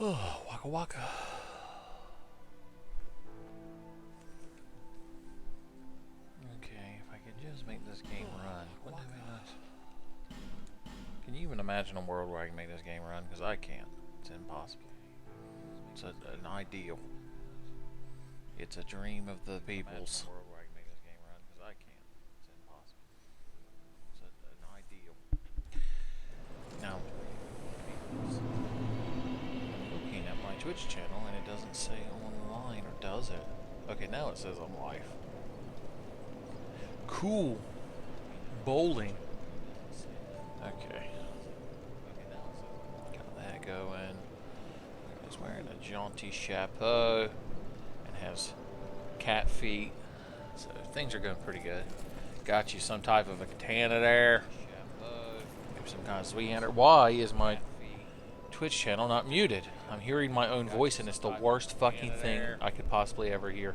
Oh, waka waka. Okay, if I could just make this game run, wouldn't that be nice? Can you even imagine a world where I can make this game run? Because I can't. It's impossible. It's an ideal. It's a dream of the peoples. Now, I'm looking at my Twitch channel and it doesn't say online, or does it? Okay, now it says I'm live. Cool. Bowling. Okay. Got that going. He's wearing a jaunty chapeau and has cat feet. So things are going pretty good. Got you some type of a katana there. Some kind of sweet hander. Why is my Twitch channel not muted? I'm hearing my own voice and it's the worst fucking thing I could possibly ever hear.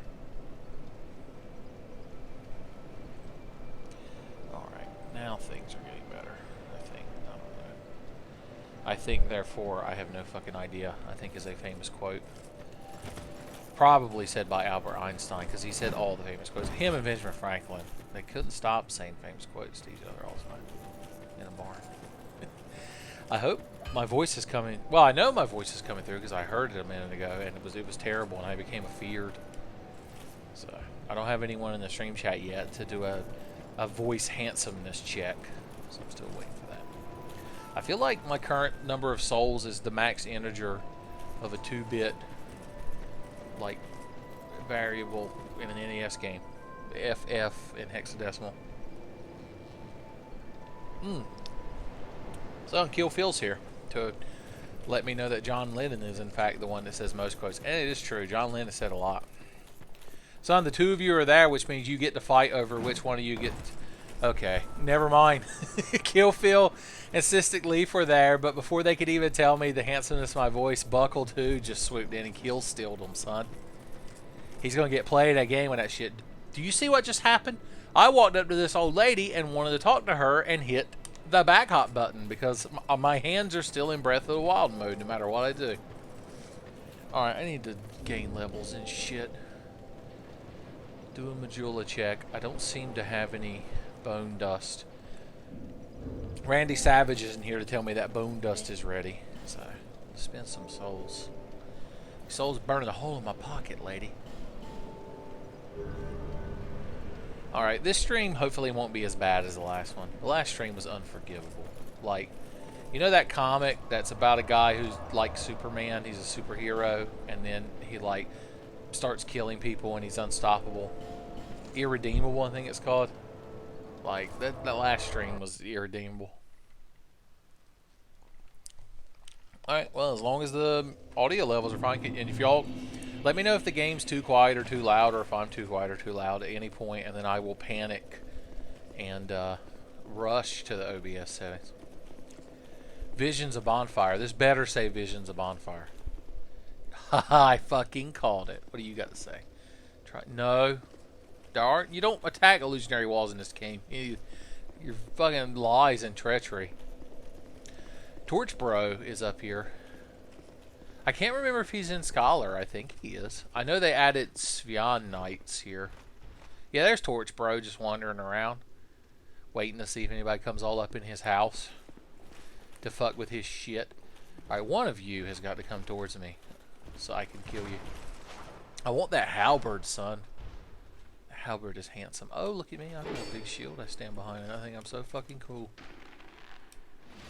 Alright, now things are getting better. I think. I don't know. I think, therefore, I have no fucking idea. I think is a famous quote. Probably said by Albert Einstein, because he said all the famous quotes. Him and Benjamin Franklin. They couldn't stop saying famous quotes to each other all the time. In a bar. I hope my voice is coming. Well, I know my voice is coming through because I heard it a minute ago, and it was terrible, and I became afeared. So I don't have anyone in the stream chat yet to do a voice handsomeness check, so I'm still waiting for that. I feel like my current number of souls is the max integer of a 2-bit like variable in an NES game, FF in hexadecimal. So Kill Phil's here to let me know that John Lennon is in fact the one that says most quotes. And it is true. John Lennon said a lot. Son, the two of you are there, which means you get to fight over which one of you get... Okay, never mind. Kill Phil and Cystic Leaf were there, but before they could even tell me the handsomeness of my voice, Buckled Who just swooped in and kill-stealed him, son. He's going to get played that game with that shit. Do you see what just happened? I walked up to this old lady and wanted to talk to her and hit the back hop button because my hands are still in Breath of the Wild mode no matter what I do. Alright, I need to gain levels and shit. Do a Majula check. I don't seem to have any bone dust. Randy Savage isn't here to tell me that bone dust is ready. So, spend some souls. Souls burning a hole in my pocket, lady. Alright, this stream hopefully won't be as bad as the last one. The last stream was unforgivable. Like, you know that comic that's about a guy who's like Superman, he's a superhero, and then he like starts killing people and he's unstoppable? Irredeemable, I think it's called. Like, that last stream was irredeemable. Alright, well, as long as the audio levels are fine, and if y'all... Let me know if the game's too quiet or too loud, or if I'm too quiet or too loud at any point, and then I will panic and rush to the OBS settings. Visions of Bonfire. This better say Visions of Bonfire. Haha, I fucking called it. What do you got to say? No. Darn. You don't attack illusionary walls in this game. Your fucking lies and treachery. Torch Bro is up here. I can't remember if he's in Scholar. I think he is. I know they added Svian Knights here. Yeah, there's Torch Bro just wandering around, waiting to see if anybody comes all up in his house to fuck with his shit. Alright, one of you has got to come towards me so I can kill you. I want that halberd, son. The halberd is handsome. Oh, look at me. I have a big shield. I stand behind it. I think I'm so fucking cool.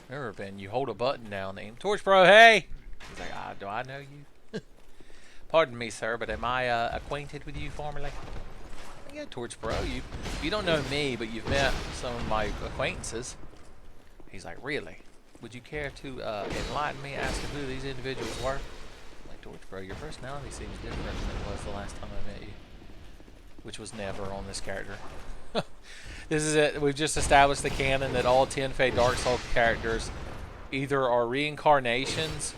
Remember, Ben, you hold a button down, aim. Torch Bro, hey! He's like, do I know you? Pardon me, sir, but am I acquainted with you formerly? Yeah, Torch Bro, you don't know me, but you've met some of my acquaintances. He's like, really? Would you care to enlighten me as to who these individuals were? I'm like, Torch Bro, your personality seems different than it was the last time I met you. Which was never on this character. This is it. We've just established the canon that all Tenfey Dark Souls characters either are reincarnations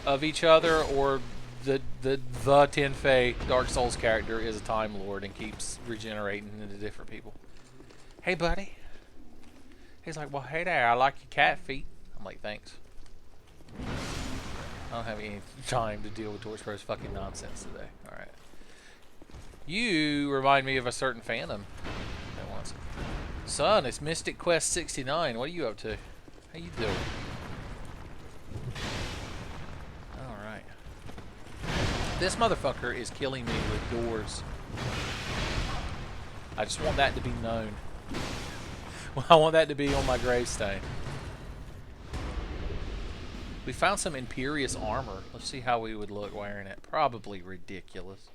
of each other, or the Tenfey Dark Souls character is a Time Lord and keeps regenerating into different people. Hey, buddy. He's like, well, hey there, I like your cat feet. I'm like, thanks. I don't have any time to deal with Torch Pro's fucking nonsense today. Alright. You remind me of a certain fandom. That once. Son, it's Mystic Quest 69. What are you up to? How you doing? Alright. This motherfucker is killing me with doors. I just want that to be known. I want that to be on my gravestone. We found some Imperious armor. Let's see how we would look wearing it. Probably ridiculous.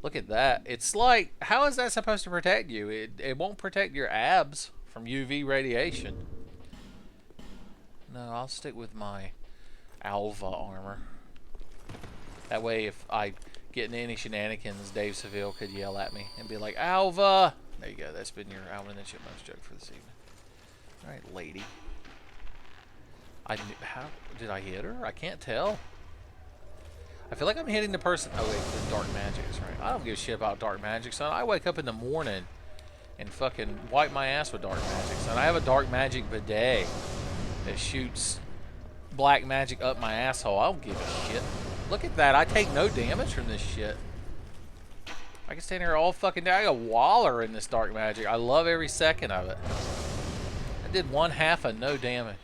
Look at that. It's like, how is that supposed to protect you? It won't protect your abs from UV radiation. No, I'll stick with my Alva armor. That way if I get into any shenanigans, Dave Seville could yell at me and be like, Alva! There you go. That's been your Alvin and the Chipmunks joke for this evening. Alright, lady. How did I hit her? I can't tell. I feel like I'm hitting the person. Oh wait, the dark magics, right? I don't give a shit about dark magic, son. I wake up in the morning and fucking wipe my ass with dark magic, son. I have a dark magic bidet that shoots black magic up my asshole. I don't give a shit. Look at that. I take no damage from this shit. I can stand here all fucking day. I got Waller in this dark magic. I love every second of it. I did 1/2 of no damage.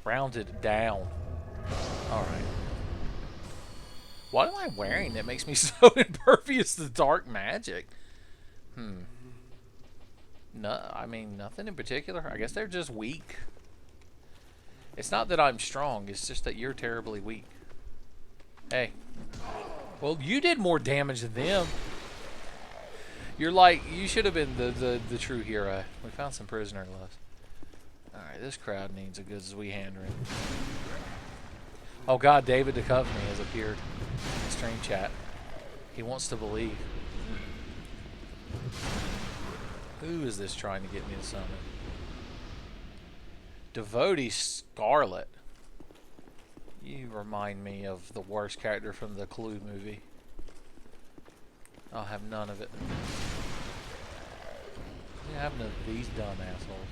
Rounded down. Alright. What am I wearing that makes me so impervious to dark magic? No, I mean, nothing in particular. I guess they're just weak. It's not that I'm strong, it's just that you're terribly weak. Hey. Well, you did more damage than them. You're like, you should have been the true hero. We found some prisoner gloves. Alright, this crowd needs a good Zui handling. Oh god, David Duchovny has appeared in the stream chat. He wants to believe. Who is this trying to get me to summon? Devotee Scarlet. You remind me of the worst character from the Clue movie. I'll have none of it. What happened to these dumb assholes?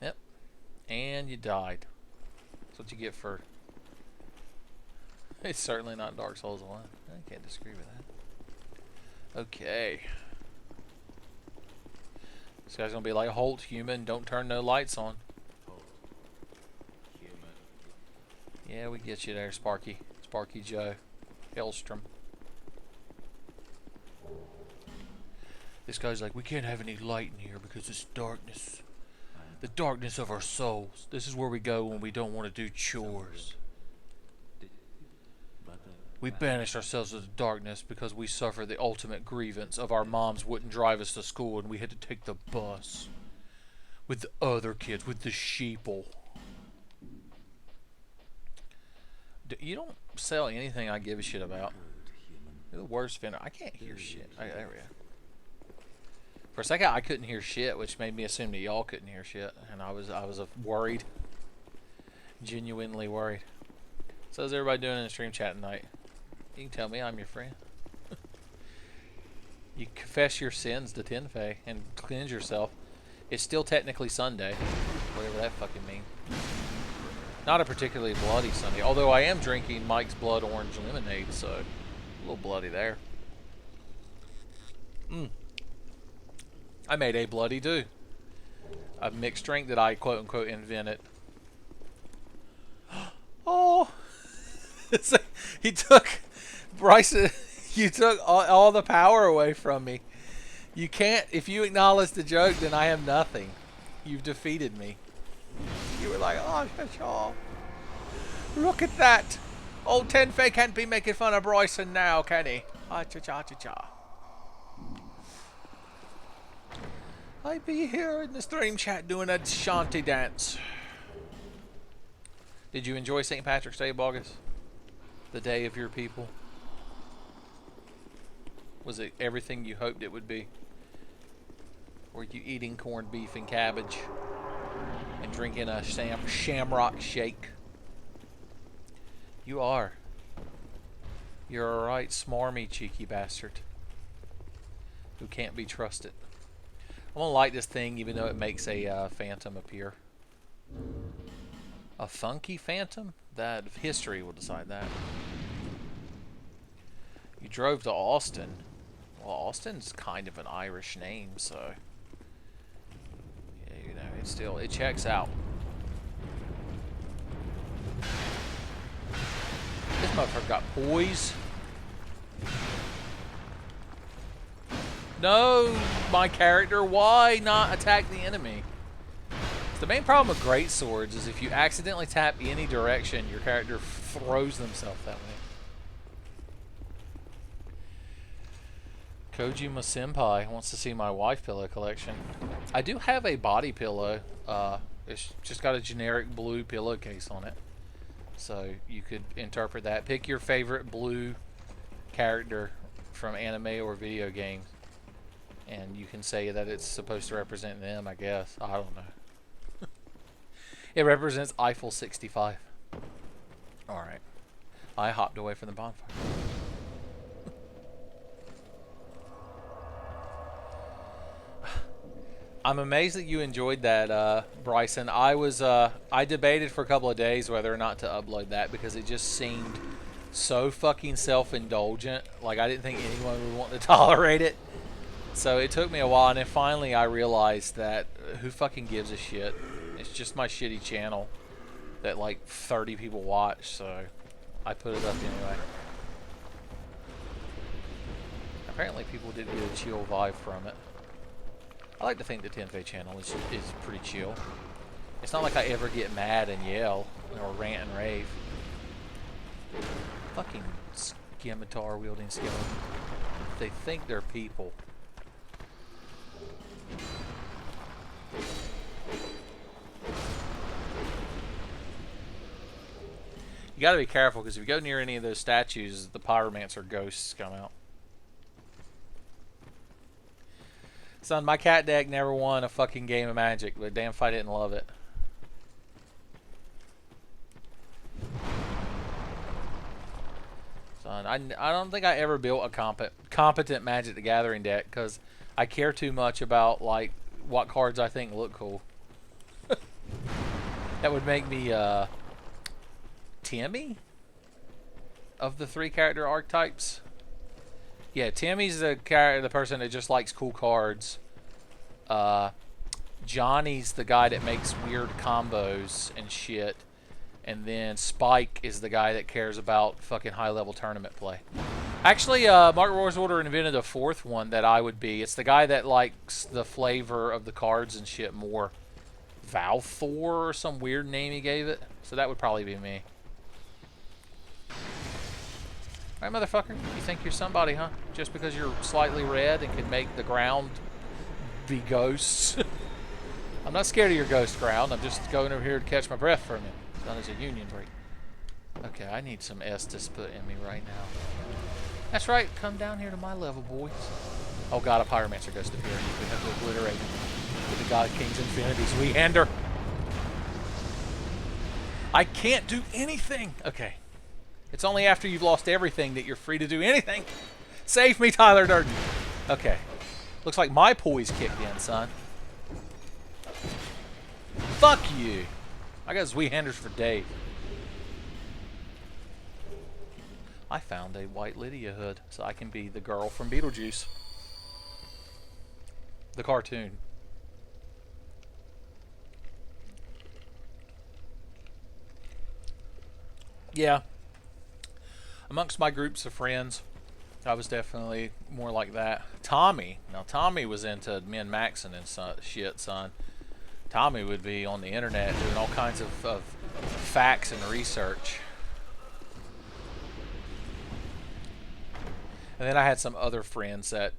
Yep. And you died. That's what you get for... It's certainly not Dark Souls 1. I can't disagree with that. Okay. This guy's gonna be like, Holt, human, don't turn no lights on. Holt, human. Yeah, we get you there, Sparky. Sparky Joe. Hellstrom. This guy's like, we can't have any light in here because it's darkness. The darkness of our souls. This is where we go when we don't want to do chores. We banished ourselves to the darkness because we suffer the ultimate grievance of our moms wouldn't drive us to school and we had to take the bus. With the other kids, with the sheeple. You don't sell anything I give a shit about. You're the worst vendor. I can't hear shit. There we go. For a second, I couldn't hear shit, which made me assume that y'all couldn't hear shit, and I was worried, genuinely worried. So how's everybody doing in the stream chat tonight? You can tell me I'm your friend. You confess your sins to Tenfey and cleanse yourself. It's still technically Sunday, whatever that fucking means. Not a particularly bloody Sunday, although I am drinking Mike's Blood Orange Lemonade, so a little bloody there. I made a bloody do. A mixed drink that I quote-unquote invented. Oh! He took... Bryson, you took all the power away from me. You can't... If you acknowledge the joke, then I have nothing. You've defeated me. You were like, oh, cha-cha. Look at that. Old Tenfey can't be making fun of Bryson now, can he? Ah, cha-cha, cha-cha. I be here in the stream chat doing a shanty dance. Did you enjoy St. Patrick's Day, Bogus? The day of your people? Was it everything you hoped it would be? Were you eating corned beef and cabbage and drinking a shamrock shake? You are. You're a right smarmy cheeky bastard who can't be trusted. I'm gonna like this thing even though it makes a phantom appear. A funky phantom? That history will decide that. You drove to Austin. Well, Austin's kind of an Irish name, so yeah, you know, it checks out. This motherfucker got poise. No, my character, why not attack the enemy? The main problem with great swords is if you accidentally tap any direction, your character throws themselves that way. Kojima Senpai wants to see my wife pillow collection. I do have a body pillow. It's just got a generic blue pillowcase on it. So you could interpret that. Pick your favorite blue character from anime or video games. And you can say that it's supposed to represent them, I guess. I don't know. It represents Eiffel 65. Alright. I hopped away from the bonfire. I'm amazed that you enjoyed that, Bryson. I debated for a couple of days whether or not to upload that because it just seemed so fucking self-indulgent. Like, I didn't think anyone would want to tolerate it. So it took me a while, and then finally I realized that who fucking gives a shit? It's just my shitty channel that like 30 people watch, so I put it up anyway. Apparently people did get a chill vibe from it. I like to think the Tenfey channel is pretty chill. It's not like I ever get mad and yell or rant and rave. Fucking scimitar wielding skeleton. They think they're people. You gotta be careful because if you go near any of those statues, the pyromancer ghosts come out. Son, my cat deck never won a fucking game of Magic, but damn if I didn't love it. Son, I don't think I ever built a competent Magic the Gathering deck because I care too much about like what cards I think look cool. That would make me Timmy of the 3 character archetypes. Yeah, Timmy's the person that just likes cool cards. Johnny's the guy that makes weird combos and shit. And then Spike is the guy that cares about fucking high-level tournament play. Actually, Mark Rosewater invented a 4th one that I would be. It's the guy that likes the flavor of the cards and shit more. Valthor or some weird name he gave it. So that would probably be me. Alright, motherfucker. You think you're somebody, huh? Just because you're slightly red and can make the ground be ghosts. I'm not scared of your ghost ground. I'm just going over here to catch my breath for a minute. It's done as a union break. Okay, I need some Estus put in me right now. That's right. Come down here to my level, boys. Oh god, a pyromancer ghost appeared. We have to obliterate him with the God of King's Infinity's Weehander. I can't do anything. Okay. It's only after you've lost everything that you're free to do anything. Save me, Tyler Durden. Okay. Looks like my poise kicked in, son. Fuck you. I got Weehanders for Dave. I found a white Lydia hood, so I can be the girl from Beetlejuice. The cartoon. Yeah. Amongst my groups of friends, I was definitely more like that. Tommy. Now, Tommy was into Min Maxon and shit, son. Tommy would be on the internet doing all kinds of facts and research. And then I had some other friends that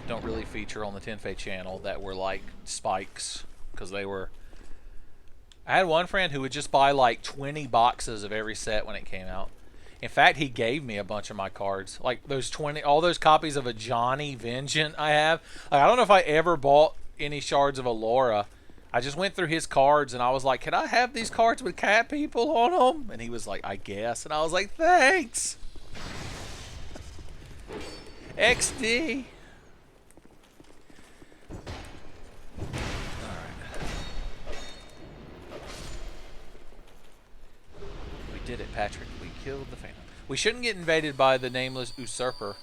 don't really feature on the Tenfey channel that were like spikes. Because they were... I had one friend who would just buy like 20 boxes of every set when it came out. In fact, he gave me a bunch of my cards. Like those 20, all those copies of a Johnny Vengeant I have. Like, I don't know if I ever bought any shards of Allura. I just went through his cards and I was like, can I have these cards with cat people on them? And he was like, I guess. And I was like, thanks. XD. killed the Phantom. We shouldn't get invaded by the nameless usurper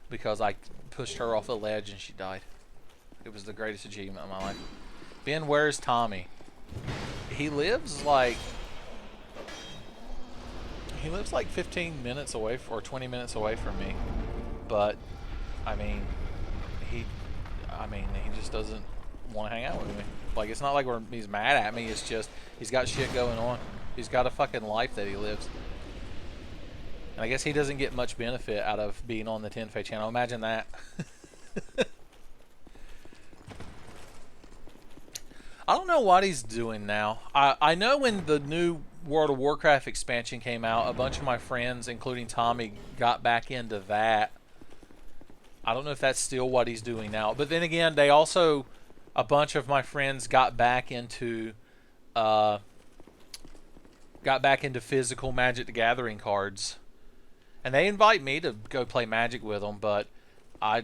because I pushed her off the ledge and she died. It was the greatest achievement of my life. Ben, where's Tommy? He lives like 15 minutes away or 20 minutes away from me. But I mean, he just doesn't want to hang out with me. Like, it's not like he's mad at me. It's just he's got shit going on. He's got a fucking life that he lives. And I guess he doesn't get much benefit out of being on the Tenfey channel. Imagine that. I don't know what he's doing now. I know when the new World of Warcraft expansion came out, a bunch of my friends, including Tommy, got back into that. I don't know if that's still what he's doing now. But then again, they also, a bunch of my friends got back into physical Magic the Gathering cards. And they invite me to go play Magic with them, but I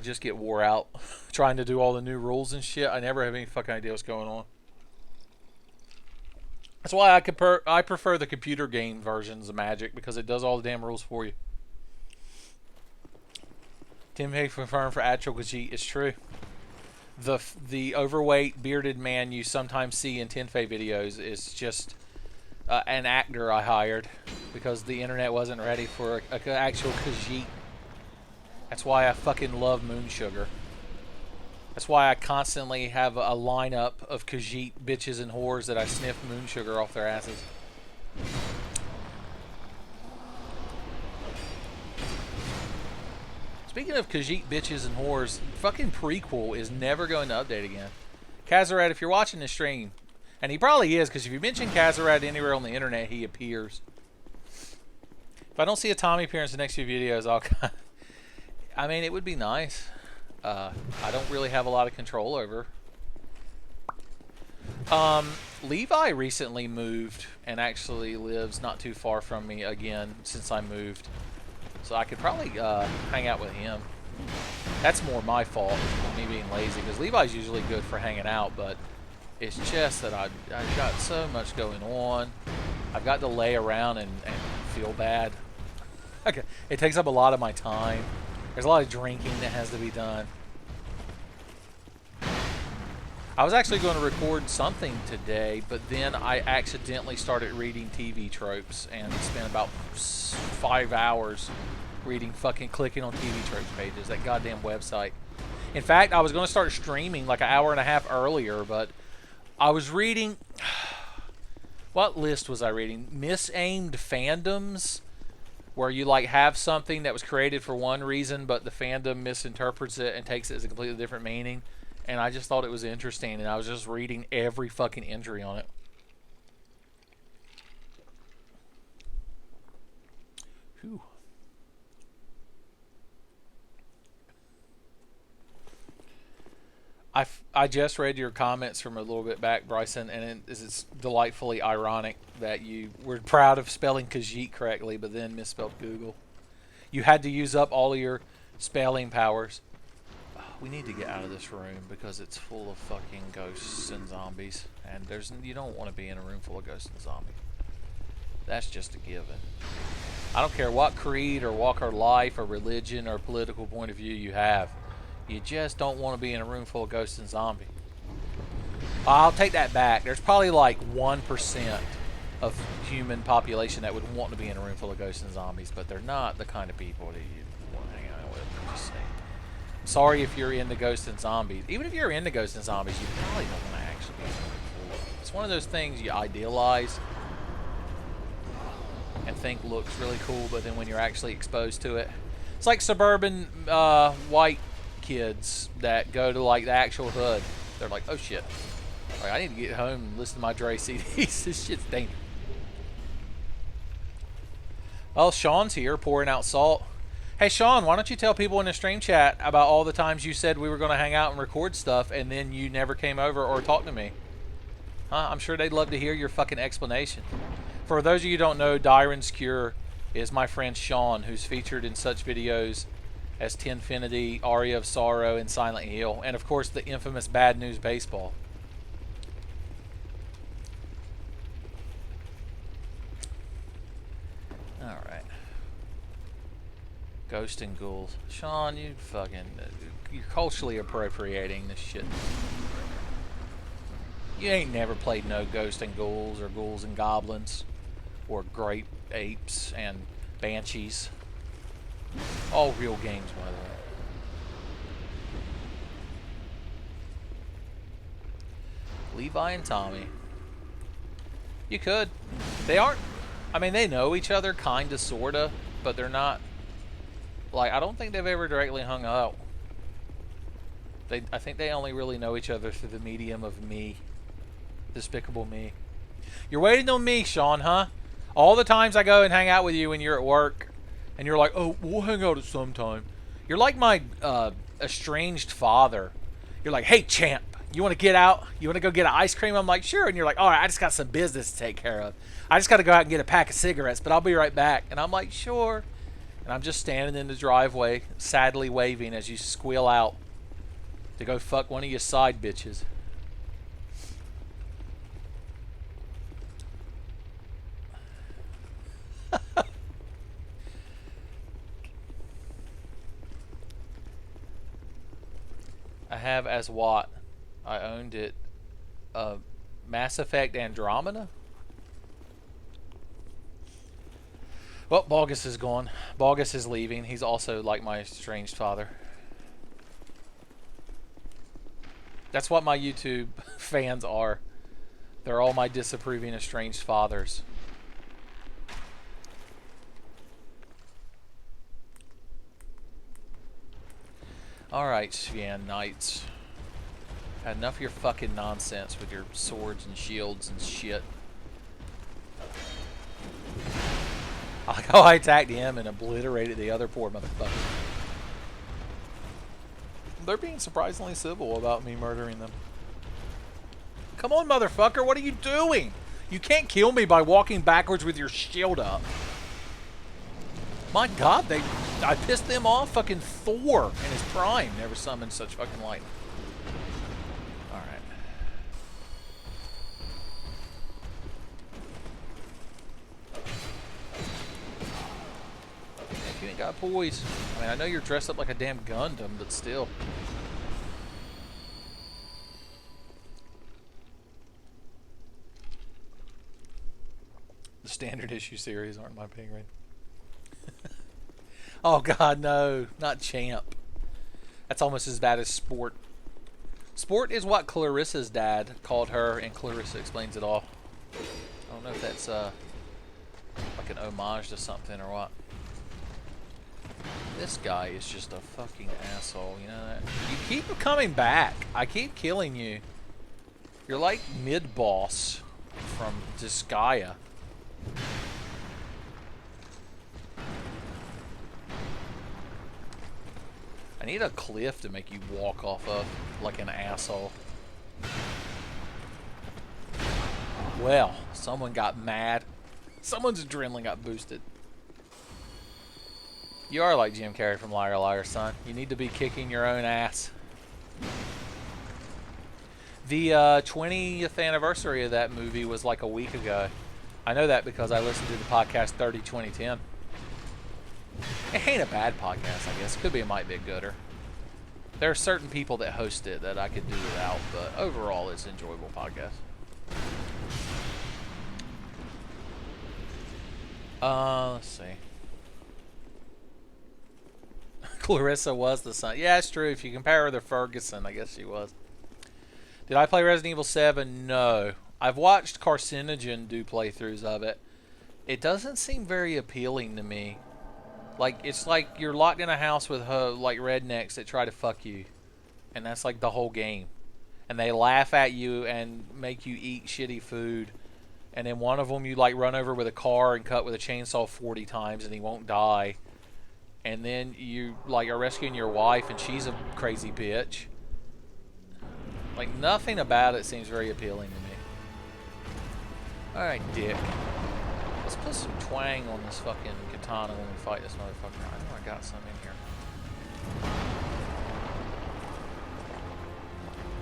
just get wore out trying to do all the new rules and shit. I never have any fucking idea what's going on. That's why I prefer the computer game versions of Magic, because it does all the damn rules for you. Tenfey confirmed for actual Khajiit. It's true. The overweight bearded man you sometimes see in Tenfey videos is just an actor I hired because the internet wasn't ready for an actual Khajiit. That's why I fucking love Moon Sugar. That's why I constantly have a lineup of Khajiit bitches and whores that I sniff Moon Sugar off their asses. Speaking of Khajiit bitches and whores, fucking prequel is never going to update again. Kazarat, if you're watching this stream, and he probably is, because if you mention Kazarat anywhere on the internet, he appears. If I don't see a Tommy appearance in the next few videos, I mean, it would be nice. I don't really have a lot of control over. Levi recently moved and actually lives not too far from me again since I moved. So I could probably hang out with him. That's more my fault, me being lazy, because Levi's usually good for hanging out, but it's just that I've got so much going on. I've got to lay around and feel bad. Okay. It takes up a lot of my time. There's a lot of drinking that has to be done. I was actually going to record something today, but then I accidentally started reading TV tropes and spent about 5 hours clicking on TV tropes pages, that goddamn website. In fact, I was going to start streaming like an hour and a half earlier, but I was reading... What list was I reading? Misaimed fandoms, where you like have something that was created for one reason, but the fandom misinterprets it and takes it as a completely different meaning. And I just thought it was interesting, and I was just reading every fucking entry on it. Whew. I just read your comments from a little bit back, Bryson, and it's delightfully ironic that you were proud of spelling Khajiit correctly, but then misspelled Google. You had to use up all of your spelling powers. We need to get out of this room because it's full of fucking ghosts and zombies, and you don't want to be in a room full of ghosts and zombies. That's just a given. I don't care what creed or walk of life or religion or political point of view you have. You just don't want to be in a room full of ghosts and zombies. I'll take that back. There's probably like 1% of human population that would want to be in a room full of ghosts and zombies, but they're not the kind of people that you want to hang out with. I'm just saying. Sorry if you're into ghosts and zombies. Even if you're into ghosts and zombies, you probably don't want to actually be in a room full of them. It's one of those things you idealize and think looks really cool, but then when you're actually exposed to it, it's like suburban white kids that go to like the actual hood. They're like, oh shit, all right, I need to get home and listen to my Dre CDs. This shit's dangerous. Oh, Sean's here pouring out salt. Hey Sean, why don't you tell people in the stream chat about all the times you said we were going to hang out and record stuff and then you never came over or talked to me? Huh? I'm sure they'd love to hear your fucking explanation. For those of you who don't know, Dyron's Cure is my friend Sean, who's featured in such videos as Tenfinity, Aria of Sorrow, and Silent Hill, and of course the infamous Bad News Baseball. Ghost and ghouls. Sean, you fucking... You're culturally appropriating this shit. You ain't never played no Ghost and Ghouls or Ghouls and Goblins or Great Apes and Banshees. All real games, by the way. Levi and Tommy. You could. They aren't... I mean, they know each other, kinda, sorta, but they're not... Like, I don't think they've ever directly hung out. I think they only really know each other through the medium of me. Despicable Me. You're waiting on me, Sean, huh? All the times I go and hang out with you when you're at work, and you're like, oh, we'll hang out at some time. You're like my estranged father. You're like, hey, champ, you want to get out? You want to go get an ice cream? I'm like, sure. And you're like, all right, I just got some business to take care of. I just got to go out and get a pack of cigarettes, but I'll be right back. And I'm like, sure. And I'm just standing in the driveway, sadly waving as you squeal out to go fuck one of your side bitches. I have as what? I owned it. Mass Effect Andromeda? Well, Bogus is gone. Bogus is leaving. He's also like my estranged father. That's what my YouTube fans are. They're all my disapproving estranged fathers. Alright, Svian Knights. Had enough of your fucking nonsense with your swords and shields and shit. I like how I attacked him and obliterated the other poor motherfucker. They're being surprisingly civil about me murdering them. Come on, motherfucker, what are you doing? You can't kill me by walking backwards with your shield up. My god, I pissed them off. Fucking Thor in his prime never summoned such fucking lightning. Alright. If you ain't got poise. I mean, I know you're dressed up like a damn Gundam, but still. The standard issue series aren't my ping grade. Oh god, no, not Champ. That's almost as bad as Sport. Sport is what Clarissa's dad called her, and Clarissa explains it all. I don't know if that's like an homage to something or what. This guy is just a fucking asshole, you know that? You keep coming back. I keep killing you. You're like mid-boss from Disgaea. I need a cliff to make you walk off of like an asshole. Well, someone got mad. Someone's adrenaline got boosted. You are like Jim Carrey from Liar Liar, son. You need to be kicking your own ass. The 20th anniversary of that movie was like a week ago. I know that because I listened to the podcast 30 2010. It ain't a bad podcast, I guess. Could be a might be a gooder. There are certain people that host it that I could do without, but overall it's an enjoyable podcast. Let's see. Clarissa was the son. Yeah, it's true. If you compare her to Ferguson, I guess she was. Did I play Resident Evil 7? No. I've watched Carcinogen do playthroughs of it. It doesn't seem very appealing to me. Like, it's like you're locked in a house with like rednecks that try to fuck you. And that's like the whole game. And they laugh at you and make you eat shitty food. And then one of them you like run over with a car and cut with a chainsaw 40 times and he won't die. And then you like are rescuing your wife and she's a crazy bitch. Like, nothing about it seems very appealing to me. Alright, dick. Let's put some twang on this fucking katana when we fight this motherfucker. I know I got some in here.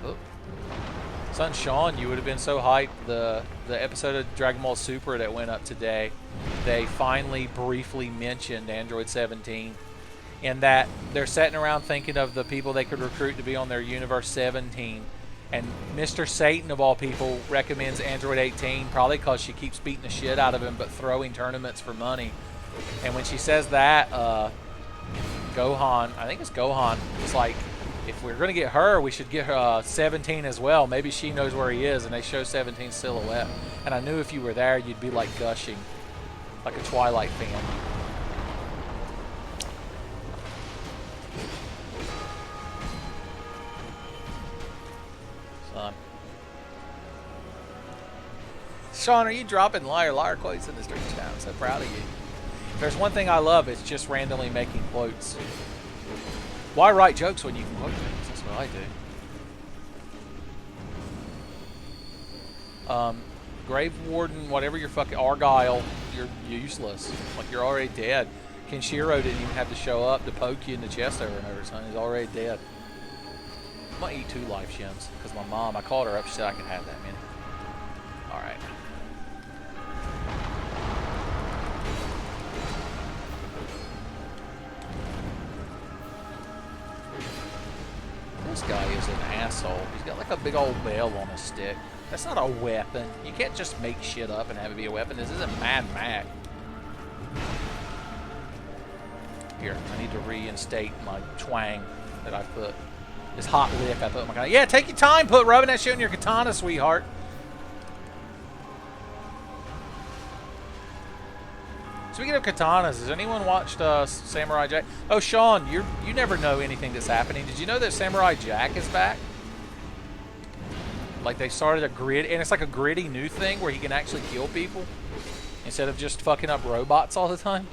Oh. Son Sean, you would have been so hyped. The episode of Dragon Ball Super that went up today, they finally briefly mentioned Android 17. in that they're sitting around thinking of the people they could recruit to be on their Universe 17. And Mr. Satan, of all people, recommends Android 18, probably because she keeps beating the shit out of him but throwing tournaments for money. And when she says that, Gohan, I think it's Gohan, it's like, if we're going to get her, we should get her 17 as well. Maybe she knows where he is, and they show 17's silhouette. And I knew if you were there, you'd be like gushing, like a Twilight fan. Son. Sean, are you dropping liar quotes in the stream chat? I'm so proud of you. If there's one thing I love, it's just randomly making quotes. Why write jokes when you can quote things? That's what I do. Grave Warden, whatever you're fucking Argyle, you're useless. Like, you're already dead. Kenshiro didn't even have to show up to poke you in the chest over and over, son. He's already dead. I'm gonna eat 2 life gems because my mom, I called her up, she said I could have that many. Alright. This guy is an asshole. He's got like a big old bell on his stick. That's not a weapon. You can't just make shit up and have it be a weapon. This isn't Mad Max. Here, I need to reinstate my twang that I put. This hot lick I put in my katana. Yeah, take your time rubbing that shit on your katana, sweetheart. Speaking of katanas, has anyone watched Samurai Jack? Oh, Sean, you never know anything that's happening. Did you know that Samurai Jack is back? Like, they started a grid, and it's like a gritty new thing where he can actually kill people instead of just fucking up robots all the time.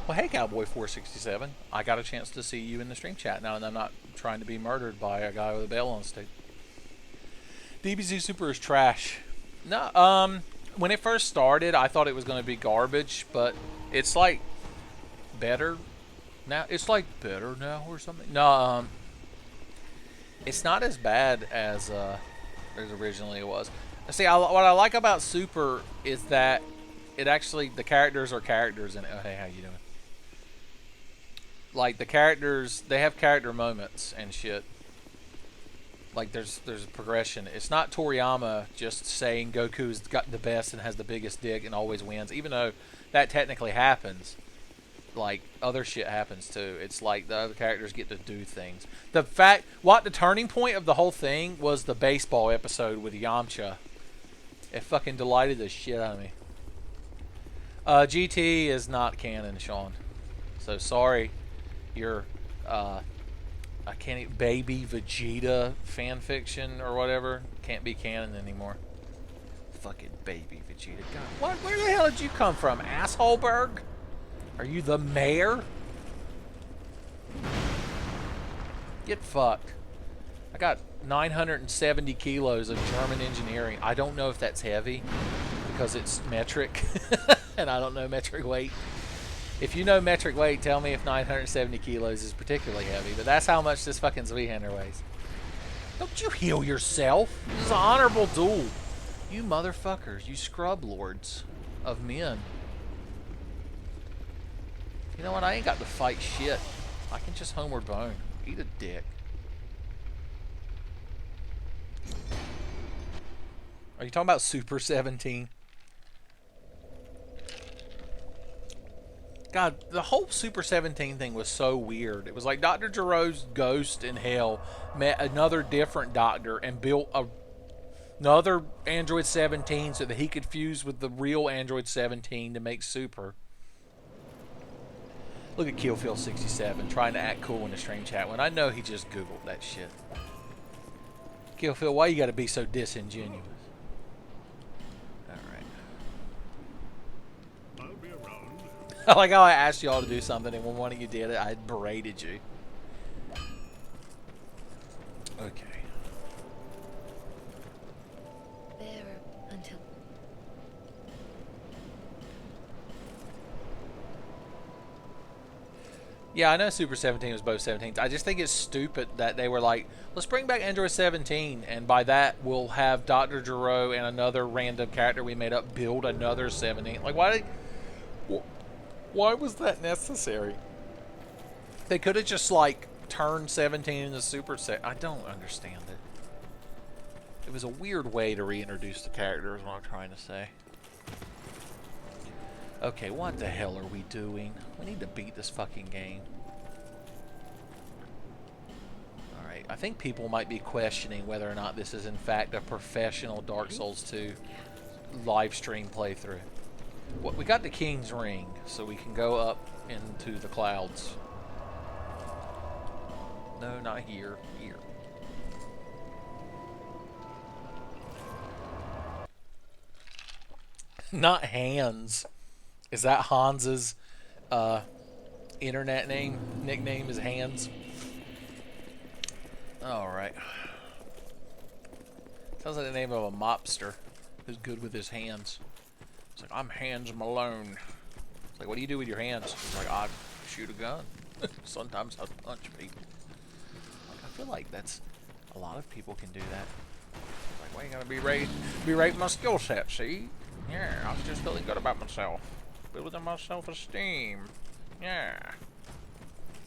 Well, hey, Cowboy 467. I got a chance to see you in the stream chat now, and I'm not trying to be murdered by a guy with a bell on his stick. DBZ Super is trash. No, when it first started, I thought it was going to be garbage, but it's like better now. It's like better now or something. No, it's not as bad as originally it was. See, what I like about Super is that it actually, the characters are characters in it. Oh, hey, how you doing? Like, the characters, they have character moments and shit. Like, there's a progression. It's not Toriyama just saying Goku's got the best and has the biggest dick and always wins, even though that technically happens. Like, other shit happens too. It's like the other characters get to do things. The turning point of the whole thing was the baseball episode with Yamcha. It fucking delighted the shit out of me. GT is not canon, Sean. So sorry. Your I can't even, baby Vegeta fan fiction or whatever can't be canon anymore. Fucking baby Vegeta. God, what? Where the hell did you come from, assholeberg? Are you the mayor? Get fucked. I got 970 kilos of German engineering. I don't know if that's heavy because it's metric and I don't know metric weight. If you know metric weight, tell me if 970 kilos is particularly heavy. But that's how much this fucking Zweihander weighs. Don't you heal yourself. This is an honorable duel. You motherfuckers. You scrub lords of men. You know what? I ain't got to fight shit. I can just homeward bone. Eat a dick. Are you talking about Super 17? God, the whole Super 17 thing was so weird. It was like Dr. Giro's ghost in hell met another different doctor and built another Android 17 so that he could fuse with the real Android 17 to make Super. Look at Killfield67 trying to act cool in the stream chat when I know he just Googled that shit. Killfield, why you gotta be so disingenuous? I like how I asked y'all to do something, and when one of you did it, I berated you. Okay. Bearer until. Yeah, I know Super 17 was both 17s. I just think it's stupid that they were like, let's bring back Android 17, and by that we'll have Dr. Gero and another random character we made up build another 17. Like, why was that necessary? They could have just like turned 17 into Super Set. I don't understand it. It was a weird way to reintroduce the character, is what I'm trying to say. Okay, what the hell are we doing? We need to beat this fucking game. Alright, I think people might be questioning whether or not this is in fact a professional Dark Souls 2 live stream playthrough. Well, we got the King's Ring, so we can go up into the clouds. No, not here. Here. Not Hans. Is that Hans's internet nickname is Hans? Alright. Sounds like the name of a mobster who's good with his hands. It's like, I'm Hans Malone. It's like, what do you do with your hands? It's like, I shoot a gun. Sometimes I punch people. Like, I feel like that's a lot of people can do that. It's like, well, you gotta be rating my skill set, see? Yeah, I was just feeling good about myself. Building my self-esteem. Yeah.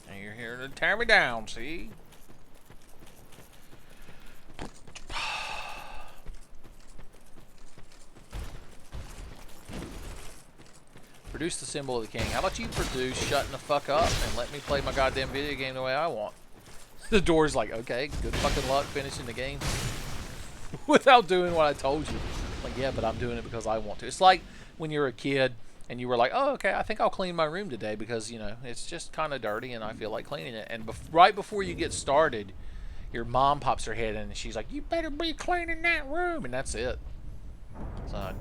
And you're here to tear me down, see? Produce the symbol of the king. How about you produce shutting the fuck up and let me play my goddamn video game the way I want? The door's like, okay, good fucking luck finishing the game without doing what I told you. Like, yeah, but I'm doing it because I want to. It's like when you're a kid and you were like, oh, okay, I think I'll clean my room today because, you know, it's just kind of dirty and I feel like cleaning it. And right before you get started, your mom pops her head in and she's like, you better be cleaning that room. And that's it. So,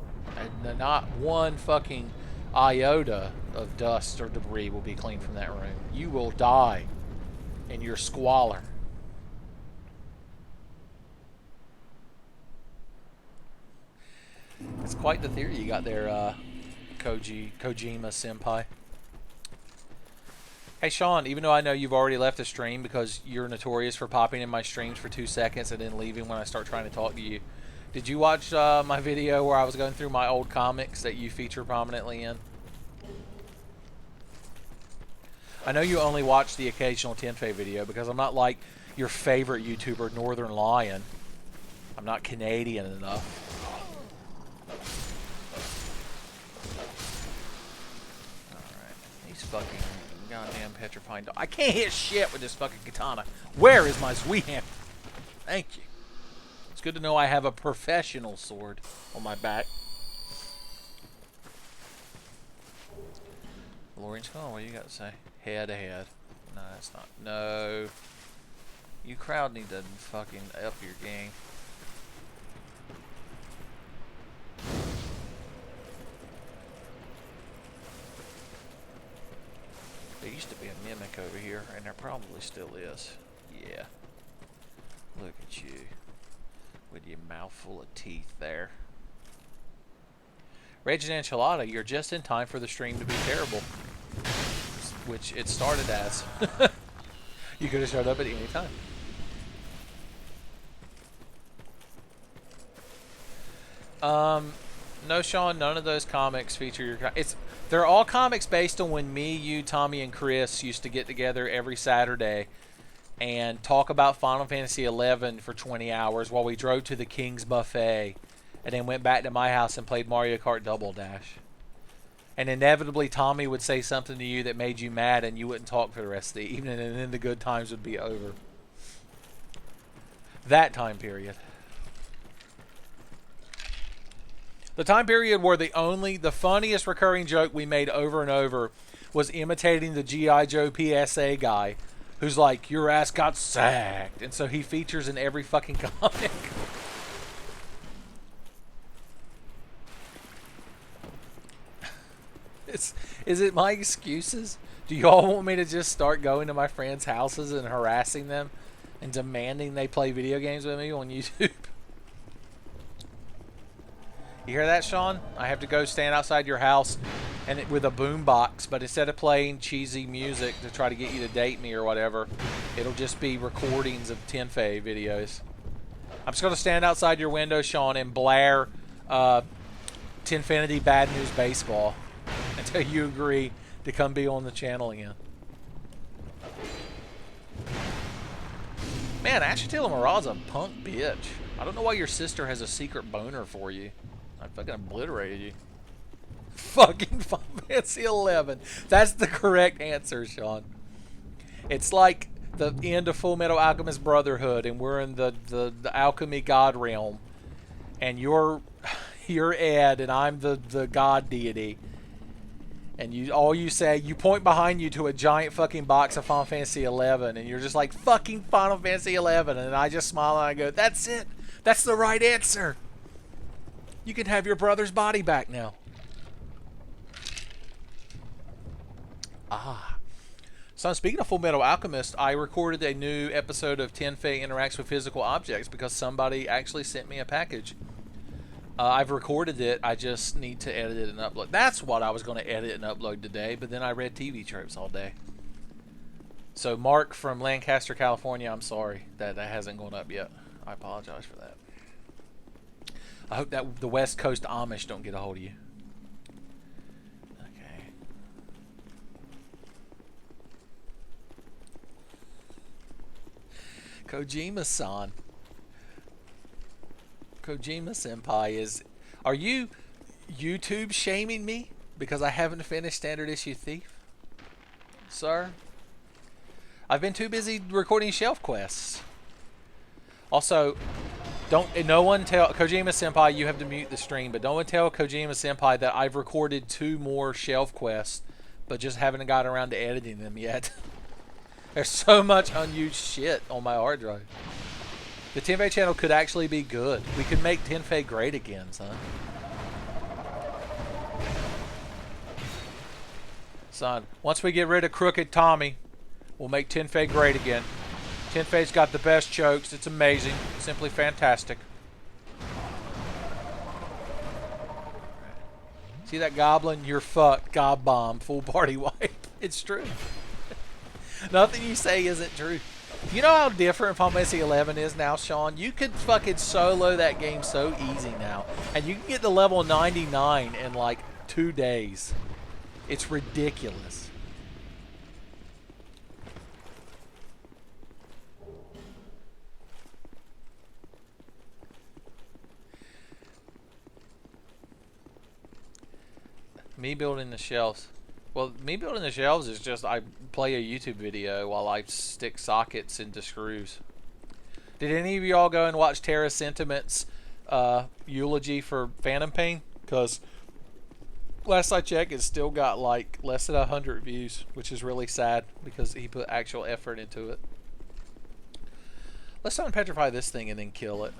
and not one fucking iota of dust or debris will be cleaned from that room. You will die in your squalor. It's quite the theory you got there, Kojima senpai. Hey Sean, even though I know you've already left the stream because you're notorious for popping in my streams for 2 seconds and then leaving when I start trying to talk to you, did you watch my video where I was going through my old comics that you feature prominently in? I know you only watch the occasional Tenfey video because I'm not like your favorite YouTuber, Northern Lion. I'm not Canadian enough. Fucking goddamn petrifying dog. I can't hit shit with this fucking katana. Where is my Zweihammer? Thank you. It's good to know I have a professional sword on my back. Lorian Skull, what do you got to say? Head ahead. No, that's not. No. You crowd need to fucking up your game. There used to be a mimic over here, and there probably still is. Yeah. Look at you. With your mouthful of teeth there. Raging Enchilada, you're just in time for the stream to be terrible. Which it started as. You could have showed up at any time. No, Sean, none of those comics feature your... They're all comics based on when me, you, Tommy, and Chris used to get together every Saturday and talk about Final Fantasy XI for 20 hours while we drove to the King's Buffet and then went back to my house and played Mario Kart Double Dash. And inevitably, Tommy would say something to you that made you mad and you wouldn't talk for the rest of the evening, and then the good times would be over. That time period. The time period where the funniest recurring joke we made over and over was imitating the G.I. Joe PSA guy who's like, your ass got sacked. And so he features in every fucking comic. Is it my excuses? Do y'all want me to just start going to my friends' houses and harassing them and demanding they play video games with me on YouTube? You hear that, Sean? I have to go stand outside your house and with a boombox, but instead of playing cheesy music to try to get you to date me or whatever, it'll just be recordings of Tenfey videos. I'm just going to stand outside your window, Sean, and blare Tenfinity Bad News Baseball until you agree to come be on the channel again. Man, Ashitila Marad's a punk bitch. I don't know why your sister has a secret boner for you. I fucking obliterated you. Fucking Final Fantasy 11. That's the correct answer, Sean. It's like the end of Full Metal Alchemist Brotherhood, and we're in the alchemy god realm, and you're Ed, and I'm the god deity. And you say, you point behind you to a giant fucking box of Final Fantasy 11, and you're just like, fucking Final Fantasy 11, and I just smile and I go, that's it. That's the right answer. You can have your brother's body back now. Ah. So speaking of Full Metal Alchemist, I recorded a new episode of Tenfey Interacts with Physical Objects because somebody actually sent me a package. I've recorded it. I just need to edit it and upload. That's what I was going to edit and upload today, but then I read TV tropes all day. So Mark from Lancaster, California, I'm sorry that hasn't gone up yet. I apologize for that. I hope that the West Coast Amish don't get a hold of you. Okay. Kojima-san. Kojima Senpai is... Are you YouTube shaming me because I haven't finished Standard Issue Thief? Sir? I've been too busy recording shelf quests. Also, no one tell Kojima Senpai you have to mute the stream, but don't tell Kojima Senpai that I've recorded 2 more shelf quests, but just haven't gotten around to editing them yet. There's so much unused shit on my hard drive. The Tenfey channel could actually be good. We could make Tenfey great again, son. Son, once we get rid of Crooked Tommy, we'll make Tenfey great again. Tenfey's got the best jokes. It's amazing. Simply fantastic. See that goblin? You're fucked. Gob bomb. Full party wipe. It's true. Nothing you say isn't true. You know how different Final Fantasy 11 is now, Sean? You could fucking solo that game so easy now. And you can get to level 99 in like 2 days. It's ridiculous. Me building the shelves. Well, me building the shelves is just I play a YouTube video while I stick sockets into screws. Did any of y'all go and watch Terra Sentiment's eulogy for Phantom Pain? Because last I checked, it's still got like less than 100 views, which is really sad because he put actual effort into it. Let's unpetrify this thing and then kill it.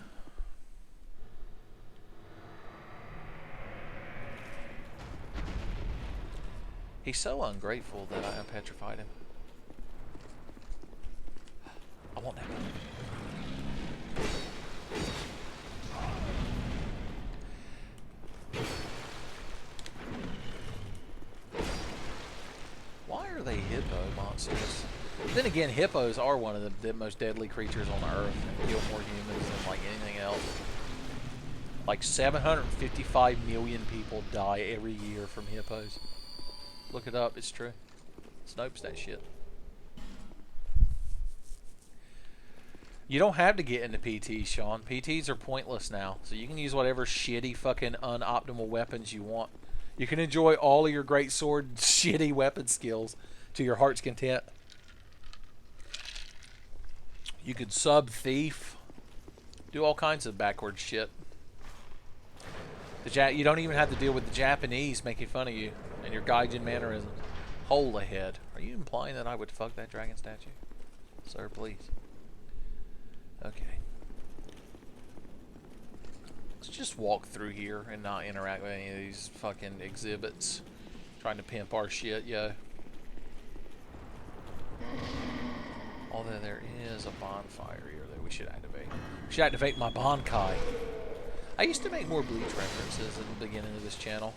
He's so ungrateful that I unpetrified him. I want that. Why are they hippo monsters? Then again, hippos are one of the most deadly creatures on Earth and kill more humans than like anything else. Like 755 million people die every year from hippos. Look it up, it's true. Snopes that shit. You don't have to get into PTs, Sean. PTs are pointless now. So you can use whatever shitty fucking unoptimal weapons you want. You can enjoy all of your great sword shitty weapon skills to your heart's content. You could sub thief. Do all kinds of backward shit. You don't even have to deal with the Japanese making fun of you and your gaijin mannerisms. Hole ahead. Are you implying that I would fuck that dragon statue? Sir, please. Okay. Let's just walk through here and not interact with any of these fucking exhibits. Trying to pimp our shit, yo. Although there is a bonfire here that we should activate. We should activate my Bonkai. I used to make more Bleach references in the beginning of this channel.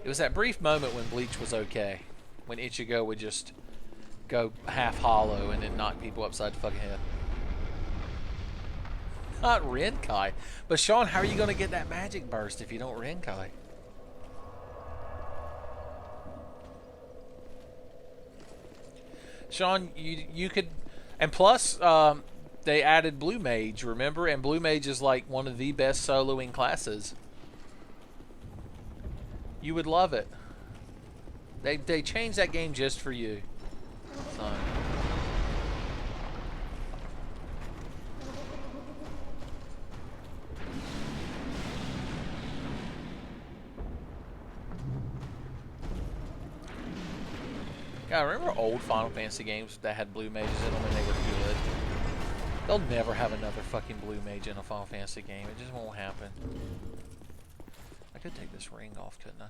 It was that brief moment when Bleach was okay. When Ichigo would just go half hollow and then knock people upside the fucking head. Not Renkai. But Sean, how are you going to get that magic burst if you don't Renkai? Sean, you could... And plus, they added Blue Mage, remember? And Blue Mage is like one of the best soloing classes. You would love it. They changed that game just for you. Son. Yeah, I remember old Final Fantasy games that had Blue Mages in them and they were good. They'll never have another fucking Blue Mage in a Final Fantasy game. It just won't happen. I could take this ring off, couldn't I?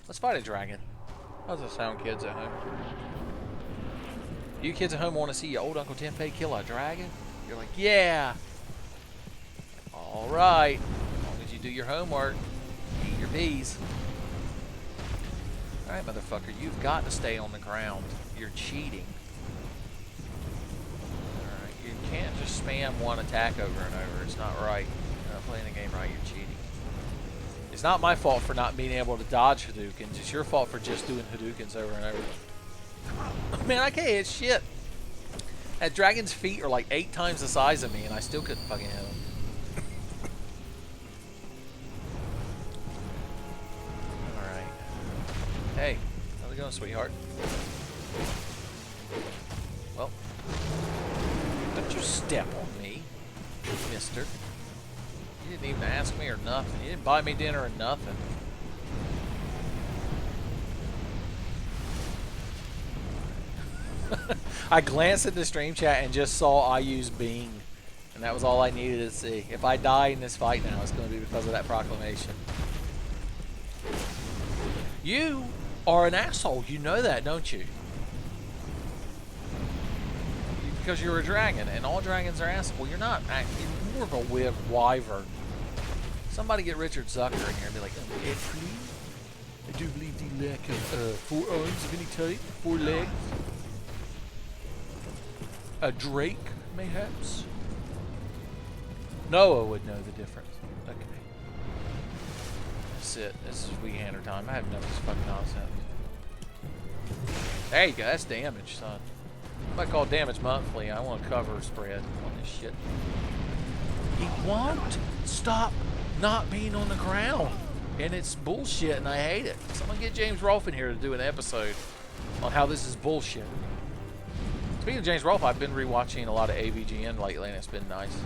Let's fight a dragon. How's that sound, kids at home? You kids at home want to see your old Uncle Tenfey kill a dragon? You're like, yeah! Alright. As long as you do your homework, eat your peas. Alright, motherfucker, you've got to stay on the ground. You're cheating. Alright, you can't just spam one attack over and over. It's not right. You're not playing the game right, you're cheating. It's not my fault for not being able to dodge Hadoukens. It's your fault for just doing Hadoukens over and over. Man, I can't hit shit. That dragon's feet are like 8 times the size of me, and I still couldn't fucking hit him. Alright. Hey, how's it going, sweetheart? Well, don't you step on me, mister. You didn't even ask me or nothing. You didn't buy me dinner or nothing. I glanced at the stream chat and just saw I use Bing. And that was all I needed to see. If I die in this fight now, it's going to be because of that proclamation. You are an asshole. You know that, don't you? Because you're a dragon, and all dragons are assholes. Well, you're not. You're more of a wyvern. Somebody get Richard Zucker in here and be like, actually, I do believe they lack 4 arms of any type, 4 legs. A drake, mayhaps? Noah would know the difference. Okay. Sit. This is weekender time. I have enough of this fucking nonsense. There you go. That's damage, son. I might call damage monthly. I want a cover spread on this shit. He won't stop not being on the ground. And it's bullshit, and I hate it. Someone get James Rolfe in here to do an episode on how this is bullshit. Speaking of James Rolfe, I've been rewatching a lot of AVGN lately, and it's been nice.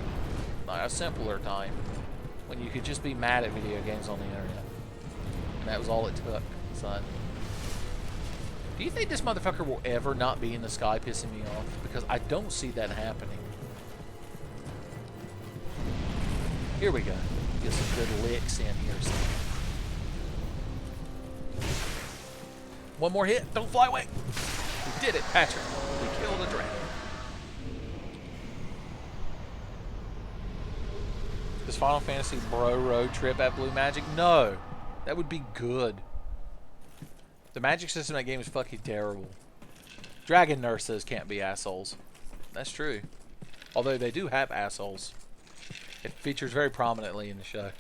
A simpler time when you could just be mad at video games on the internet. And that was all it took, son. Do you think this motherfucker will ever not be in the sky pissing me off? Because I don't see that happening. Here we go. Get some good licks in here, son. One more hit. Don't fly away. We did it, Patrick. We killed a dragon. Does Final Fantasy bro road trip at Blue Magic? No. That would be good. The magic system in that game is fucking terrible. Dragon nurses can't be assholes. That's true. Although they do have assholes. It features very prominently in the show.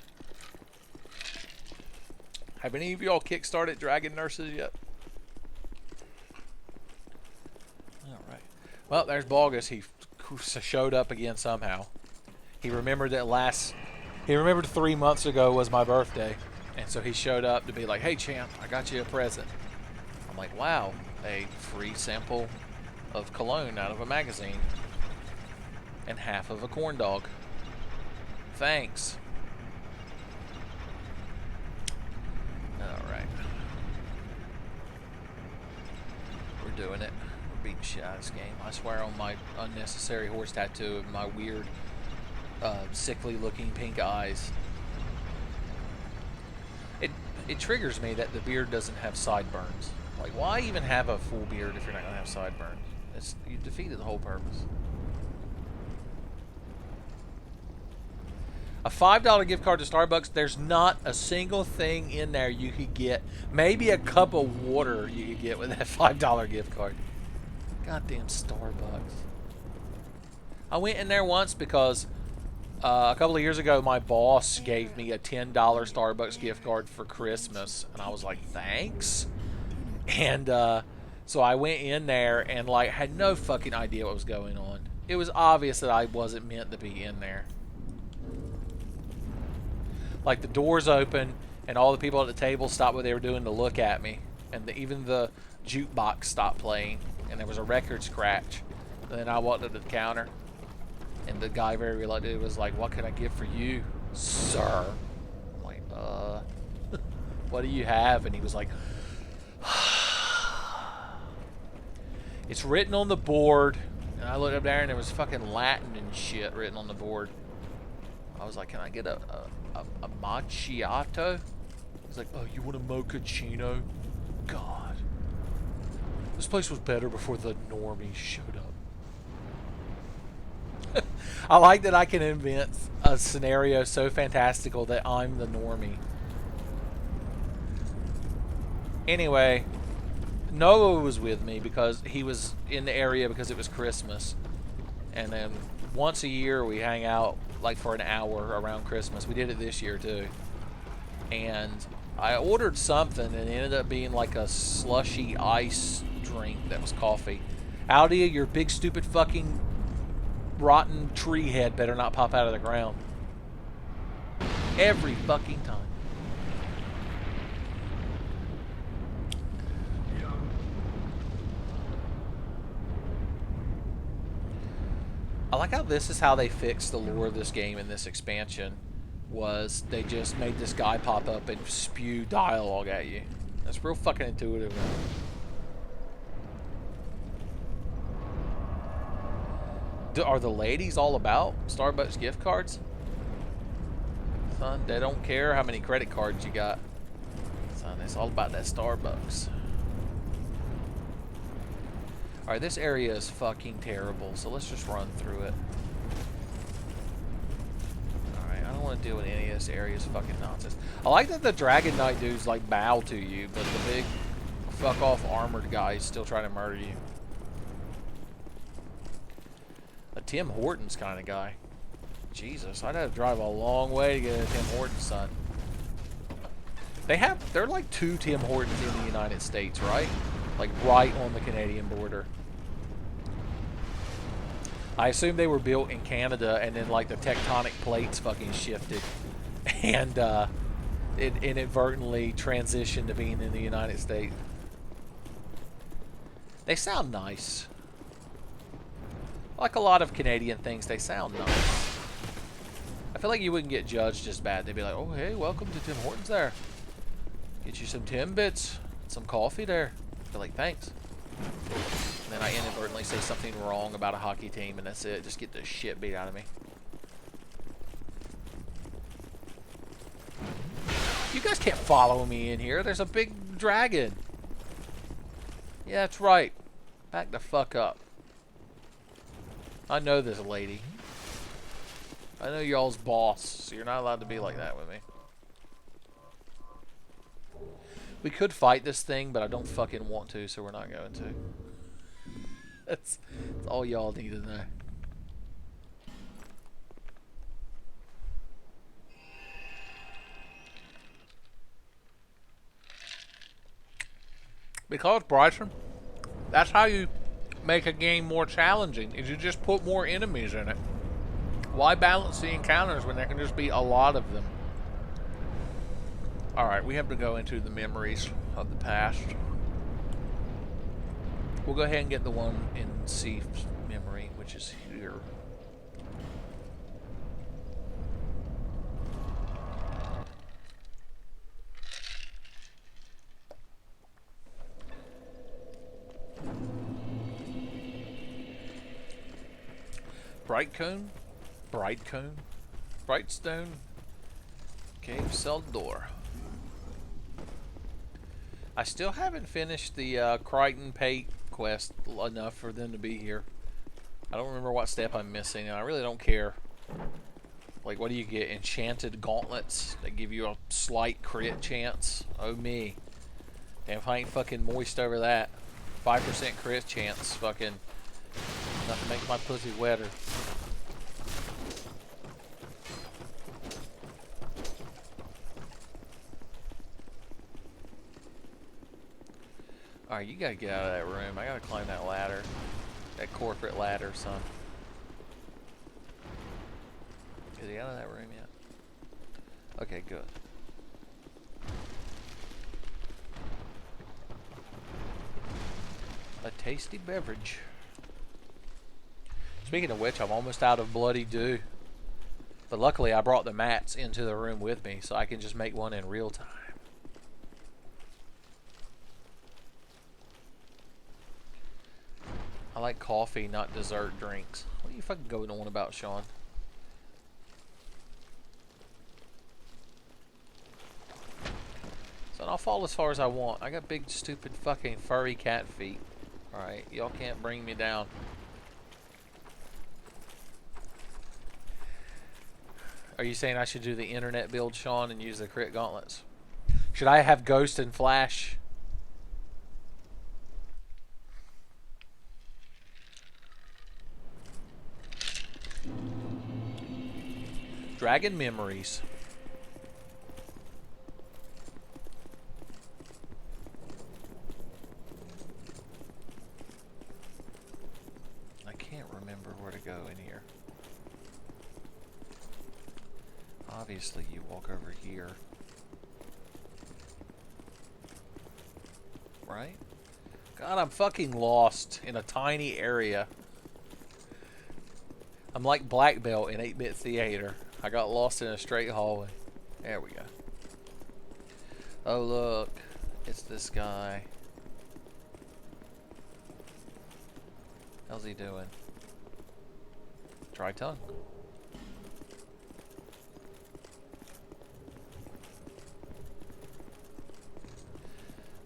Have any of y'all kickstarted Dragon nurses yet? Alright. Well, there's Balgus. He showed up again somehow. He remembered that he remembered 3 months ago was my birthday. And so he showed up to be like, hey champ, I got you a present. I'm like, wow, a free sample of cologne out of a magazine. And half of a corn dog. Thanks. Alright. We're doing it. We're beating shit out of this game. I swear on my unnecessary horse tattoo of my weird, sickly looking pink eyes. It triggers me that the beard doesn't have sideburns. Like, why even have a full beard if you're not going to have sideburns? You defeated the whole purpose. A $5 gift card to Starbucks, there's not a single thing in there you could get. Maybe a cup of water you could get with that $5 gift card. Goddamn Starbucks. I went in there once because a couple of years ago my boss gave me a $10 Starbucks gift card for Christmas. And I was like, thanks. And so I went in there and like had no fucking idea what was going on. It was obvious that I wasn't meant to be in there. Like the doors open and all the people at the table stopped what they were doing to look at me. And even the jukebox stopped playing. And there was a record scratch. And then I walked up to the counter. And the guy very reluctantly was like, what can I get for you, sir? I'm like, what do you have? And he was like, it's written on the board. And I looked up there and there was fucking Latin and shit written on the board. I was like, can I get a macchiato? He's like, oh, you want a mochaccino? God. This place was better before the normies showed up. I like that I can invent a scenario so fantastical that I'm the normie. Anyway, Noah was with me because he was in the area because it was Christmas. And then once a year we hang out like for an hour around Christmas. We did it this year too. And I ordered something and it ended up being like a slushy ice drink that was coffee. Audi, your big stupid fucking rotten tree head better not pop out of the ground. Every fucking time. I like how this is how they fixed the lore of this game in this expansion. Was they just made this guy pop up and spew dialogue at you. That's real fucking intuitive, man. Are the ladies all about Starbucks gift cards? Son, they don't care how many credit cards you got. Son, it's all about that Starbucks. Alright, this area is fucking terrible, so let's just run through it. Alright, I don't want to deal with any of this area's fucking nonsense. I like that the Dragon Knight dudes like bow to you, but the big fuck off armored guy is still trying to murder you. A Tim Hortons kind of guy. Jesus, I'd have to drive a long way to get a Tim Hortons, son. They're like 2 Tim Hortons in the United States, right? Like right on the Canadian border. I assume they were built in Canada and then like the tectonic plates fucking shifted. And it inadvertently transitioned to being in the United States. They sound nice. Like a lot of Canadian things, they sound nice. I feel like you wouldn't get judged as bad. They'd be like, oh, hey, welcome to Tim Hortons there. Get you some Timbits, some coffee there. I'd be like, thanks. And then I inadvertently say something wrong about a hockey team, and that's it. Just get the shit beat out of me. You guys can't follow me in here. There's a big dragon. Yeah, that's right. Back the fuck up. I know this lady. I know y'all's boss, so you're not allowed to be like that with me. We could fight this thing, but I don't fucking want to, so we're not going to. That's all y'all need to know. Because, Bryson, that's how you make a game more challenging, is you just put more enemies in it. Why balance the encounters when there can just be a lot of them? Alright, we have to go into the memories of the past. We'll go ahead and get the one in C's memory, which is here. Brightcone? Brightcone? Brightstone? Cave cell door. I still haven't finished the Crichton Pate quest enough for them to be here. I don't remember what step I'm missing, and I really don't care. Like, what do you get? Enchanted gauntlets that give you a slight crit chance. Oh me. Damn if I ain't fucking moist over that. 5% crit chance. Fucking nothing makes my pussy wetter. Alright, you gotta get out of that room. I gotta climb that ladder. That corporate ladder, son. Is he out of that room yet? Okay, good. A tasty beverage. Speaking of which, I'm almost out of bloody dew. But luckily I brought the mats into the room with me, so I can just make one in real time. I like coffee, not dessert drinks. What are you fucking going on about, Sean? So I'll fall as far as I want. I got big, stupid, fucking furry cat feet. Alright, y'all can't bring me down. Are you saying I should do the internet build, Sean, and use the crit gauntlets? Should I have Ghost and Flash? Dragon Memories. I can't remember where to go in here. Obviously, you walk over here. Right? God, I'm fucking lost in a tiny area. I'm like Black Belt in 8-Bit Theater. I got lost in a straight hallway. There we go. Oh, look. It's this guy. How's he doing? Try tongue.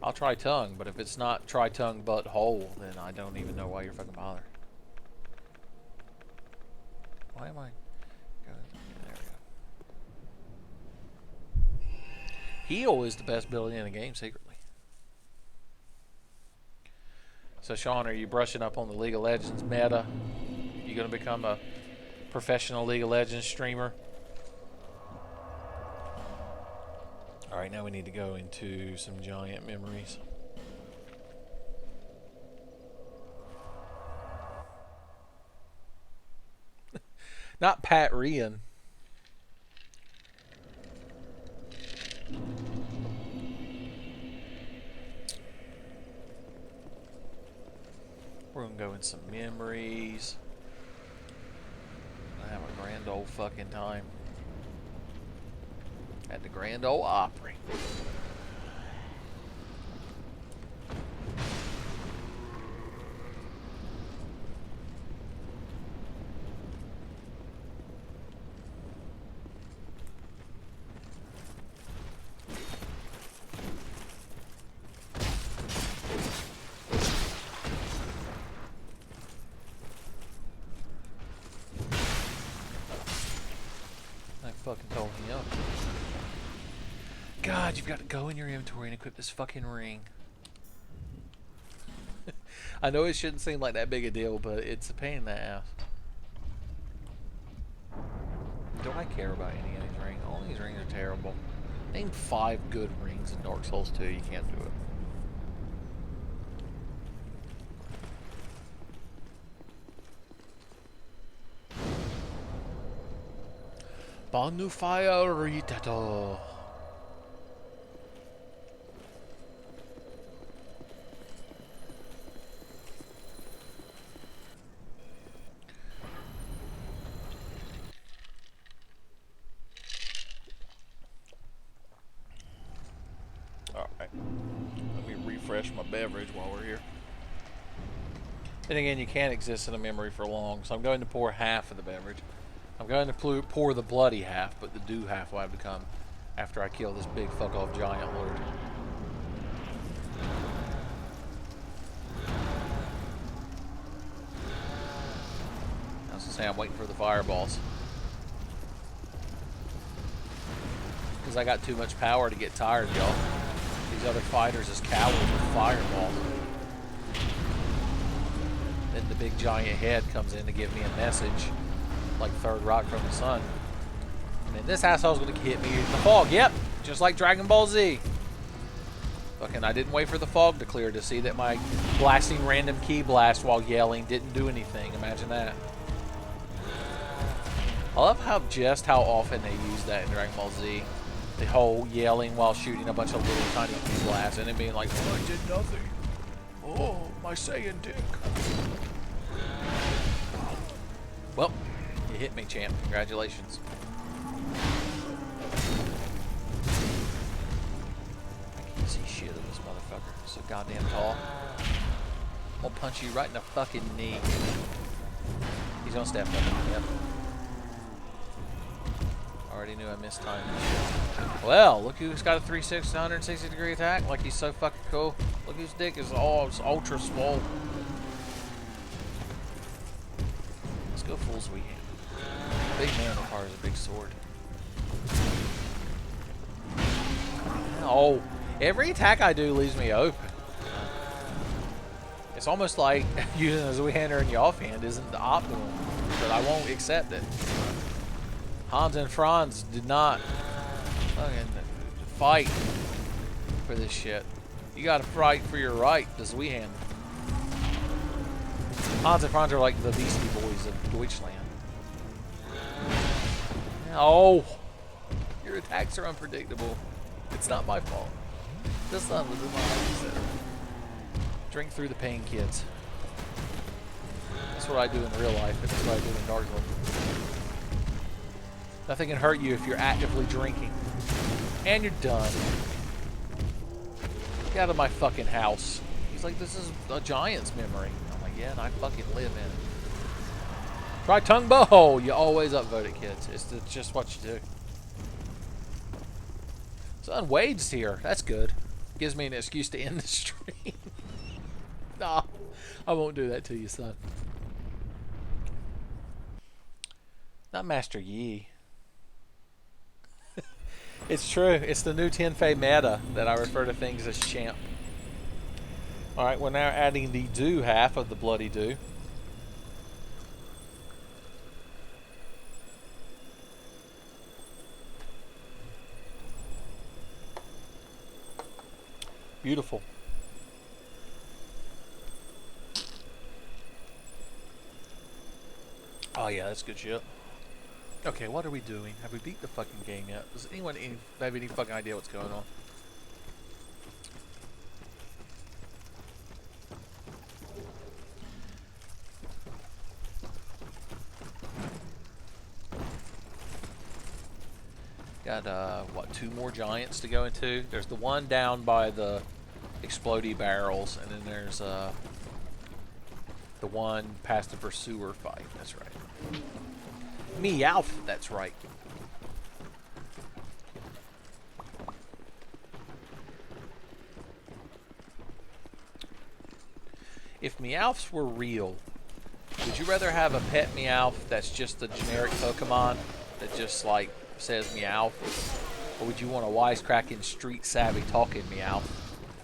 I'll try tongue, but if it's not try tongue but hole, then I don't even know why you're fucking bothering. Why am I going? There we go. Heal is the best ability in the game secretly. So Sean, are you brushing up on the League of Legends meta? You gonna become a professional League of Legends streamer? Alright, now we need to go into some giant memories. Not Pat Ryan. We're gonna go in some memories. I have a grand old fucking time at the Grand Ole Opry. I fucking told him. God, you've got to go in your inventory and equip this fucking ring. I know it shouldn't seem like that big a deal, but it's a pain in the ass. Do I care about any of these rings? All these rings are terrible. Name 5 good rings in Dark Souls 2. You can't do it. Bonfire Ritato. Alright. Let me refresh my beverage while we're here. Then again, you can't exist in a memory for long, so I'm going to pour half of the beverage. I'm going to pour the bloody half, but the dew half will have to come after I kill this big fuck-off giant lord. I was gonna say, I'm waiting for the fireballs. because I got too much power to get tired, y'all. These other fighters is cowards with fireballs. Then the big giant head comes in to give me a message, like Third Rock from the Sun. And then this asshole's gonna hit me in the fog. Yep, just like Dragon Ball Z. Fucking, I didn't wait for the fog to clear to see that my blasting random key blast while yelling didn't do anything. Imagine that. I love how often they use that in Dragon Ball Z. The whole yelling while shooting a bunch of little tiny key blasts and it being like, oh, I did nothing. Oh, my Saiyan dick. Well, you hit me, champ. Congratulations. I can't see shit of this motherfucker. It's so goddamn tall. I'm gonna punch you right in the fucking knee. He's gonna step up. Yep. Already knew I missed time. Well, look who's got a 360, 160 degree attack. Like he's so fucking cool. Look whose dick is all ultra swole. Let's go full sweet. Big man requires a big sword. Oh, every attack I do leaves me open. It's almost like using a Zweehander in your offhand isn't the optimum, but I won't accept it. Hans and Franz did not fucking fight for this shit. You gotta fight for your right to Zweehand. Hans and Franz are like the Beastie Boys of Deutschland. Oh, your attacks are unpredictable. It's not my fault. The sun was in my eye. Drink through the pain, kids. That's what I do in real life. That's what I do in Darkwood. Nothing can hurt you if you're actively drinking. And you're done. Get out of my fucking house. He's like, this is a Giants memory. I'm like, yeah, and I fucking live in it. Try tongue bow. You always upvote it, kids. It's just what you do. Son, Wade's here. That's good. Gives me an excuse to end the stream. Nah, I won't do that to you, son. Not Master Yi. It's true. It's the new Tenfey meta that I refer to things as champ. Alright, we're now adding the do half of the bloody do. Beautiful. Oh yeah, that's good shit. Okay, what are we doing? Have we beat the fucking game yet? Does anyone have any fucking idea what's going on? Got, what, 2 more giants to go into? There's the one down by the explodey barrels, and then there's, the one past the pursuer fight. That's right. Meowth, that's right. If Meowths were real, would you rather have a pet Meowth that's just a generic Pokemon that just like says Meowth, or would you want a wisecracking, street savvy talking Meowth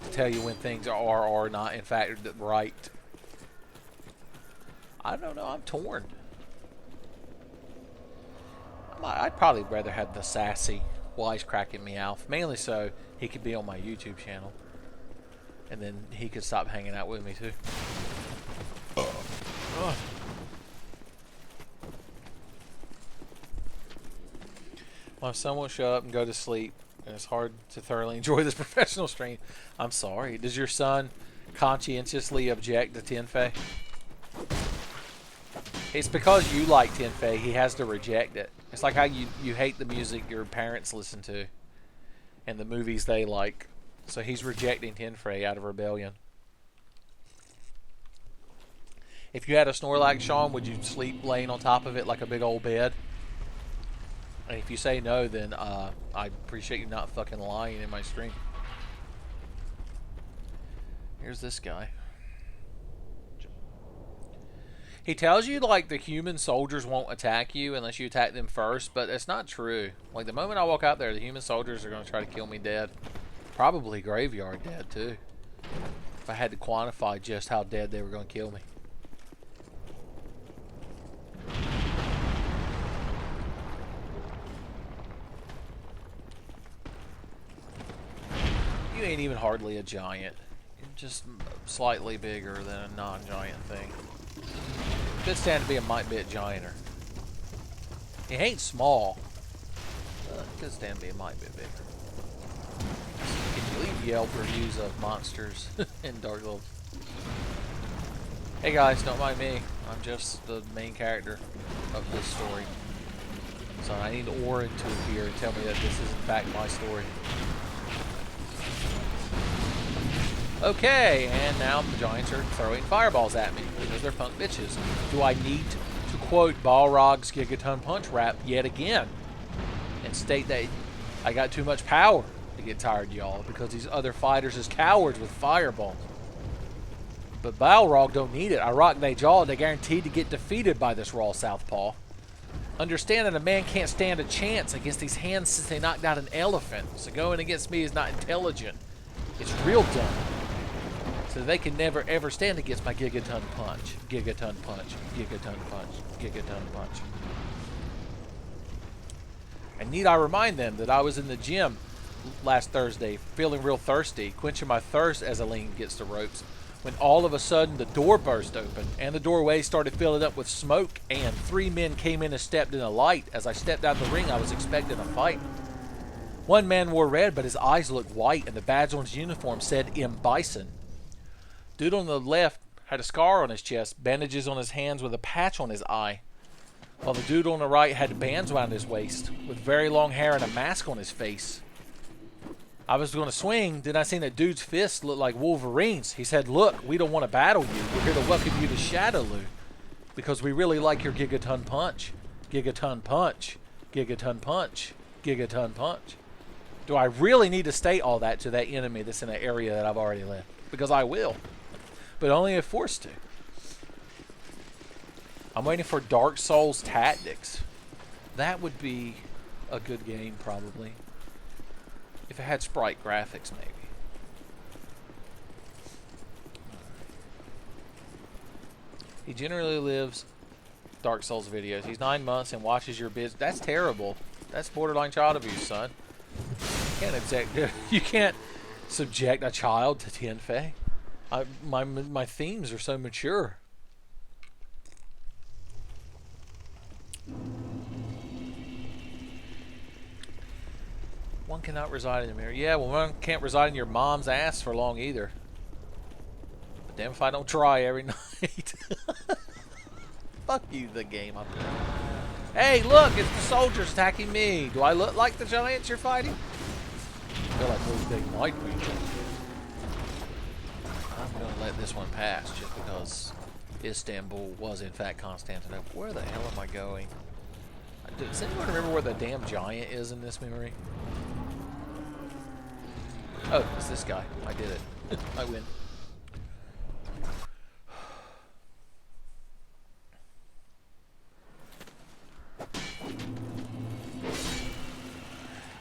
to tell you when things are or not in fact right? I don't know. I'm torn. I'd probably rather have the sassy, wisecracking Meowth, mainly so he could be on my YouTube channel, and then he could stop hanging out with me too. My son won't show up and go to sleep, and it's hard to thoroughly enjoy this professional stream. I'm sorry. Does your son conscientiously object to Tenfey? It's because you like Tenfey, he has to reject it. It's like how you hate the music your parents listen to and the movies they like. So he's rejecting Tenfey out of rebellion. If you had a Snorlax, Sean, would you sleep laying on top of it like a big old bed? And if you say no, then I appreciate you not fucking lying in my stream. Here's this guy. He tells you, like, the human soldiers won't attack you unless you attack them first, but it's not true. Like, the moment I walk out there, the human soldiers are going to try to kill me dead. Probably graveyard dead, too. If I had to quantify just how dead they were going to kill me. You ain't even hardly a giant. You're just slightly bigger than a non-giant thing. Could stand to be a might bit gianter. He ain't small. Could stand to be a might bit bigger. Can you leave Yelp reviews of monsters in Dark Souls? Hey guys, don't mind me. I'm just the main character of this story. So I need Orin to appear and tell me that this is in fact my story. Okay, and now the giants are throwing fireballs at me because they're punk bitches. Do I need to quote Balrog's Gigaton Punch rap yet again and state that I got too much power to get tired, y'all, because these other fighters is cowards with fireballs. But Balrog don't need it. I rock they jaw. They're guaranteed to get defeated by this raw southpaw. Understand that a man can't stand a chance against these hands since they knocked out an elephant. So going against me is not intelligent. It's real dumb. So they can never ever stand against my Gigaton Punch. Gigaton Punch. Gigaton Punch. Gigaton Punch. And need I remind them that I was in the gym last Thursday feeling real thirsty, quenching my thirst as Aline gets the ropes, when all of a sudden the door burst open and the doorway started filling up with smoke and 3 men came in and stepped in the light. As I stepped out of the ring, I was expecting a fight. One man wore red, but his eyes looked white, and the badge on his uniform said M. Bison. Dude on the left had a scar on his chest, bandages on his hands with a patch on his eye, while the dude on the right had bands around his waist with very long hair and a mask on his face. I was going to swing, then I seen that dude's fists look like Wolverine's. He said, "Look, we don't want to battle you. We're here to welcome you to Shadowloo because we really like your Gigaton Punch. Gigaton Punch. Gigaton Punch. Gigaton Punch." Do I really need to state all that to that enemy that's in an area that I've already left? Because I will. But only if forced to. I'm waiting for Dark Souls Tactics. That would be a good game, probably. If it had sprite graphics, maybe. He generally lives Dark Souls videos. He's 9 months and watches your biz. That's terrible. That's borderline child abuse, son. You can't subject a child to Tenfey. My themes are so mature. One cannot reside in the mirror. Yeah, well, one can't reside in your mom's ass for long either. But damn if I don't try every night. Fuck you, the game I'm playing. Hey, look, it's the soldiers attacking me. Do I look like the giants you're fighting? I feel like those big might be. I'm going to let this one pass just because Istanbul was in fact Constantinople. Where the hell am I going? Does anyone remember where the damn giant is in this memory? Oh, it's this guy. I did it. I win.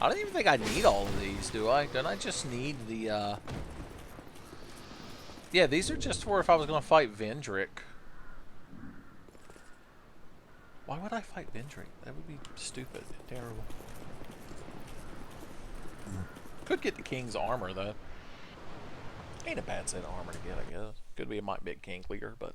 I don't even think I need all of these, do I? Don't I just need the, Yeah, these are just for if I was going to fight Vendrick. Why would I fight Vendrick? That would be stupid. Terrible. Could get the King's armor, though. Ain't a bad set of armor to get, I guess. Could be a might big king clear, but...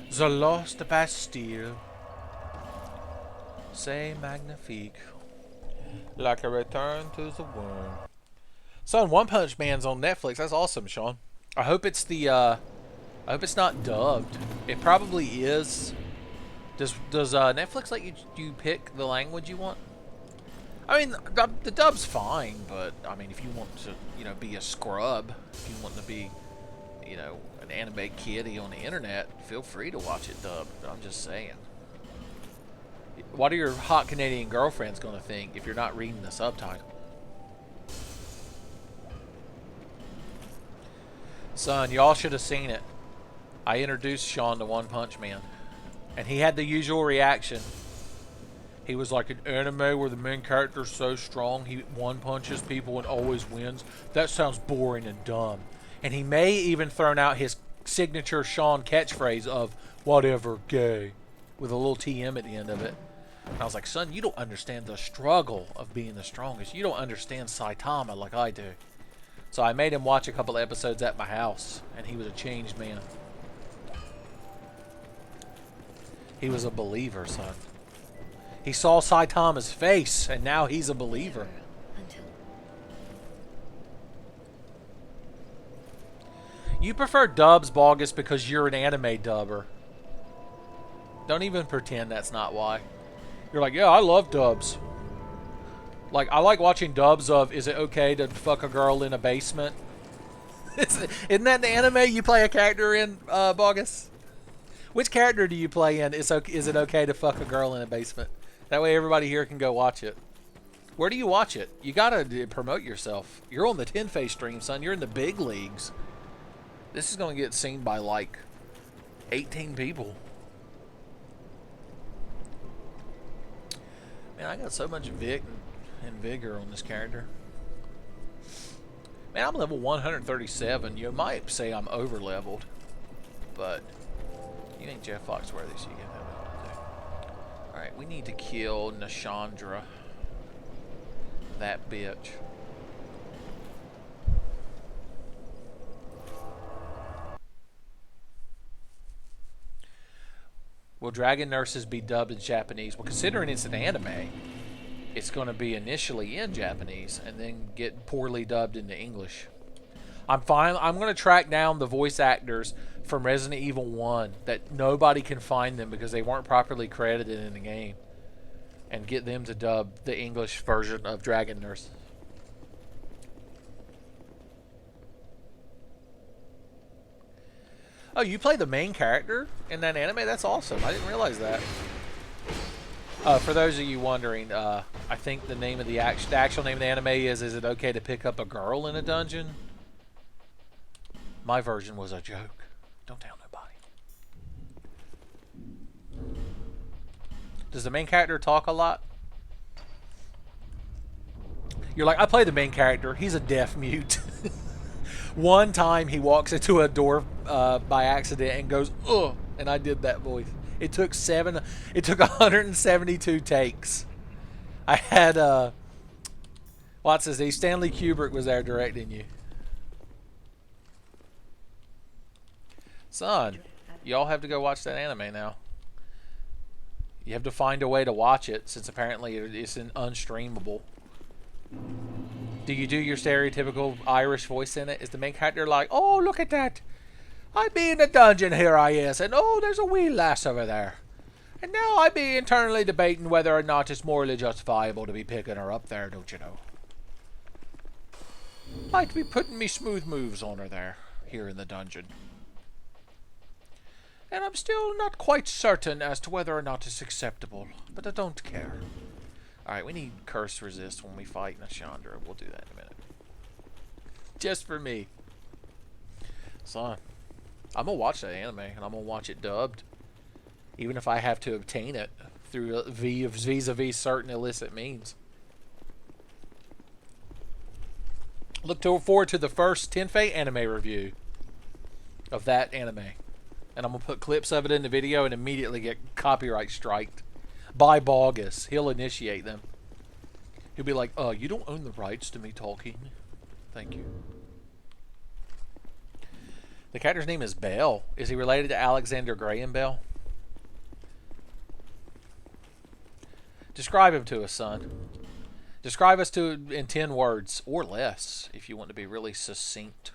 The Lost Bastille. C'est magnifique. Like a return to the womb. Son, One Punch Man's on Netflix. That's awesome, Sean. I hope it's the, I hope it's not dubbed. It probably is. Does Netflix let you pick the language you want? I mean, the dub's fine, but, I mean, if you want to, you know, be a scrub, if you want to be, you know, an anime kiddie on the internet, feel free to watch it dubbed. I'm just saying. What are your hot Canadian girlfriends going to think if you're not reading the subtitle? Son, y'all should have seen it. I introduced Sean to One Punch Man, and he had the usual reaction. He was like, an anime where the main character's so strong, he one punches people and always wins. That sounds boring and dumb. And he may even thrown out his signature Sean catchphrase of whatever gay with a little TM at the end of it. And I was like, son, you don't understand the struggle of being the strongest. You don't understand Saitama like I do. So I made him watch a couple of episodes at my house, and he was a changed man. He was a believer, son. He saw Saitama's face, and now he's a believer. Until You prefer dubs, Bogus, because you're an anime dubber. Don't even pretend that's not why. You're like, yeah, I love dubs. Like, I like watching dubs of, is it okay to fuck a girl in a basement? Isn't that the anime you play a character in, Bogus? Which character do you play in? Is it okay to fuck a girl in a basement? That way everybody here can go watch it. Where do you watch it? You gotta promote yourself. You're on the Tenfey stream, son. You're in the big leagues. This is gonna get seen by like 18 people. Man, I got so much Vic and vigor on this character. Man, I'm level 137. You might say I'm over leveled, but you ain't Jeff Foxworthy, so you get that. Alright, we need to kill Nashandra. That bitch. Will Dragon Nurses be dubbed in Japanese? Well, considering it's an anime, it's going to be initially in Japanese and then get poorly dubbed into English. I'm going to track down the voice actors from Resident Evil 1 that nobody can find them because they weren't properly credited in the game, and get them to dub the English version of Dragon Nurse. Oh, you play the main character in that anime? That's awesome. I didn't realize that. For those of you wondering, I think the name of the actual name of the anime is it okay to pick up a girl in a dungeon? My version was a joke. Don't tell nobody. Does the main character talk a lot? You're like, I play the main character. He's a deaf mute. One time he walks into a door by accident and goes, ugh, and I did that voice. It took 172 takes. I had, what's his name? Stanley Kubrick was there directing you. Son, y'all have to go watch that anime now. You have to find a way to watch it, since apparently it's unstreamable. Do you do your stereotypical Irish voice in it? Is the main character like, oh, look at that. I be in a dungeon here, I is, and oh, there's a wee lass over there. And now I be internally debating whether or not it's morally justifiable to be picking her up there, don't you know? Might be putting me smooth moves on her there, here in the dungeon. And I'm still not quite certain as to whether or not it's acceptable, but I don't care. Alright, we need curse resist when we fight Nashandra. We'll do that in a minute. Just for me. Son, I'm going to watch that anime, and I'm going to watch it dubbed. Even if I have to obtain it through vis-a-vis certain illicit means. Look forward to the first Tenfey anime review of that anime. And I'm going to put clips of it in the video and immediately get copyright striked by Bogus. He'll initiate them. He'll be like, you don't own the rights to me talking. Thank you. The character's name is Bell. Is he related to Alexander Graham Bell? Describe him to us, son. Describe us in 10 words or less if you want to be really succinct.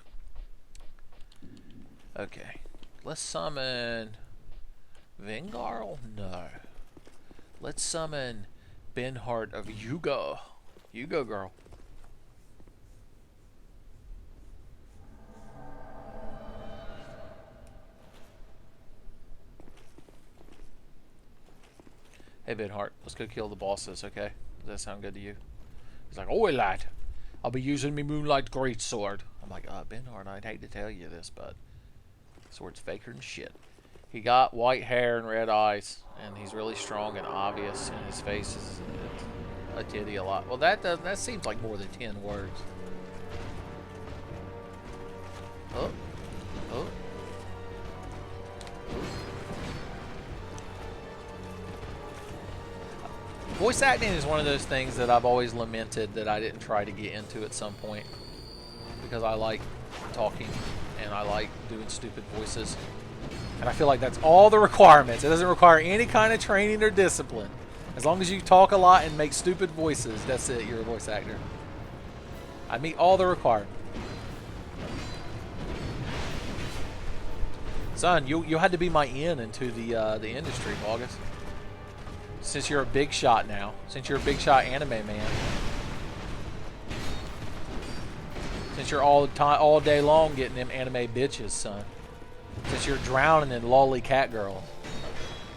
Okay. Let's summon Vengarl? No. Let's summon Benhart of Yuga. Yuga girl. Hey Benhart, let's go kill the bosses, okay? Does that sound good to you? He's like, oi lad, I'll be using me Moonlight Greatsword. I'm I'm like, Benhard, I'd hate to tell you this, but sword's faker than shit. He got white hair and red eyes, and he's really strong and obvious, and his face is a titty a lot. Well, that seems like more than 10 words. Oh, oh. Voice acting is one of those things that I've always lamented that I didn't try to get into at some point, because I like talking and I like doing stupid voices. And I feel like that's all the requirements. It doesn't require any kind of training or discipline. As long as you talk a lot and make stupid voices, that's it. You're a voice actor. I meet all the requirements. Son, you had to be my in into the industry, August. Since you're a big shot now. Since you're a big shot anime man. Since you're all day long getting them anime bitches, son. Since you're drowning in lolly cat girls,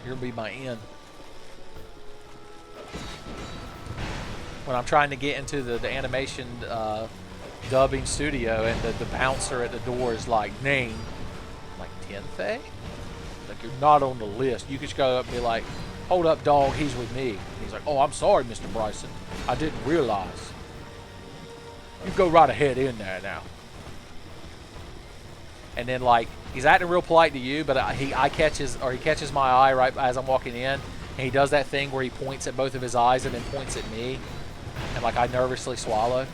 you're gonna be my in. When I'm trying to get into the animation dubbing studio and the bouncer at the door is like, name, I'm like, Tenfey? Like, you're not on the list. You can just go up and be like, hold up, dog, he's with me. And he's like, oh, I'm sorry, Mr. Bryson. I didn't realize. You go right ahead in there now. And then, like, he's acting real polite to you, but he catches my eye right as I'm walking in, and he does that thing where he points at both of his eyes and then points at me, and like I nervously swallow.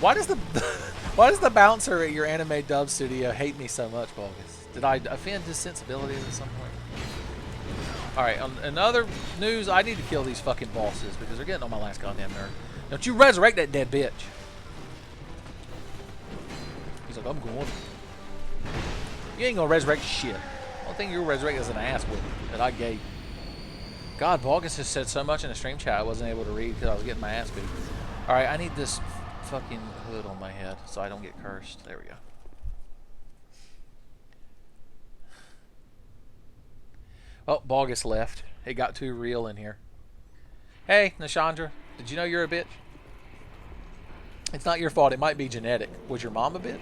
Why does the bouncer at your anime dub studio hate me so much, Bogus? Did I offend his sensibilities at some point? All right, in other news, I need to kill these fucking bosses because they're getting on my last goddamn nerve. Don't you resurrect that dead bitch. He's like, I'm going. You ain't gonna resurrect shit. The only thing you'll resurrect is an ass whipping that I gave. God, Bogus has said so much in the stream chat I wasn't able to read because I was getting my ass beat. Alright, I need this fucking hood on my head so I don't get cursed. There we go. Oh, Bogus left. It got too real in here. Hey, Nashandra, did you know you're a bitch? It's not your fault. It might be genetic. Was your mom a bitch?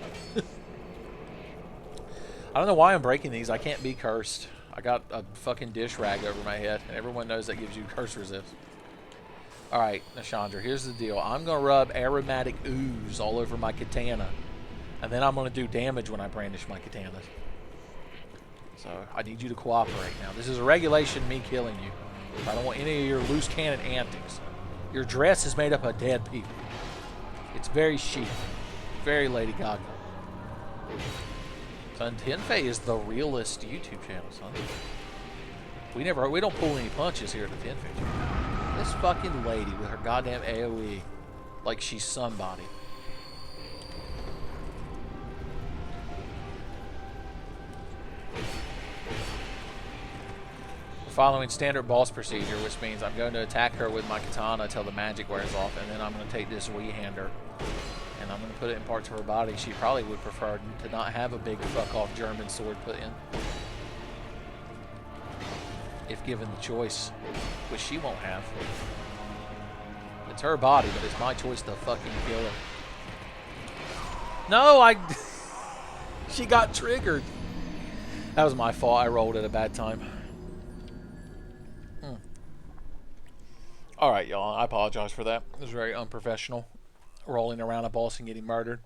I don't know why I'm breaking these. I can't be cursed. I got a fucking dish rag over my head, and everyone knows that gives you curse resist. Alright, Nashandra, here's the deal. I'm going to rub aromatic ooze all over my katana, and then I'm going to do damage when I brandish my katanas. So, I need you to cooperate now. This is a regulation me killing you. I don't want any of your loose cannon antics. Your dress is made up of dead people. It's very chic. Very Lady Gaga. Son, Tenfey is the realest YouTube channel, son. We don't pull any punches here at the Tenfey channel. This fucking lady with her goddamn AoE, like she's somebody. We're following standard boss procedure, which means I'm going to attack her with my katana till the magic wears off, and then I'm going to take this Wii-hander and I'm going to put it in parts of her body she probably would prefer to not have a big fuck-off German sword put in. If given the choice, which she won't have. It's her body, but it's my choice to fucking kill her. No, she got triggered. That was my fault. I rolled at a bad time. Alright, y'all. I apologize for that. It was very unprofessional. Rolling around a boss and getting murdered.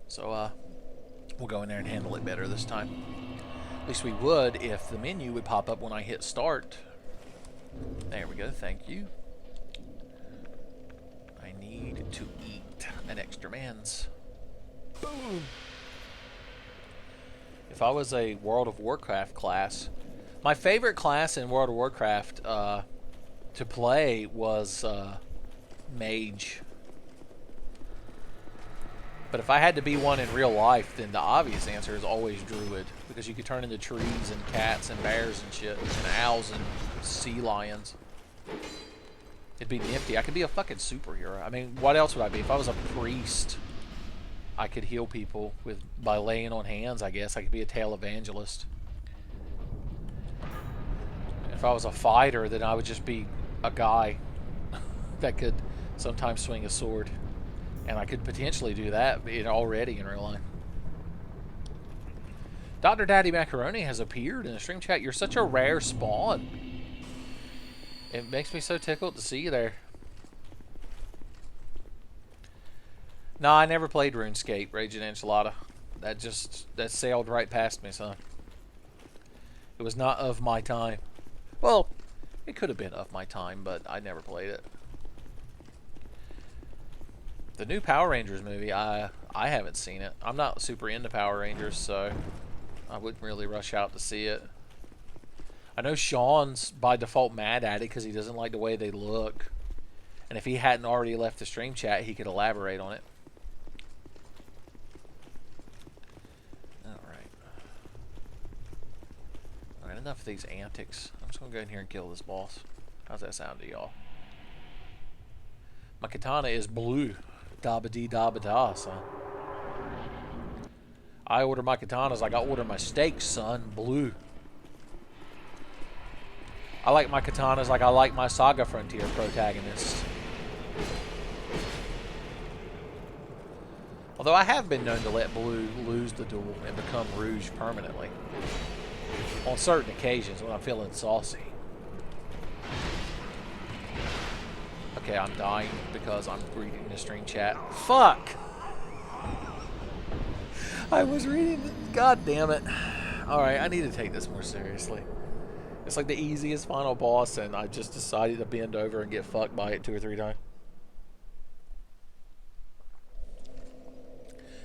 So, we'll go in there and handle it better this time. At least we would if the menu would pop up when I hit start. There we go. Thank you. I need to eat an extra man's. Boom! If I was a World of Warcraft class, my favorite class in World of Warcraft to play was Mage. But if I had to be one in real life, then the obvious answer is always Druid. Because you could turn into trees and cats and bears and shit. And owls and sea lions. It'd be nifty. I could be a fucking superhero. I mean, what else would I be? If I was a priest, I could heal people by laying on hands, I guess. I could be a tail evangelist. If I was a fighter, then I would just be a guy that could sometimes swing a sword. And I could potentially do that already in real life. Dr. Daddy Macaroni has appeared in the stream chat. You're such a rare spawn. It makes me so tickled to see you there. No, I never played RuneScape, Raging Enchilada. That sailed right past me, son. It was not of my time. Well, it could have been of my time, but I never played it. The new Power Rangers movie, I haven't seen it. I'm not super into Power Rangers, so I wouldn't really rush out to see it. I know Sean's by default mad at it because he doesn't like the way they look. And if he hadn't already left the stream chat, he could elaborate on it. Alright, enough of these antics. I'm just going to go in here and kill this boss. How's that sound to y'all? My katana is blue. Dabba-dee-dabba-da, son. I order my katanas like I order my steaks, son. Blue. I like my katanas like I like my Saga Frontier protagonists. Although I have been known to let blue lose the duel and become rouge permanently. On certain occasions when I'm feeling saucy. Okay, I'm dying because I'm reading the stream chat. Fuck! I was reading it. God damn it. Alright, I need to take this more seriously. It's like the easiest final boss, and I just decided to bend over and get fucked by it 2 or 3 times.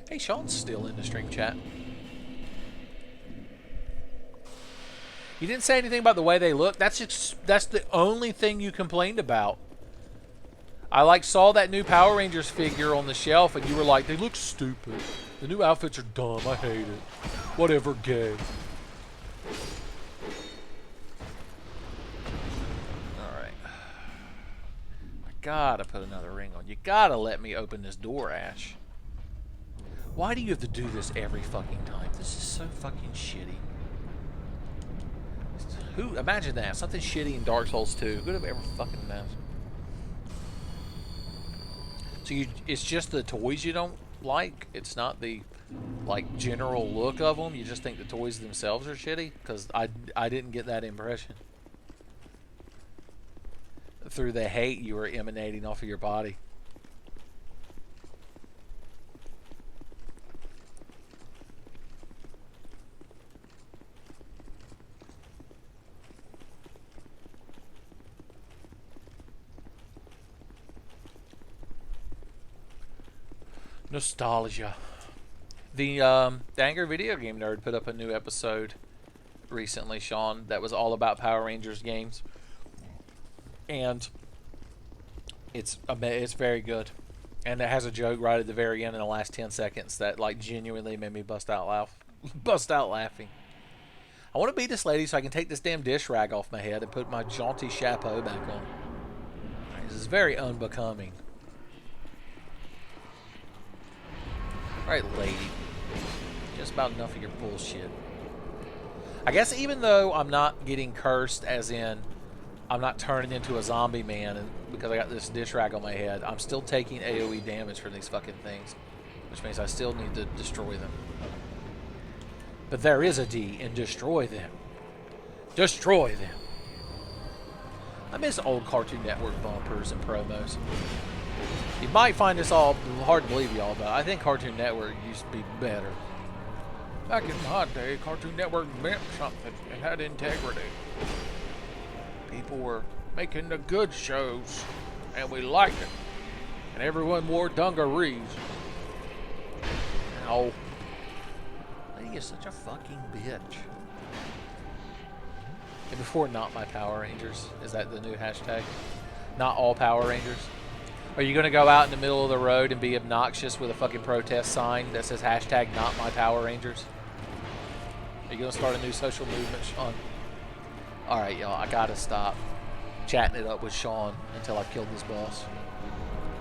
Hey, Sean's still in the stream chat. You didn't say anything about the way they look. That's the only thing you complained about. I saw that new Power Rangers figure on the shelf, and you were like, they look stupid. The new outfits are dumb. I hate it. Whatever, gay. Alright. I gotta put another ring on. You gotta let me open this door, Ash. Why do you have to do this every fucking time? This is so fucking shitty. Imagine that. Something shitty in Dark Souls 2. Who would have ever fucking imagined? So it's just the toys you don't like? It's not the, like, general look of them? You just think the toys themselves are shitty? Because I didn't get that impression. Through the hate you were emanating off of your body. Nostalgia. The Angry Video Game Nerd put up a new episode recently, Sean, that was all about Power Rangers games. And it's very good. And it has a joke right at the very end in the last 10 seconds that, like, genuinely made me bust out laughing. I want to beat this lady so I can take this damn dish rag off my head and put my jaunty chapeau back on. This is very unbecoming. Alright, lady. Just about enough of your bullshit. I guess even though I'm not getting cursed, as in I'm not turning into a zombie man and because I got this dish rag on my head, I'm still taking AoE damage from these fucking things. Which means I still need to destroy them. But there is a D in destroy them. Destroy them. I miss old Cartoon Network bumpers and promos. You might find this all hard to believe, y'all, but I think Cartoon Network used to be better. Back in my day, Cartoon Network meant something. It had integrity. People were making the good shows, and we liked it. And everyone wore dungarees. Oh, lady is such a fucking bitch. And before not my Power Rangers, is that the new hashtag? Not all Power Rangers. Are you going to go out in the middle of the road and be obnoxious with a fucking protest sign that says hashtag not my Power Rangers? Are you going to start a new social movement, Sean? Alright, y'all, I got to stop chatting it up with Sean until I've killed this boss.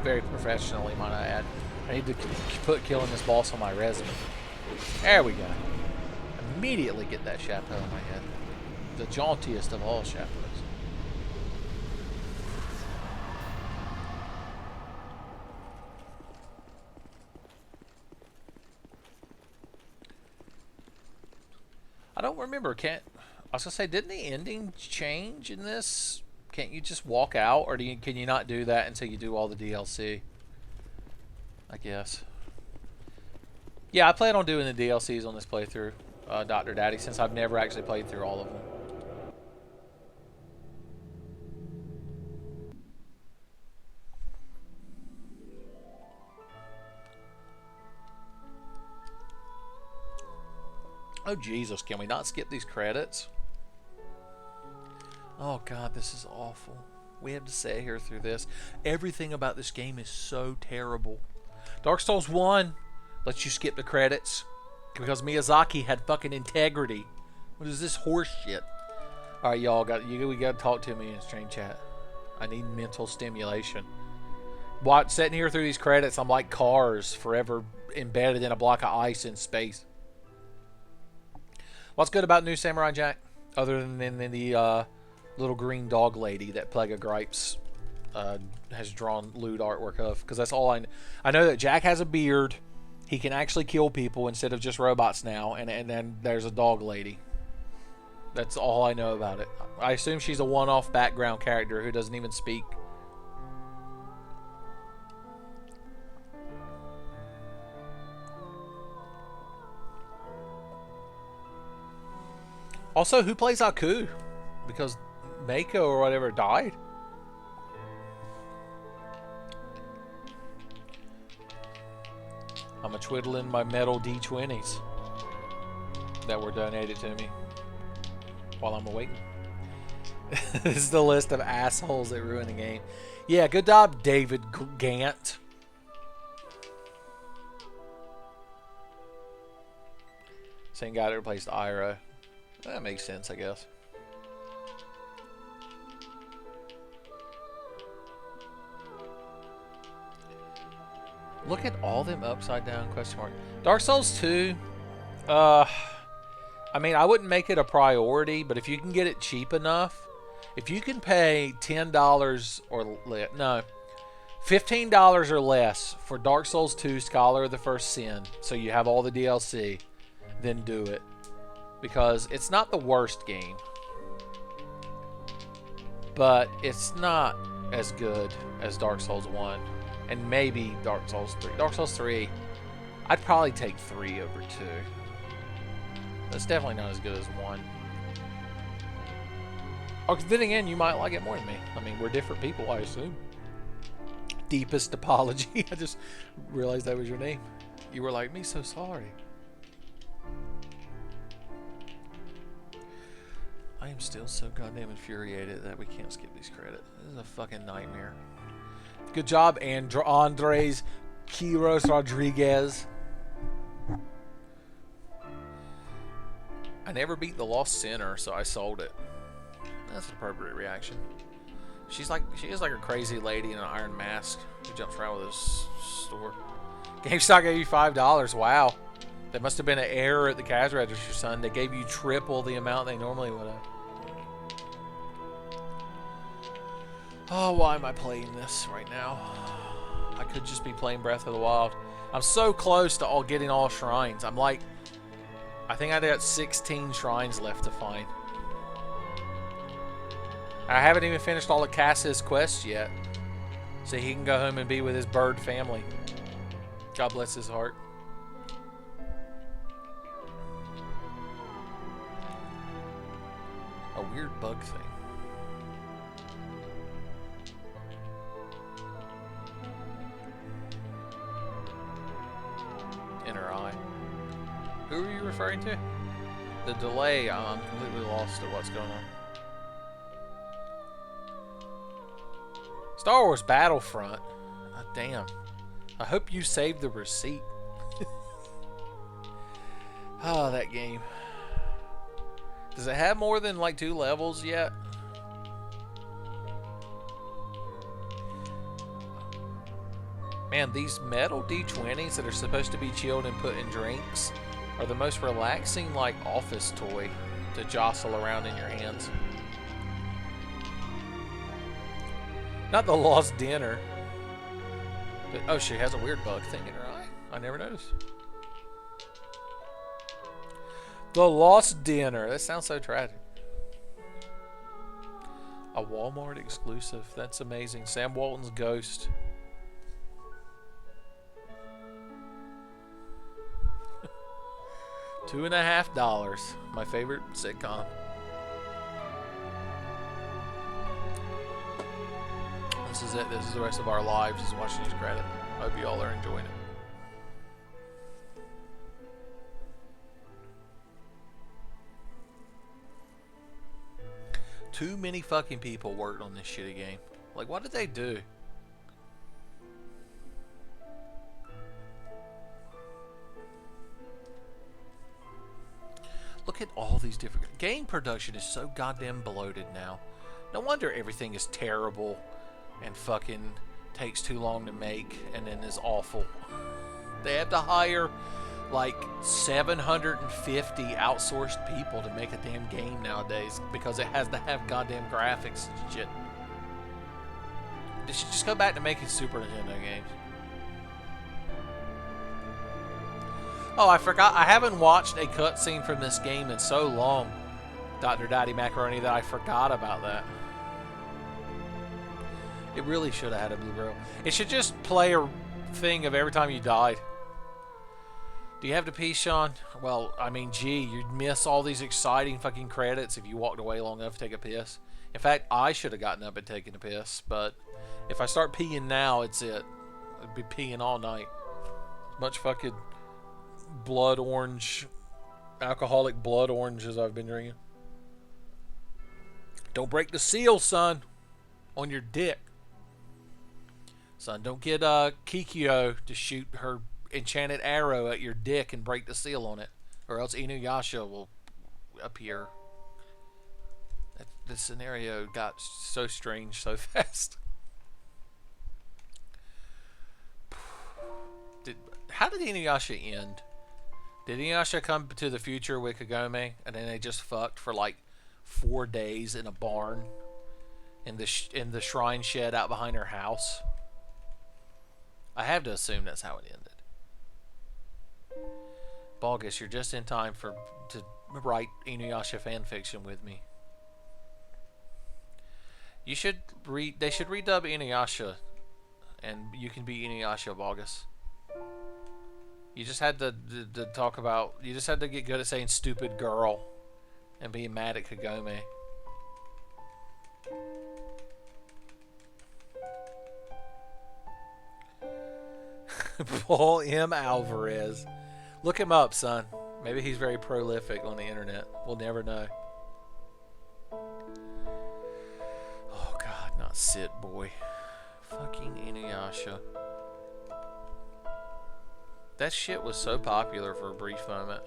Very professionally, might I add. I need to put killing this boss on my resume. There we go. Immediately get that chapeau on my head. The jauntiest of all chapeaus. I don't remember. Can't I was gonna say, didn't the ending change in this? Can't you just walk out, or can you not do that until you do all the DLC? I guess. Yeah, I plan on doing the DLCs on this playthrough, Dr. Daddy, since I've never actually played through all of them. Oh, Jesus, can we not skip these credits? Oh, God, this is awful. We have to sit here through this. Everything about this game is so terrible. Dark Souls 1 lets you skip the credits because Miyazaki had fucking integrity. What is this horse shit? Alright, y'all, we got to talk to me in stream chat. I need mental stimulation. Sitting here through these credits, I'm like Cars, forever embedded in a block of ice in space. What's good about New Samurai Jack? Other than the little green dog lady that Plague of Gripes has drawn lewd artwork of. Because that's all I know. I know that Jack has a beard. He can actually kill people instead of just robots now. And then there's a dog lady. That's all I know about it. I assume she's a one-off background character who doesn't even speak. Also, who plays Aku? Because Mako or whatever died. I'm a twiddling my metal D20s that were donated to me while I'm waiting. This is the list of assholes that ruin the game. Yeah, good job, David Gant. Same guy that replaced Ira. That makes sense, I guess. Look at all them upside down question mark. Dark Souls 2. I mean, I wouldn't make it a priority, but if you can get it cheap enough, if you can pay $10 or no, $15 or less for Dark Souls 2 Scholar of the First Sin, so you have all the DLC, then do it. Because it's not the worst game, but it's not as good as Dark Souls 1, and maybe Dark Souls 3. Dark Souls 3, I'd probably take 3 over 2. That's definitely not as good as 1. Oh, then again, you might like it more than me. I mean, we're different people, I assume. Deepest apology. I just realized that was your name. You were like, me so sorry. I am still so goddamn infuriated that we can't skip these credits. This is a fucking nightmare. Good job, Andres Quiros Rodriguez. I never beat the Lost Sinner, so I sold it. That's an appropriate reaction. She is like a crazy lady in an iron mask who jumps around with this store. GameStop gave you $5. Wow. There must have been an error at the cash register, son. They gave you triple the amount they normally would have. Oh, why am I playing this right now? I could just be playing Breath of the Wild. I'm so close to getting all shrines. I'm like, I think I got 16 shrines left to find. I haven't even finished all of Cass's quests yet. So he can go home and be with his bird family. God bless his heart. A weird bug thing. In her eye. Who are you referring to? The delay, I'm completely lost at what's going on. Star Wars Battlefront. Oh, damn. I hope you saved the receipt. Oh, that game. Does it have more than like 2 levels yet? Man, these metal D20s that are supposed to be chilled and put in drinks are the most relaxing, like, office toy to jostle around in your hands. Not the lost dinner. But, oh, she has a weird bug thing in her eye. I never noticed. The Lost Dinner. That sounds so tragic. A Walmart exclusive. That's amazing. Sam Walton's Ghost. $2.50. My favorite sitcom. This is it. This is the rest of our lives, is watching these credits. Hope you all are enjoying it. Too many fucking people worked on this shitty game. Like, what did they do? Look at all these different... Game production is so goddamn bloated now. No wonder everything is terrible and fucking takes too long to make and then is awful. They have to hire like 750 outsourced people to make a damn game nowadays because it has to have goddamn graphics and shit. They should just go back to making Super Nintendo games. Oh, I forgot. I haven't watched a cutscene from this game in so long, Dr. Daddy Macaroni, that I forgot about that. It really should have had a blue barrel. It should just play a thing of every time you died. Do you have to pee, Sean? Well, I mean, gee, you'd miss all these exciting fucking credits if you walked away long enough to take a piss. In fact, I should have gotten up and taken a piss, but if I start peeing now, it's it. I'd be peeing all night. As much fucking blood orange, alcoholic blood orange as I've been drinking. Don't break the seal, son, on your dick. Son, don't get Kikyo to shoot her enchanted arrow at your dick and break the seal on it, or else Inuyasha will appear. The scenario got so strange so fast. How did Inuyasha end? Did Inuyasha come to the future with Kagome and then they just fucked for like 4 days in a barn in the shrine shed out behind her house? I have to assume that's how it ended. Balgus, you're just in time to write Inuyasha fanfiction with me. You should they should redub Inuyasha, and you can be Inuyasha, Balgus. You just had to talk about. You just had to get good at saying "stupid girl," and being mad at Kagome. Paul M. Alvarez. Look him up, son. Maybe he's very prolific on the internet. We'll never know. Oh, God, not Sit Boy. Fucking Inuyasha. That shit was so popular for a brief moment.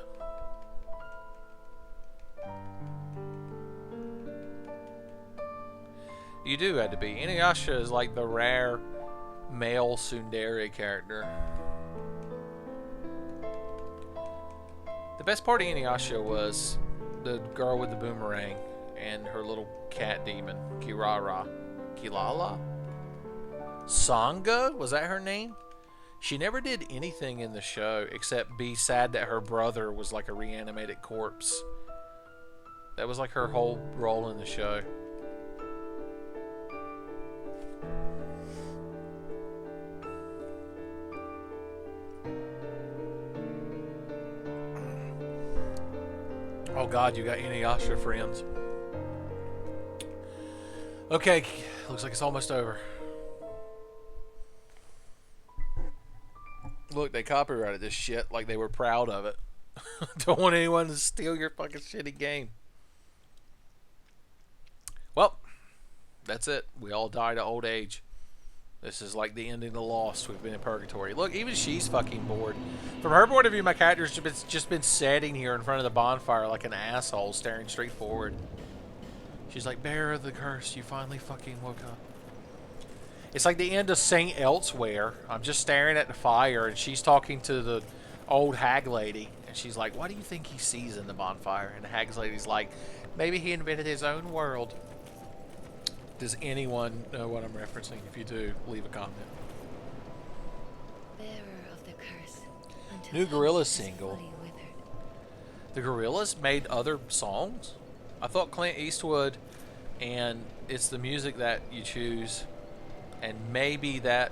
You do have to be. Inuyasha is like the rare male tsundere character. The best part of Inuyasha was the girl with the boomerang and her little cat demon, Kirara. Kilala? Sangha? Was that her name? She never did anything in the show except be sad that her brother was like a reanimated corpse. That was like her whole role in the show. Oh God, you got Inuyasha friends. Okay, looks like it's almost over. Look, they copyrighted this shit like they were proud of it. Don't want anyone to steal your fucking shitty game. Well, that's it. We all died of old age. This is like the ending of the Lost. We've been in purgatory. Look, even she's fucking bored. From her point of view, my character's just been sitting here in front of the bonfire like an asshole, staring straight forward. She's like, bearer of the curse, you finally fucking woke up. It's like the end of Saint Elsewhere. I'm just staring at the fire, and she's talking to the old hag lady. And she's like, what do you think he sees in the bonfire? And the hag lady's like, maybe he invented his own world. Does anyone know what I'm referencing? If you do, leave a comment. Bearer of the curse. New Gorilla single. The Gorillaz made other songs? I thought Clint Eastwood and It's the Music That You Choose, and maybe that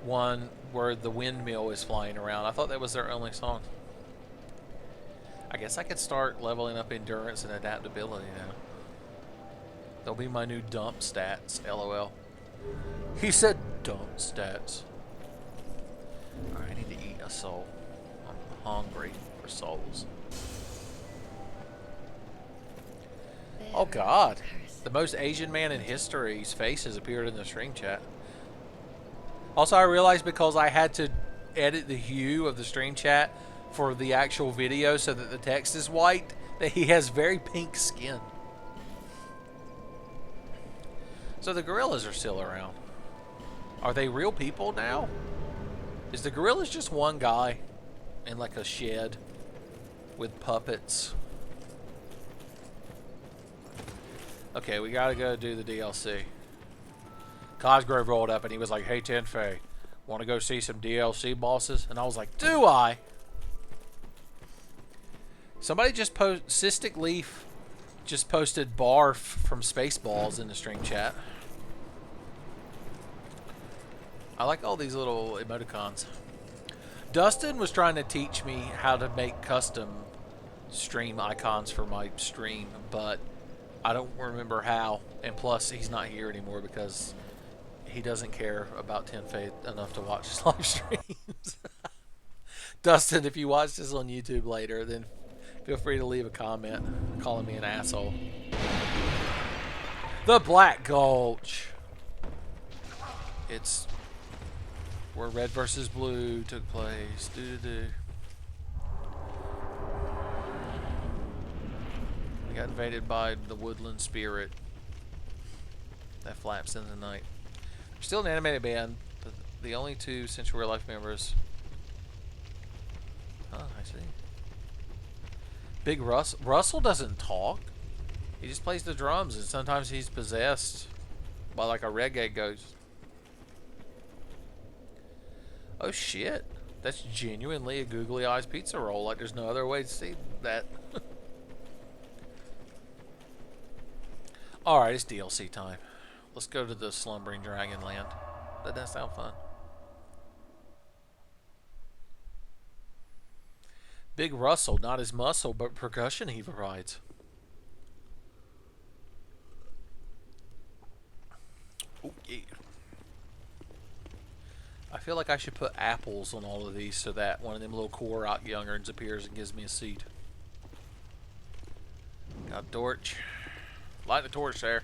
one where the windmill is flying around. I thought that was their only song. I guess I could start leveling up endurance and adaptability now. They'll be my new dump stats, LOL. He said dump stats. Alright, I need to eat a soul. I'm hungry for souls. Oh god. The most Asian man in history's face has appeared in the stream chat. Also, I realized because I had to edit the hue of the stream chat for the actual video so that the text is white, that he has very pink skin. So the Gorillaz are still around. Are they real people now? Is the Gorillaz just one guy in like a shed with puppets? Okay, we gotta go do the DLC. Cosgrove rolled up and he was like, "Hey Tenfey, want to go see some DLC bosses?" And I was like, "Do I?" Somebody just Cystic Leaf just posted Barf from Spaceballs in the stream chat. I like all these little emoticons. Dustin was trying to teach me how to make custom stream icons for my stream, but I don't remember how. And plus, he's not here anymore because he doesn't care about Tenfey enough to watch his live streams. Dustin, if you watch this on YouTube later, then feel free to leave a comment calling me an asshole. The Black Gulch. It's where Red versus Blue took place. We got invaded by the woodland spirit that flaps in the night. We're still an animated band, but the only two Central Real Life members. Oh, I see. Big Russell doesn't talk. He just plays the drums, and sometimes he's possessed by like a reggae ghost. Oh shit. That's genuinely a googly eyes pizza roll. Like there's no other way to see that. Alright, it's DLC time. Let's go to the Slumbering Dragon Land. Doesn't that sound fun? Big Russell, not his muscle, but percussion he provides. Oh, yeah. I feel like I should put apples on all of these so that one of them little Korok youngerns appears and gives me a seed. Got a torch. Light the torch there.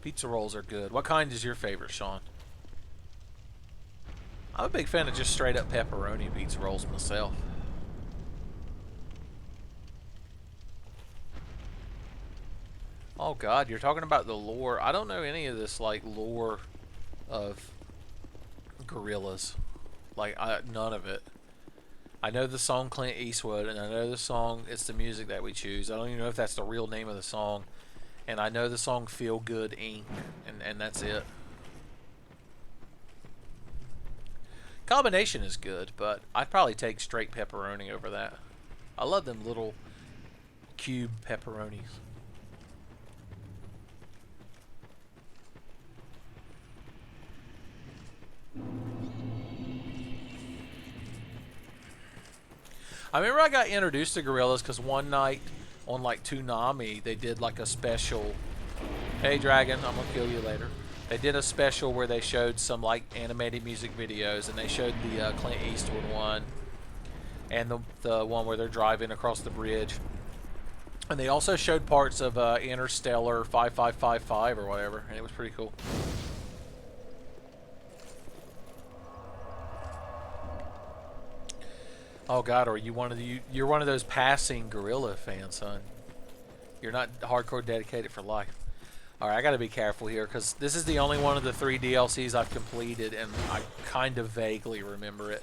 Pizza rolls are good. What kind is your favorite, Sean? I'm a big fan of just straight up pepperoni pizza rolls myself. Oh god, you're talking about the lore. I don't know any of this like lore of Gorillaz. Like none of it. I know the song Clint Eastwood, and I know the song It's the Music That We Choose. I don't even know if that's the real name of the song. And I know the song Feel Good Inc. And that's it. Combination is good, but I'd probably take straight pepperoni over that. I love them little cube pepperonis. I remember I got introduced to Gorillaz because one night on like Toonami they did like a special. Hey Dragon, I'm gonna kill you later. They did a special where they showed some like animated music videos, and they showed the Clint Eastwood one, and the one where they're driving across the bridge, and they also showed parts of Interstellar 5555 or whatever, and it was pretty cool. Oh god, are you one of the you're one of those passing Gorilla fans, son? You're not hardcore dedicated for life. Alright, I gotta be careful here, because this is the only one of the 3 DLCs I've completed, and I kind of vaguely remember it.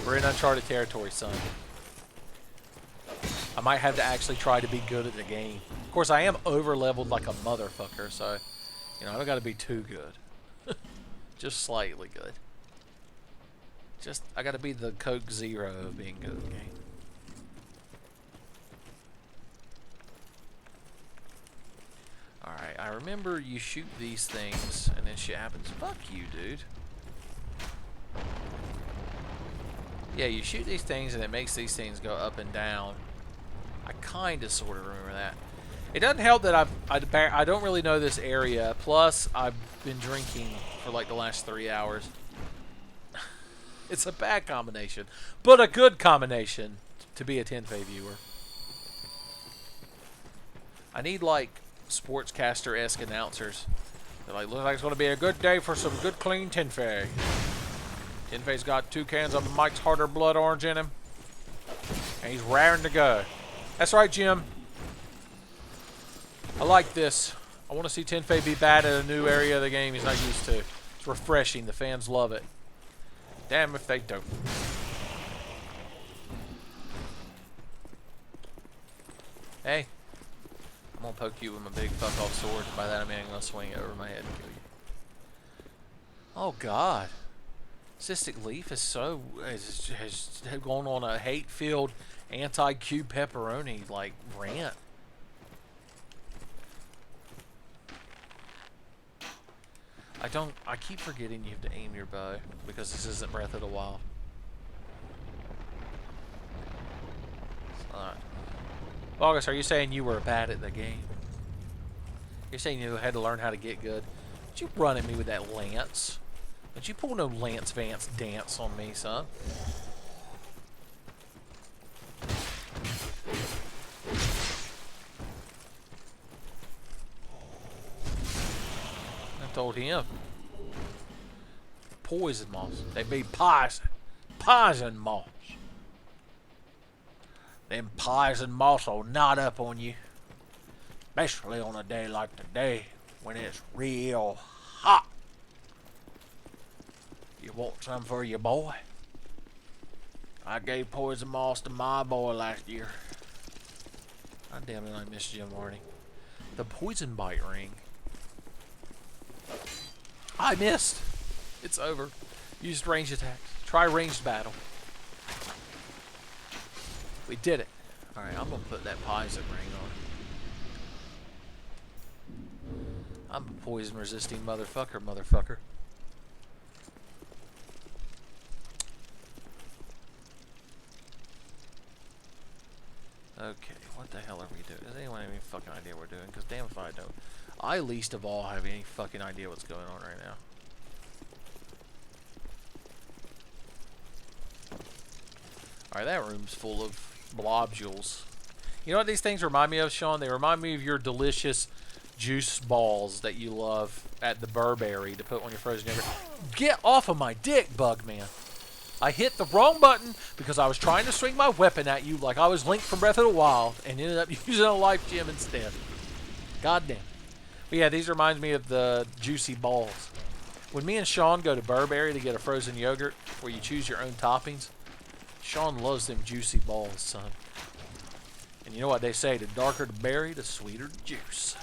We're in uncharted territory, son. I might have to actually try to be good at the game. Of course, I am over-leveled like a motherfucker, so, you know, I don't gotta be too good. Just slightly good. Just, I gotta be the Coke Zero of being good at the game. Alright, I remember you shoot these things and then shit happens. Fuck you, dude. Yeah, you shoot these things and it makes these things go up and down. I kinda sorta remember that. It doesn't help that I don't really know this area. Plus, I've been drinking for like the last 3 hours. It's a bad combination, but a good combination to be a Tenfey viewer. I need like sportscaster-esque announcers. They're like, looks like it's going to be a good day for some good clean Tenfey. Tenfey's got 2 cans of Mike's Harder Blood Orange in him, and he's raring to go. That's right, Jim. I like this. I want to see Tenfey be bad at a new area of the game he's not used to. It's refreshing. The fans love it. Damn if they don't. Hey. I'm gonna poke you with my big fuck off sword. By that I mean I'm gonna swing it over my head and kill you. Oh God. Cystic Leaf is so has gone on a hate-filled anti-Q pepperoni like rant. I keep forgetting you have to aim your bow because this isn't Breath of the Wild. Alright. August, are you saying you were bad at the game? You're saying you had to learn how to get good? Don't you run at me with that lance? Don't you pull no Lance Vance dance on me, son? I told him. Poison moss. They be poison. Poison moss. Them poison moss will knot up on you. Especially on a day like today when it's real hot. You want some for your boy? I gave poison moss to my boy last year. God damn it, I miss Jim Varney. The poison bite ring. I missed. It's over. Used ranged attacks. Try ranged battle. We did it. Alright, I'm gonna put that poison ring on. I'm a poison resisting motherfucker. Okay, what the hell are we doing? Does anyone have any fucking idea what we're doing? Because damn if I don't. I least of all have any fucking idea what's going on right now. Alright, that room's full of blobules. You know what these things remind me of, Sean? They remind me of your delicious juice balls that you love at the Burberry to put on your frozen yogurt. Get off of my dick, Bugman. I hit the wrong button because I was trying to swing my weapon at you like I was Link from Breath of the Wild and ended up using a life gem instead. God damn. But yeah, these remind me of the juicy balls. When me and Sean go to Burberry to get a frozen yogurt where you choose your own toppings, Sean loves them juicy balls, son. And you know what they say, the darker the berry, the sweeter the juice.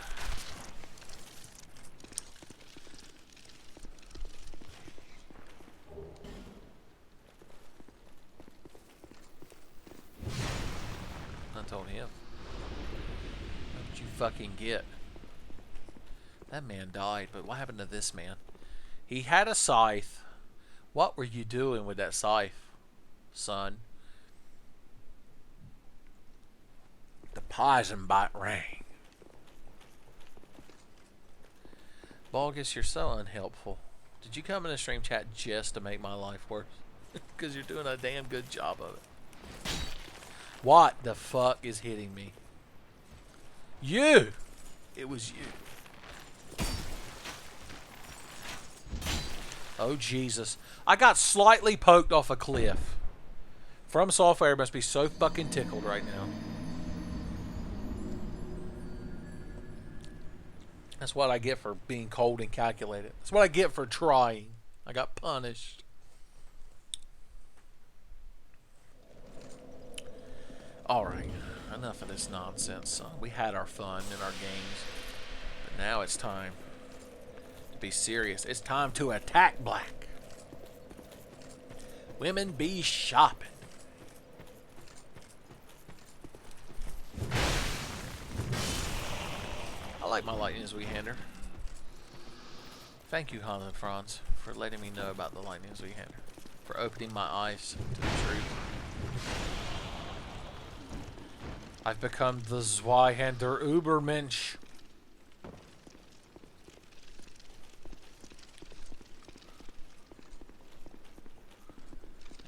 I told him. What did you fucking get? That man died, but what happened to this man? He had a scythe. What were you doing with that scythe, son? The poison bite ring. Bogus, you're so unhelpful. Did you come in the stream chat just to make my life worse? Because you're doing a damn good job of it. What the fuck is hitting me? You! It was you. Oh, Jesus. I got slightly poked off a cliff. From Software must be so fucking tickled right now. That's what I get for being cold and calculated. That's what I get for trying. I got punished. Alright, enough of this nonsense, son. We had our fun in our games. But now it's time to be serious. It's time to attack Black. Women be shopping. I like my lightning as we hander. Thank you, Hans and Franz, for letting me know about the lightning as we hander. For opening my eyes to the truth. I've become the Zweihander Ubermensch.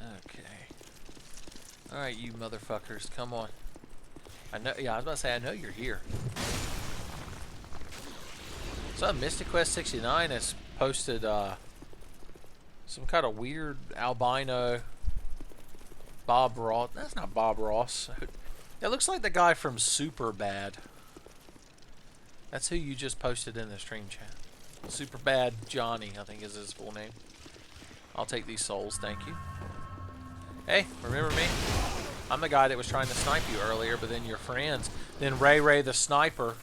Okay. Alright, you motherfuckers, come on. I know, yeah, I was about to say, I know you're here. So, Mystic Quest 69 has posted, some kind of weird albino Bob Ross. That's not Bob Ross. It looks like the guy from Superbad. That's who you just posted in the stream chat. Superbad Johnny, I think is his full name. I'll take these souls, thank you. Hey, remember me? I'm the guy that was trying to snipe you earlier, but then your friends, then Ray the sniper,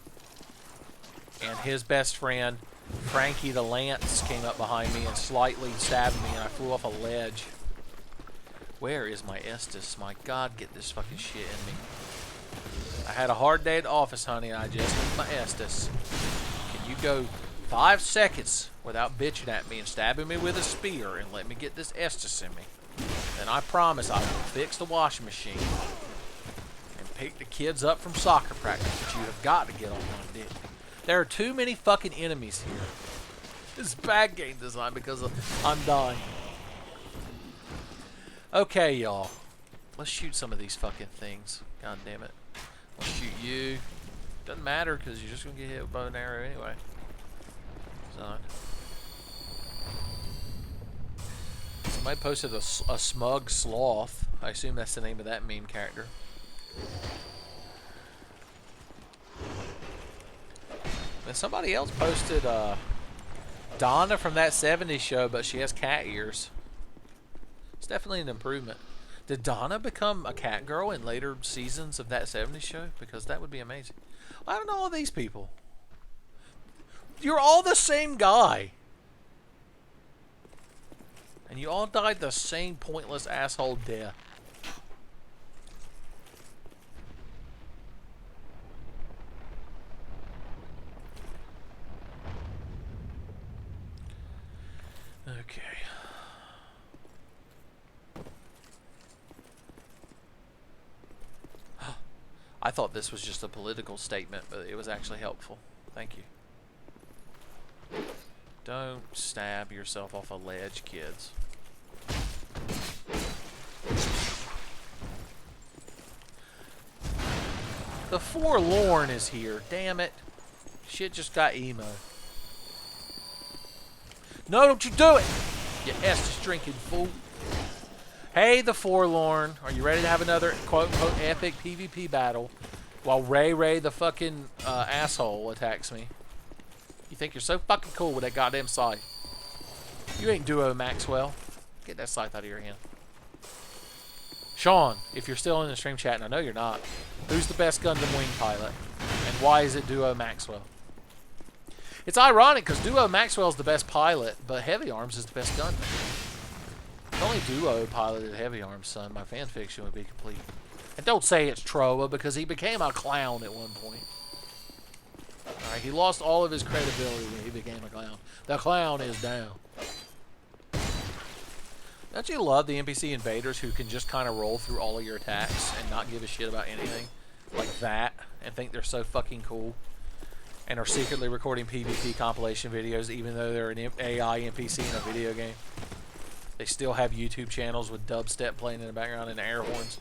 and his best friend, Frankie the Lance, came up behind me and slightly stabbed me, and I flew off a ledge. Where is my Estus? My God, get this fucking shit in me. I had a hard day at the office, honey, and I just need my Estus. Can you go 5 seconds without bitching at me and stabbing me with a spear and let me get this Estus in me? Then I promise I will fix the washing machine and pick the kids up from soccer practice, but you have got to get on my dick. There are too many fucking enemies here. This is bad game design because I'm dying. Okay, y'all. Let's shoot some of these fucking things. God damn it. I'll shoot you. Doesn't matter because you're just going to get hit with bow and arrow anyway. Son. Somebody posted a smug sloth. I assume that's the name of that meme character. And somebody else posted Donna from that 70s show, but she has cat ears. It's definitely an improvement. Did Donna become a cat girl in later seasons of that 70s show? Because that would be amazing. I don't know all these people. You're all the same guy. And you all died the same pointless asshole death. Okay. I thought this was just a political statement, but it was actually helpful. Thank you. Don't stab yourself off a ledge, kids. The Forlorn is here. Damn it. Shit just got emo. No, don't you do it! You Estus drinking fool. Hey, the Forlorn. Are you ready to have another quote-unquote epic PvP battle while Ray the fucking asshole attacks me? You think you're so fucking cool with that goddamn scythe. You ain't Duo Maxwell. Get that scythe out of your hand. Sean, if you're still in the stream chat, and I know you're not, who's the best Gundam Wing pilot? And why is it Duo Maxwell? It's ironic because Duo Maxwell's the best pilot, but Heavy Arms is the best Gundam. If only Duo piloted Heavy Arms, son, my fanfiction would be complete. And don't say it's Troa, because he became a clown at one point. Alright, he lost all of his credibility when he became a clown. The clown is down. Don't you love the NPC invaders who can just kind of roll through all of your attacks and not give a shit about anything? Like that, and think they're so fucking cool. And are secretly recording PvP compilation videos even though they're an AI NPC in a video game. They still have YouTube channels with dubstep playing in the background and air horns.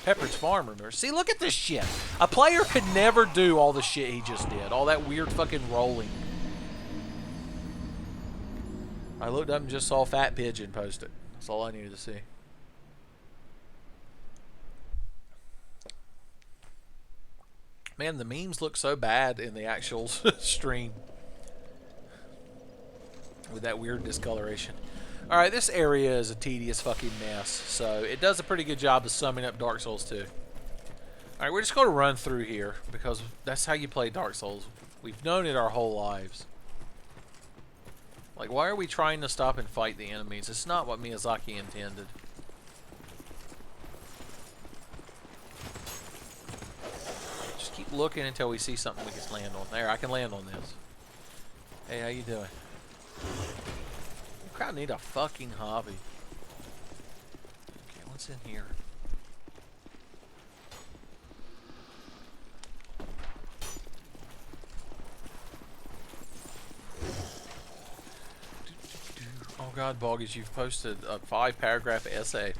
Pepperidge Farm, remember? See, look at this shit. A player could never do all the shit he just did. All that weird fucking rolling. I looked up and just saw Fat Pigeon post it. That's all I needed to see. Man, the memes look so bad in the actual stream. With that weird discoloration. Alright, this area is a tedious fucking mess. So, it does a pretty good job of summing up Dark Souls 2. Alright, we're just going to run through here. Because that's how you play Dark Souls. We've known it our whole lives. Like, why are we trying to stop and fight the enemies? It's not what Miyazaki intended. Just keep looking until we see something we can land on. There, I can land on this. Hey, how you doing? I kind of need a fucking hobby. Okay, what's in here? Oh god, Boggies, you've posted a 5-paragraph essay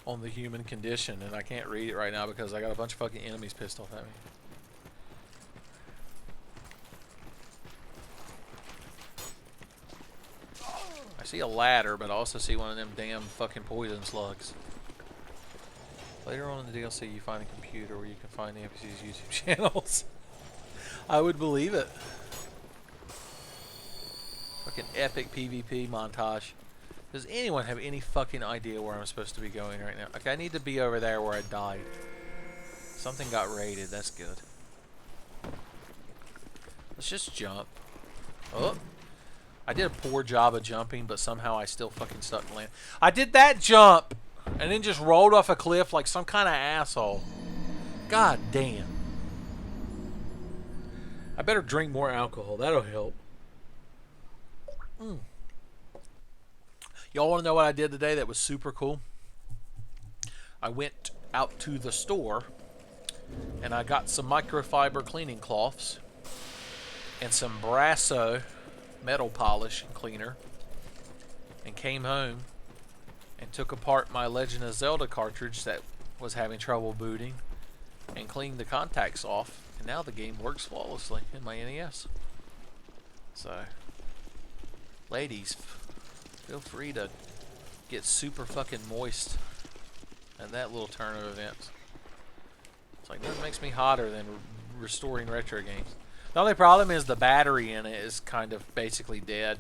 on the human condition, and I can't read it right now because I got a bunch of fucking enemies pissed off at me. I see a ladder, but I also see one of them damn fucking poison slugs. Later on in the DLC, you find a computer where you can find the NPC's YouTube channels. I would believe it. Fucking epic PvP montage. Does anyone have any fucking idea where I'm supposed to be going right now? Okay, I need to be over there where I died. Something got raided. That's good. Let's just jump. Oh. I did a poor job of jumping, but somehow I still fucking stuck and land. I did that jump and then just rolled off a cliff like some kind of asshole. God damn. I better drink more alcohol. That'll help. Y'all want to know what I did today that was super cool? I went out to the store and I got some microfiber cleaning cloths and some Brasso metal polish cleaner and came home and took apart my Legend of Zelda cartridge that was having trouble booting and cleaned the contacts off, and now the game works flawlessly in my NES. So, ladies, feel free to get super fucking moist at that little turn of events. It's like, nothing makes me hotter than restoring retro games. The only problem is the battery in it is kind of basically dead.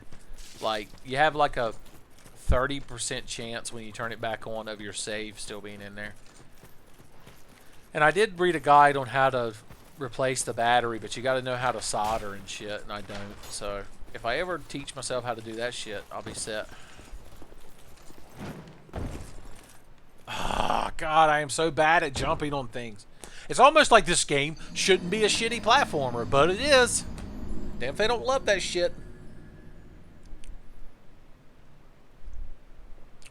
Like, you have like a 30% chance when you turn it back on of your save still being in there. And I did read a guide on how to replace the battery, but you got to know how to solder and shit, and I don't. So, if I ever teach myself how to do that shit, I'll be set. Ah, God, I am so bad at jumping on things. It's almost like this game shouldn't be a shitty platformer, but it is. Damn if they don't love that shit.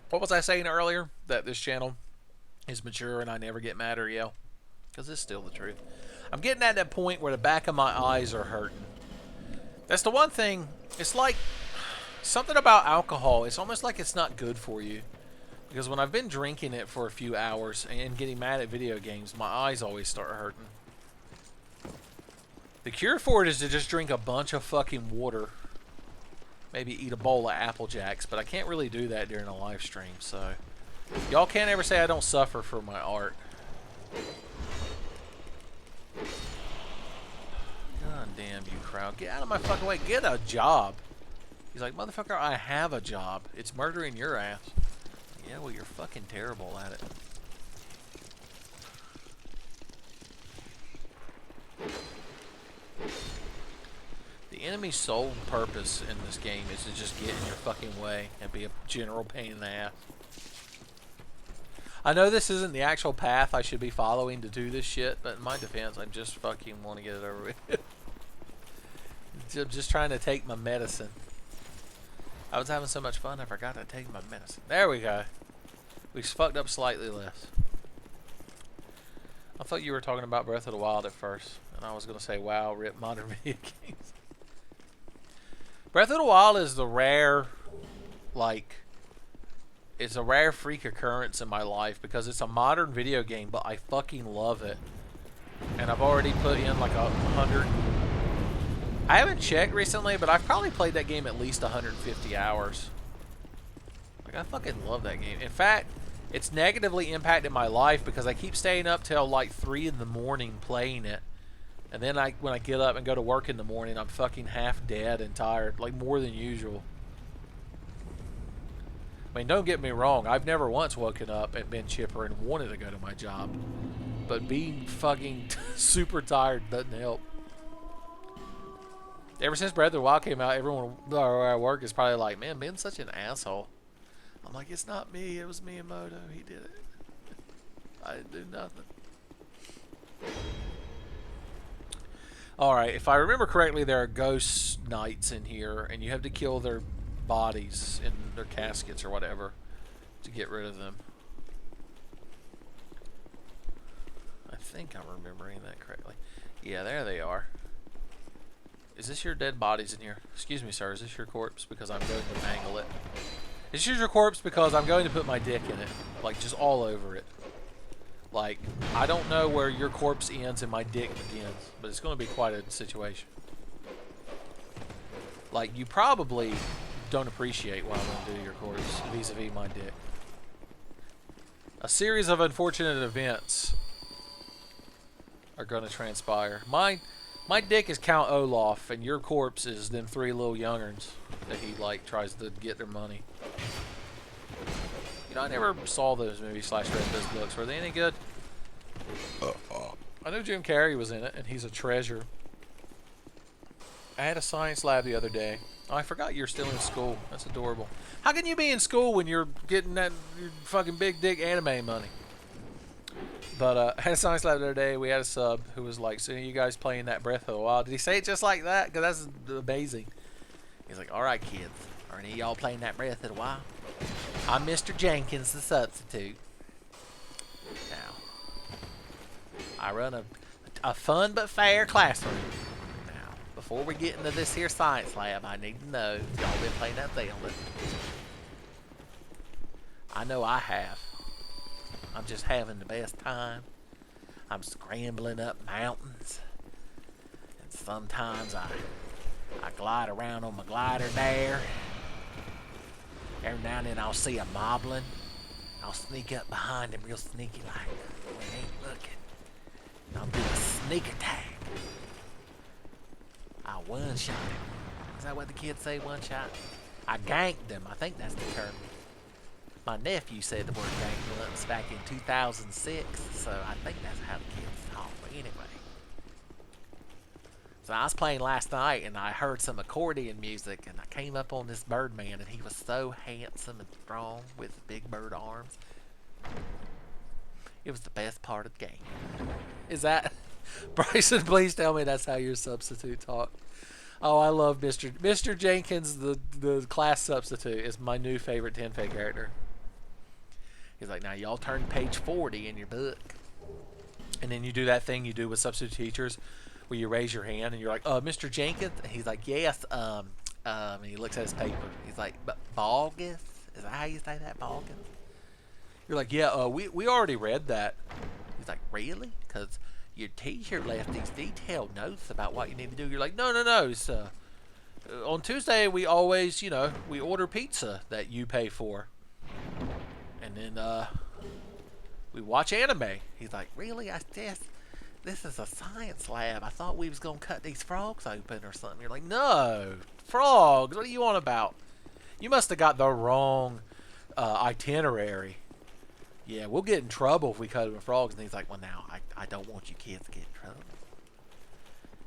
What was I saying earlier? That this channel is mature and I never get mad or yell? Because it's still the truth. I'm getting at that point where the back of my eyes are hurting. That's the one thing. It's like something about alcohol. It's almost like it's not good for you. Because when I've been drinking it for a few hours and getting mad at video games, my eyes always start hurting. The cure for it is to just drink a bunch of fucking water. Maybe eat a bowl of Apple Jacks, but I can't really do that during a live stream, so... Y'all can't ever say I don't suffer for my art. God damn you, crowd. Get out of my fucking way. Get a job. He's like, motherfucker, I have a job. It's murdering your ass. Yeah, well, you're fucking terrible at it. The enemy's sole purpose in this game is to just get in your fucking way and be a general pain in the ass. I know this isn't the actual path I should be following to do this shit, but in my defense, I just fucking want to get it over with. I'm just trying to take my medicine. I was having so much fun, I forgot to take my medicine. There we go. We fucked up slightly less. I thought you were talking about Breath of the Wild at first, and I was going to say, wow, rip modern video games. Breath of the Wild is the rare, like, it's a rare freak occurrence in my life because it's a modern video game, but I fucking love it. And I've already put in like 100. I haven't checked recently, but I've probably played that game at least 150 hours. Like, I fucking love that game. In fact, it's negatively impacted my life because I keep staying up till like 3 in the morning playing it. And then when I get up and go to work in the morning, I'm fucking half dead and tired, like more than usual. I mean, don't get me wrong, I've never once woken up and been chipper and wanted to go to my job. But being fucking super tired doesn't help. Ever since Breath of the Wild came out, everyone where I work is probably like, man, Ben's such an asshole. I'm like, it's not me. It was Miyamoto. He did it. I didn't do nothing. Alright, if I remember correctly, there are ghost knights in here, and you have to kill their bodies in their caskets or whatever to get rid of them. I think I'm remembering that correctly. Yeah, there they are. Is this your dead bodies in here? Excuse me, sir. Is this your corpse? Because I'm going to mangle it. Is this your corpse? Because I'm going to put my dick in it. Like, just all over it. Like, I don't know where your corpse ends and my dick begins, but it's going to be quite a situation. Like, you probably don't appreciate what I'm going to do to your corpse vis-a-vis my dick. A series of unfortunate events are going to transpire. My dick is Count Olaf, and your corpse is them three little youngerns that he, like, tries to get their money. You know, I never saw those movies / read those books. Were they any good? I know Jim Carrey was in it, and he's a treasure. I had a science lab the other day. Oh, I forgot you're still in school. That's adorable. How can you be in school when you're getting that fucking big dick anime money? But I had a science lab the other day. We had a sub who was like, so you guys playing that Breath of the Wild? Did he say it just like that? Because that's amazing. He's like, all right, kids. Are any of y'all playing that Breath of the Wild? I'm Mr. Jenkins, the substitute. Now, I run a fun but fair classroom. Now, before we get into this here science lab, I need to know if y'all been playing that Zelda. I know I have. I'm just having the best time. I'm scrambling up mountains. And sometimes I glide around on my glider there. Every now and then I'll see a moblin. I'll sneak up behind him real sneaky like when he ain't looking. And I'll do a sneak attack. I'll one-shot him. Is that what the kids say, one-shot? I ganked him. I think that's the term. My nephew said the word gank once back in 2006, so I think that's how the kids talk. But anyway. So I was playing last night, and I heard some accordion music, and I came up on this Birdman, and he was so handsome and strong with big bird arms. It was the best part of the game. Is that... Bryson, please tell me that's how your substitute talk. Oh, I love Mr. Jenkins, the class substitute, is my new favorite Tenfey character. He's like, now y'all turn page 40 in your book. And then you do that thing you do with substitute teachers where you raise your hand and you're like, Mr. Jenkins? And he's like, yes, and he looks at his paper. He's like, but Balgus? Is that how you say that, Balgus? You're like, yeah, we already read that. He's like, really? Because your teacher left these detailed notes about what you need to do. You're like, no. It's, on Tuesday, we always, we order pizza that you pay for. And then we watch anime. He's like, really? This is a science lab. I thought we was going to cut these frogs open or something. You're like, no, frogs. What are you on about? You must have got the wrong itinerary. Yeah, we'll get in trouble if we cut open frogs. And he's like, well, now, I don't want you kids to get in trouble.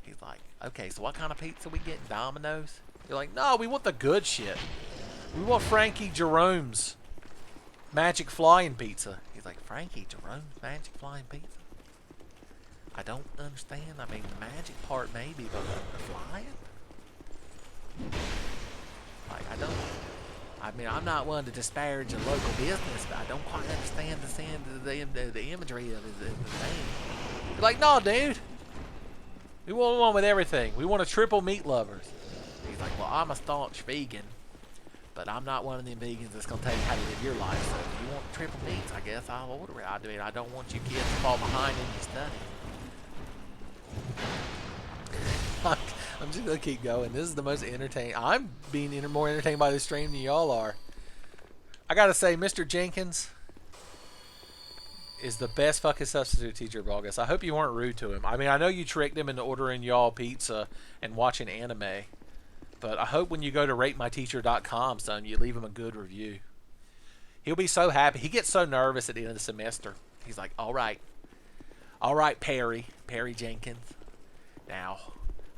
He's like, okay, so what kind of pizza we getting? Domino's? You're like, no, we want the good shit. We want Frankie Jerome's Magic Flying Pizza. He's like, Frankie Jerome's Magic Flying Pizza? I don't understand. I mean, the magic part maybe, but the flying? Like, I'm not one to disparage a local business, but I don't quite understand the imagery of the name. You're like, no, dude. We want one with everything. We want a triple meat lovers. He's like, well, I'm a staunch vegan, but I'm not one of them vegans that's going to tell you how to live your life. So if you want triple meats, I guess I'll order it. I don't want you kids to fall behind in your studies. I'm just going to keep going. This is the most entertaining. I'm being more entertained by this stream than y'all are. I got to say, Mr. Jenkins is the best fucking substitute teacher of August. I hope you weren't rude to him. I mean, I know you tricked him into ordering y'all pizza and watching anime. But I hope when you go to ratemyteacher.com, son, you leave him a good review. He'll be so happy. He gets so nervous at the end of the semester. He's like, all right, Perry Jenkins. Now,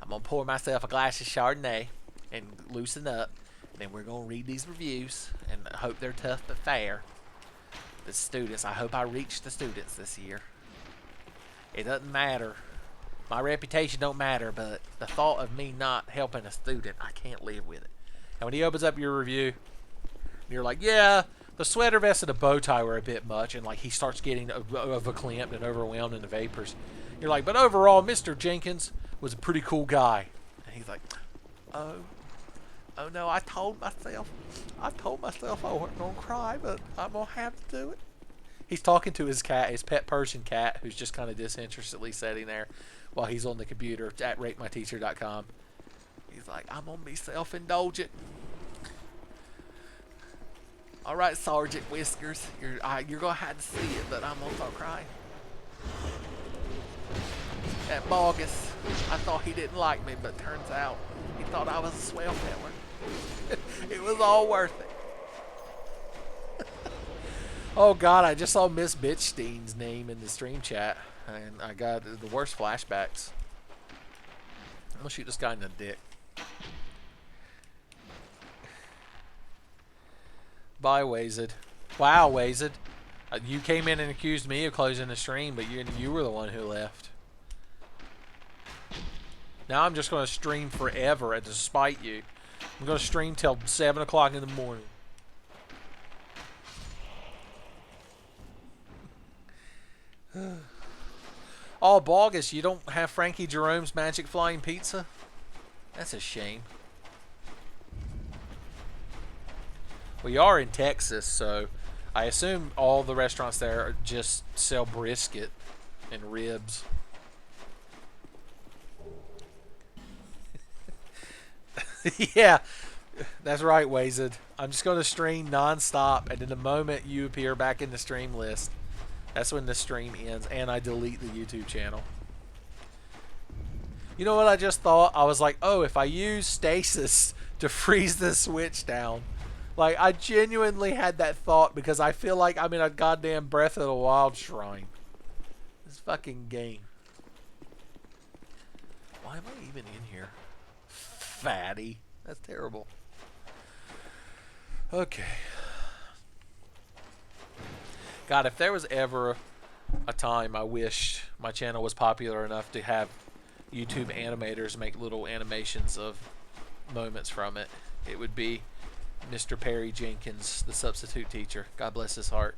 I'm going to pour myself a glass of Chardonnay and loosen up. And then we're going to read these reviews and hope they're tough but fair. The students, I hope I reach the students this year. It doesn't matter. My reputation don't matter, but the thought of me not helping a student, I can't live with it. And when he opens up your review, you're like, yeah, the sweater vest and the bow tie were a bit much, and like he starts getting verklempt and overwhelmed in the vapors. You're like, but overall, Mr. Jenkins was a pretty cool guy. And he's like, oh no, I told myself I wasn't gonna cry, but I'm gonna have to do it. He's talking to his cat, his pet Persian cat, who's just kind of disinterestedly sitting there while he's on the computer at ratemyteacher.com. He's like, I'm gonna be self-indulgent. All right, Sergeant Whiskers, you're gonna have to see it, but I'm gonna start crying. That Bogus, I thought he didn't like me, but turns out he thought I was a swell feller. It was all worth it. Oh God, I just saw Miss Bitchstein's name in the stream chat, and I got the worst flashbacks. I'm gonna shoot this guy in the dick. Bye, Wazed. Wow, Wazed. You came in and accused me of closing the stream, but you were the one who left. Now I'm just going to stream forever to spite you. I'm going to stream till 7 o'clock in the morning. Oh, Bogus, you don't have Frankie Jerome's Magic Flying Pizza? That's a shame. We are in Texas, so I assume all the restaurants there just sell brisket and ribs. Yeah, that's right, Wazed. I'm just going to stream non-stop, and in the moment you appear back in the stream list, that's when the stream ends, and I delete the YouTube channel. You know what I just thought? I was like, oh, if I use stasis to freeze the switch down. Like, I genuinely had that thought because I feel like I'm in a goddamn Breath of the Wild shrine. This fucking game. Why am I even in here? Fatty. That's terrible. Okay. God, if there was ever a time I wish my channel was popular enough to have YouTube animators make little animations of moments from it, it would be Mr. Perry Jenkins, the substitute teacher. God bless his heart.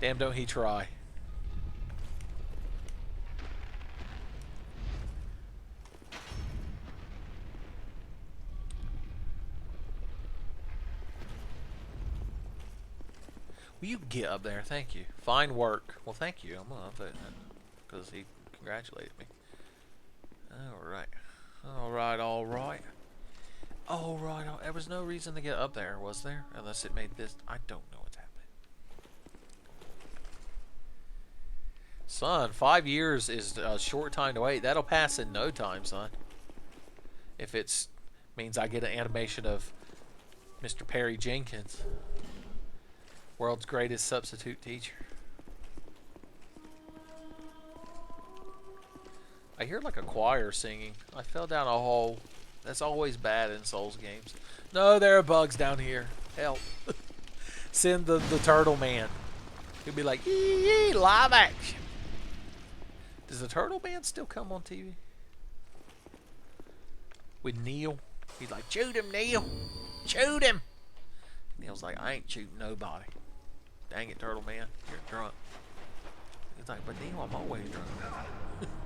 Damn, don't he try. Will you get up there? Thank you. Fine work. Well, thank you. I'm going to update that because he congratulated me. Alright. Alright, alright. Alright. There was no reason to get up there, was there? Unless it made this. I don't know what's happening. Son, 5 years is a short time to wait. That'll pass in no time, son. If it means I get an animation of Mr. Perry Jenkins. World's greatest substitute teacher. I hear like a choir singing. I fell down a hole. That's always bad in Souls games. No, there are bugs down here. Help. Send the turtle man. He'll be like, yee, live action. Does the turtle man still come on TV? With Neil? He's like, shoot him, Neil. Shoot him. Neil's like, I ain't shooting nobody. Dang it, turtle man. You're drunk. He's like, but Neil, I'm always drunk.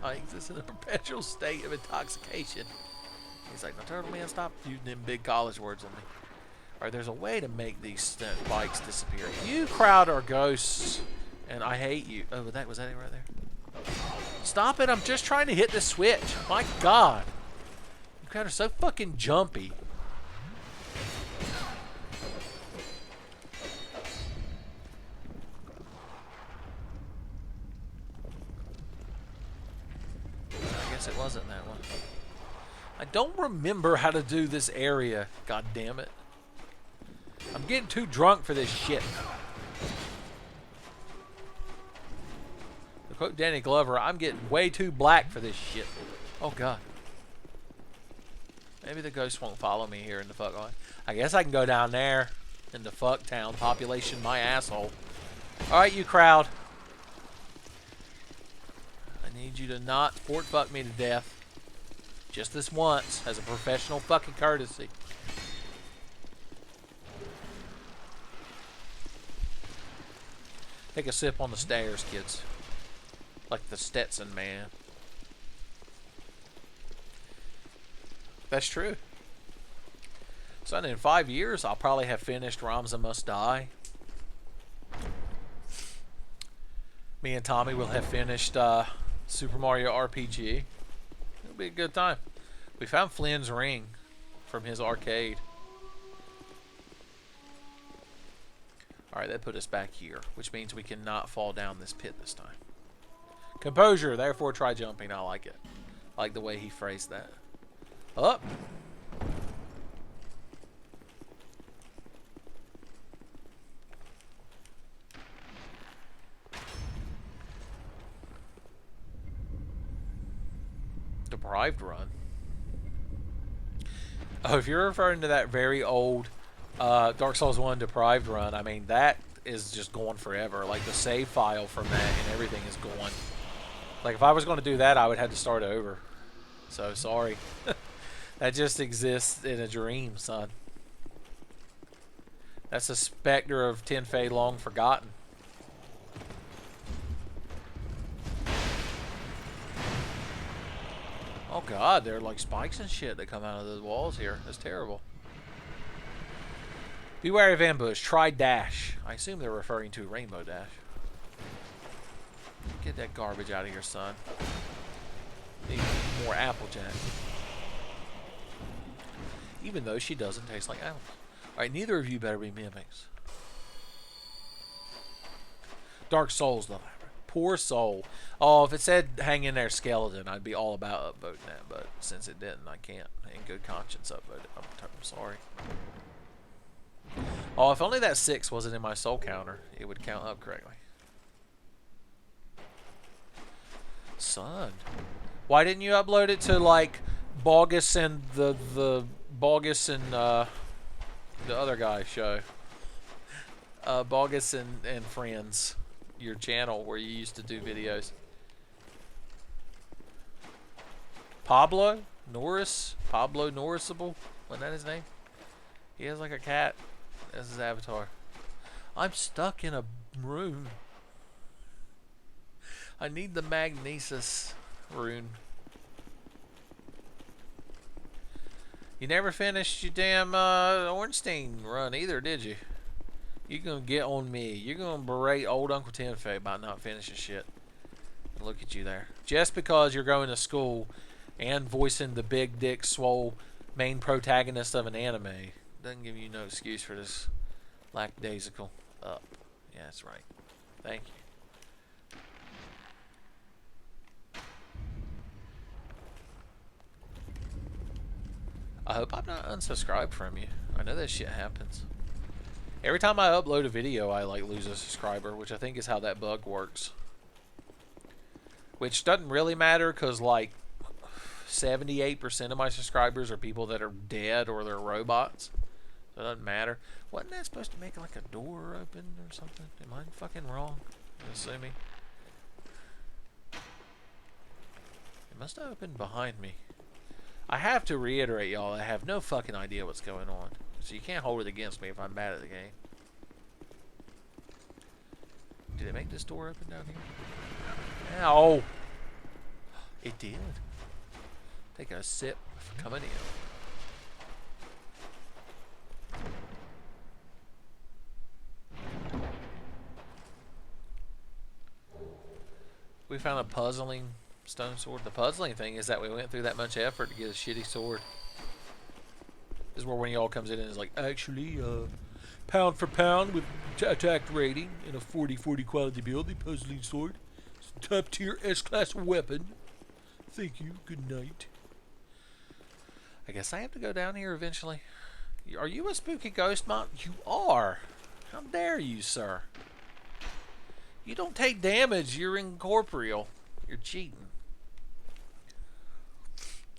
I exist in a perpetual state of intoxication. He's like, no, turtle man, stop using them big college words on me. Alright, there's a way to make these bikes disappear. You crowd are ghosts, and I hate you. Oh, was that it right there? Stop it, I'm just trying to hit the switch. My God. You crowd are so fucking jumpy. I guess it wasn't that one. I don't remember how to do this area. God damn it. I'm getting too drunk for this shit. To quote Danny Glover, I'm getting way too black for this shit. Oh God. Maybe the ghost won't follow me here in the fuck line. I guess I can go down there in the fuck town. Population, my asshole. Alright, you crowd. I need you to not fort fuck me to death. Just this once, as a professional fucking courtesy. Take a sip on the stairs, kids. Like the Stetson man. That's true. So in 5 years, I'll probably have finished Ramza Must Die. Me and Tommy will have finished Super Mario RPG. It'll be a good time. We found Flynn's ring from his arcade. Alright, that put us back here, which means we cannot fall down this pit this time. Composure, therefore try jumping. I like it. I like the way he phrased that. Up. Deprived run. Oh, if you're referring to that very old Dark Souls 1 Deprived run, I mean, that is just going forever. Like, the save file from that and everything is gone. Like, if I was going to do that, I would have to start over. So, sorry. That just exists in a dream, son. That's a specter of Tenfey long forgotten. Oh god, there are like spikes and shit that come out of the walls here. That's terrible. Beware of ambush. Try dash. I assume they're referring to Rainbow Dash. Get that garbage out of here, son. Need more Applejack. Even though she doesn't taste like apples. Alright, neither of you better be mimics. Dark Souls, though. Poor soul. Oh, if it said hang in there skeleton, I'd be all about upvoting that. But since it didn't, I can't in good conscience upvote it. I'm sorry. Oh, if only that 6 wasn't in my soul counter, it would count up correctly. Son. Why didn't you upload it to, like, Bogus and the Bogus and the other guy show? Bogus and Friends. Your channel where you used to do videos. Pablo Norris? Pablo Norrisable? Wasn't that his name? He has like a cat as his avatar. I'm stuck in a room. I need the Magnesis rune. You never finished your damn Ornstein run either, did you? You're gonna get on me. You're gonna berate old Uncle Tenfey about not finishing shit. Look at you there. Just because you're going to school and voicing the big dick swole main protagonist of an anime doesn't give you no excuse for this lackadaisical up. Yeah, that's right. Thank you. I hope I'm not unsubscribed from you. I know that shit happens. Every time I upload a video, I like lose a subscriber, which I think is how that bug works. Which doesn't really matter, because like 78% of my subscribers are people that are dead or they're robots. So it doesn't matter. Wasn't that supposed to make like a door open or something? Am I fucking wrong? Assuming. It must have opened behind me. I have to reiterate, y'all, I have no fucking idea what's going on. So you can't hold it against me if I'm bad at the game. Did it make this door open down here? Ow! It did. Take a sip for coming in. We found a puzzling stone sword. The puzzling thing is that we went through that much effort to get a shitty sword. This is where one of y'all comes in and is like, actually, pound for pound with attack rating and a 40/40 quality build, the puzzling sword. It's a top tier S-class weapon. Thank you. Good night. I guess I have to go down here eventually. Are you a spooky ghost mom? You are. How dare you, sir? You don't take damage. You're incorporeal. You're cheating.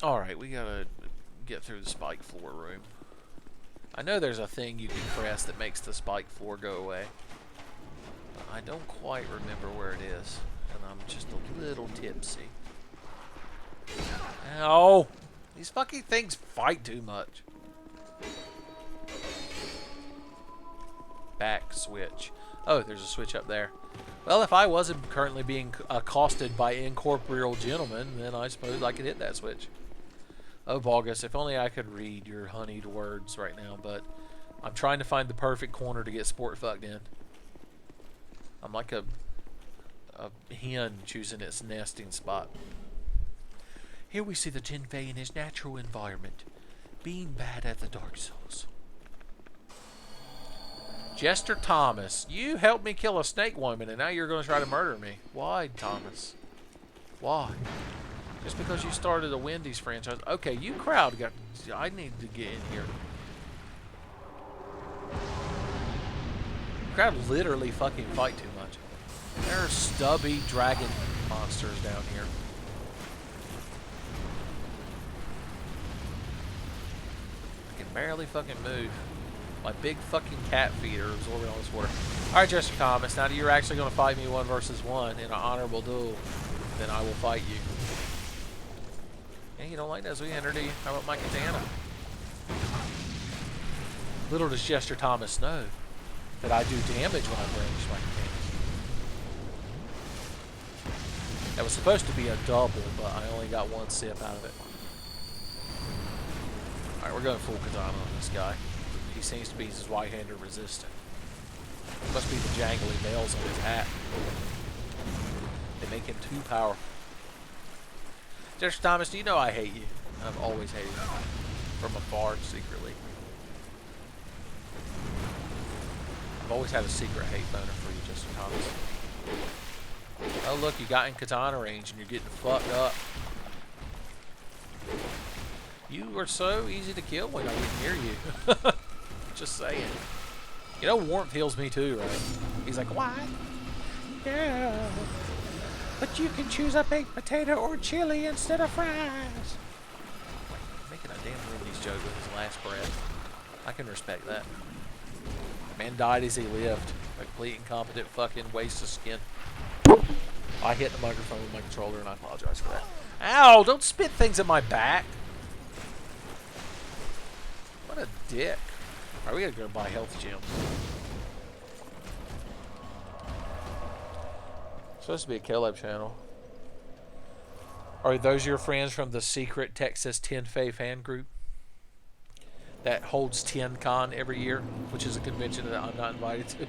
Alright, we gotta get through the spike floor room. I know there's a thing you can press that makes the spike floor go away. But I don't quite remember where it is. And I'm just a little tipsy. Ow! These fucking things fight too much. Back switch. Oh, there's a switch up there. Well, if I wasn't currently being accosted by incorporeal gentlemen, then I suppose I could hit that switch. Oh, Bogus, if only I could read your honeyed words right now, but I'm trying to find the perfect corner to get sport fucked in. I'm like a hen choosing its nesting spot. Here we see the Tenfey in his natural environment, being bad at the Dark Souls. Jester Thomas, you helped me kill a snake woman, and now you're going to try to murder me. Why, Thomas? Why? Just because you started a Wendy's franchise? Okay, you crowd got... I need to get in here. Crowd literally fucking fight too much. There are stubby dragon monsters down here. I can barely fucking move. My big fucking cat feet are absorbing all this water. Alright, Jester Thomas, now that you're actually going to fight me 1 versus 1 in an honorable duel, then I will fight you. Yeah, you don't like that Zoolander, do you? How about my katana? Little does Jester Thomas know that I do damage when I brandish my katana. That was supposed to be a double, but I only got 1 sip out of it. Alright, we're going full katana on this guy. He seems to be his right-hander resistant. Must be the jangly bells on his hat. They make him too powerful. Jester Thomas, do you know I hate you? I've always hated you. From afar, secretly. I've always had a secret hate boner for you, Jester Thomas. Oh look, you got in katana range and you're getting fucked up. You are so easy to kill when I get near you. Just saying. You know, warmth heals me too, right? He's like, why? Yeah. But you can choose a baked potato or chili instead of fries. Making a damn Wendy's joke with his last breath. I can respect that. Man died as he lived. A complete incompetent fucking waste of skin. I hit the microphone with my controller and I apologize for that. Ow! Don't spit things at my back. What a dick. Alright, we gotta go buy health gems. Supposed to be a Caleb channel. Are those your friends from the secret Texas Tenfey fan group that holds TenCon every year, which is a convention that I'm not invited to?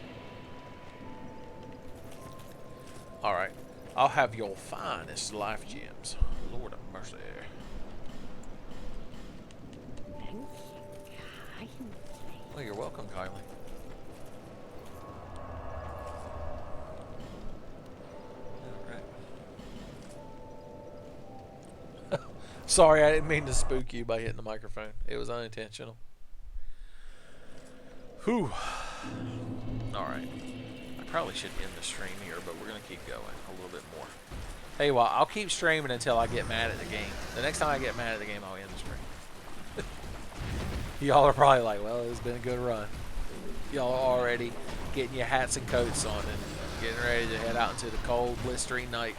Alright, I'll have your finest life gems. Lord of mercy. Oh, you're welcome, Kylie. Alright. Sorry, I didn't mean to spook you by hitting the microphone. It was unintentional. Whew. Alright. I probably should end the stream here, but we're going to keep going a little bit more. Tell you what, I'll keep streaming until I get mad at the game. The next time I get mad at the game, I'll end the stream. Y'all are probably like, well, it's been a good run. Y'all are already getting your hats and coats on and getting ready to head out into the cold, blistering night.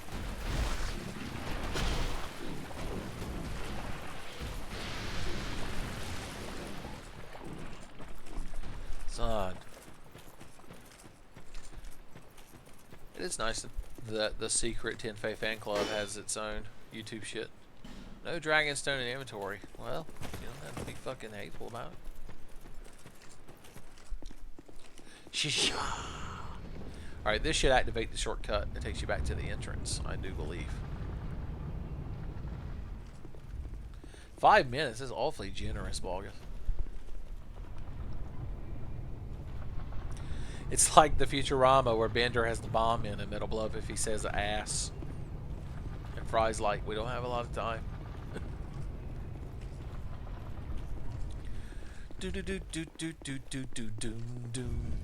Son. It is nice that the secret Tenfey fan club has its own YouTube shit. No Dragonstone in inventory. Well, you don't have to be fucking hateful about it. Shisha. Alright, this should activate the shortcut that takes you back to the entrance, I do believe. 5 minutes is awfully generous, Bogus. It's like the Futurama where Bender has the bomb in him. It'll blow up if he says ass. And Fry's like, we don't have a lot of time. I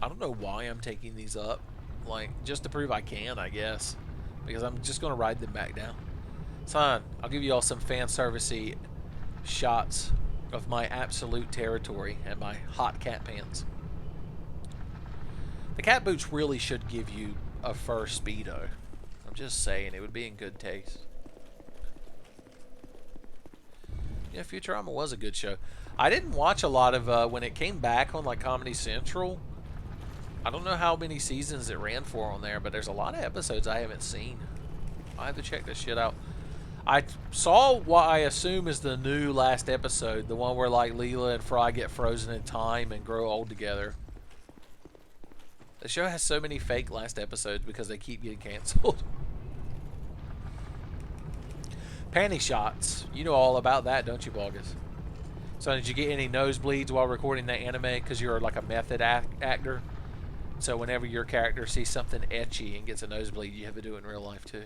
don't know why I'm taking these up. Like, just to prove I can, I guess. Because I'm just going to ride them back down. Son, I'll give you all some fan servicey shots of my absolute territory and my hot cat pants. The cat boots really should give you a fur Speedo. I'm just saying, it would be in good taste. Yeah, Futurama was a good show. I didn't watch a lot of when it came back on like Comedy Central. I don't know how many seasons it ran for on there, but there's a lot of episodes I haven't seen. I have to check this shit out. I saw what I assume is the new last episode, the one where like Leela and Fry get frozen in time and grow old together. The show has so many fake last episodes because they keep getting canceled. Panty shots. You know all about that, don't you, Bogus? So did you get any nosebleeds while recording that anime because you're like a method actor? So whenever your character sees something etchy and gets a nosebleed, you have to do it in real life too.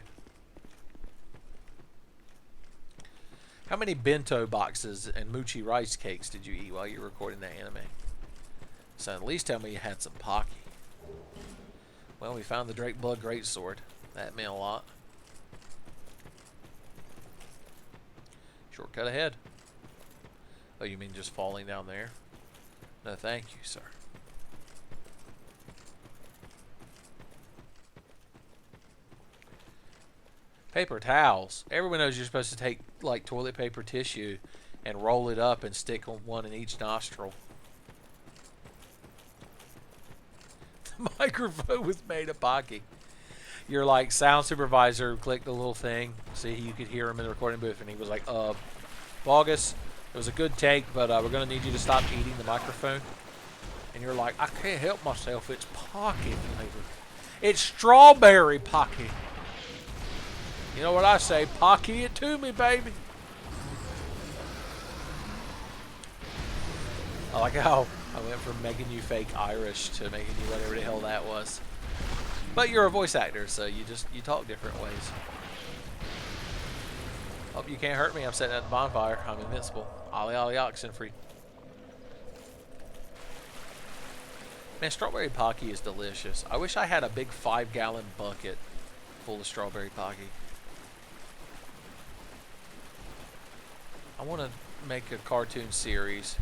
How many bento boxes and mochi rice cakes did you eat while you were recording that anime? So at least tell me you had some Pocky. Well, we found the Drake Blood Greatsword. That meant a lot. Shortcut ahead. Oh, you mean just falling down there? No, thank you, sir. Paper towels. Everyone knows you're supposed to take like toilet paper tissue and roll it up and stick one in each nostril. The microphone was made of Pocky. Your like sound supervisor clicked the little thing. See, you could hear him in the recording booth, and he was like, August, it was a good take, but we're going to need you to stop eating the microphone. And you're like, I can't help myself. It's Pocky flavor. It's strawberry Pocky. You know what I say? Pocky it to me, baby. I like how I went from making you fake Irish to making you whatever the hell that was. But you're a voice actor, so you talk different ways. Hope you can't hurt me. I'm sitting at the bonfire. I'm invincible. Ollie ollie Oxenfree. Man, strawberry Pocky is delicious. I wish I had a big 5-gallon bucket full of strawberry Pocky. I want to make a cartoon series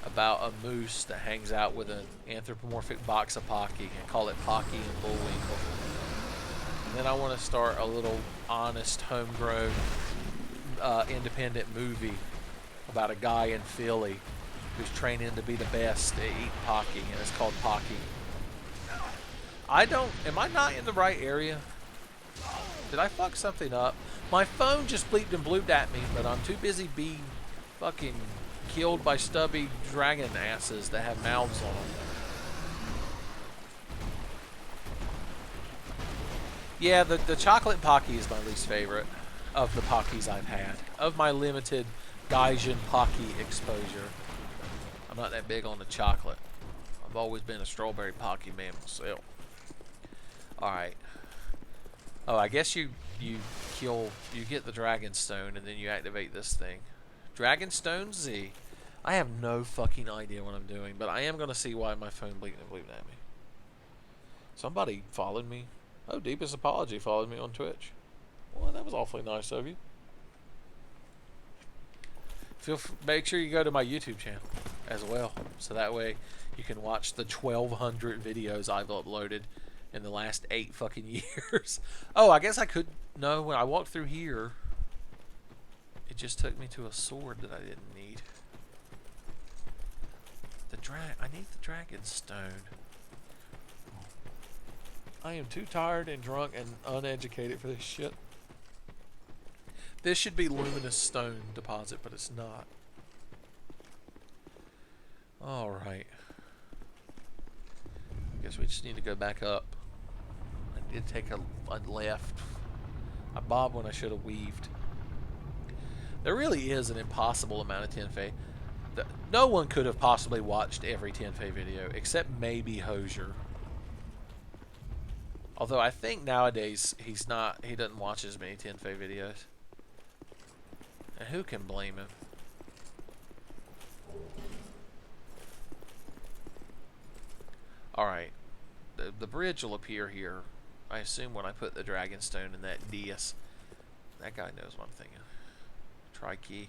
about a moose that hangs out with an anthropomorphic box of Pocky and call it Pocky and Bullwinkle. And then I want to start a little honest, homegrown, independent movie about a guy in Philly who's training to be the best at eating Pocky, and it's called Pocky. Am I not in the right area? Did I fuck something up? My phone just bleeped and blooped at me, but I'm too busy being fucking killed by stubby dragon asses that have mouths on them. Yeah, the chocolate Pocky is my least favorite of the Pockies I've had. Of my limited Gaijin Pocky exposure, I'm not that big on the chocolate. I've always been a strawberry Pocky man myself. Alright. Oh, I guess you get the Dragon Stone and then you activate this thing. Dragon Stone Z. I have no fucking idea what I'm doing, but I am going to see why my phone bleeped and blooped at me. Somebody followed me. Oh, Deepest Apology followed me on Twitch. Well, that was awfully nice of you. Make sure you go to my YouTube channel as well, so that way you can watch the 1,200 videos I've uploaded in the last 8 fucking years. Oh, I guess I could. No, when I walked through here, it just took me to a sword that I didn't need. I need the Dragon Stone. I am too tired and drunk and uneducated for this shit. This should be Luminous Stone Deposit, but it's not. Alright. I guess we just need to go back up. I did take a left. I bobbed when I should have weaved. There really is an impossible amount of Tenfey. No one could have possibly watched every Tenfey video, except maybe Hosier. Although I think nowadays he doesn't watch as many Tenfey videos. And who can blame him? Alright. The bridge will appear here. I assume when I put the Dragon Stone in that DS. That guy knows what I'm thinking. Try key.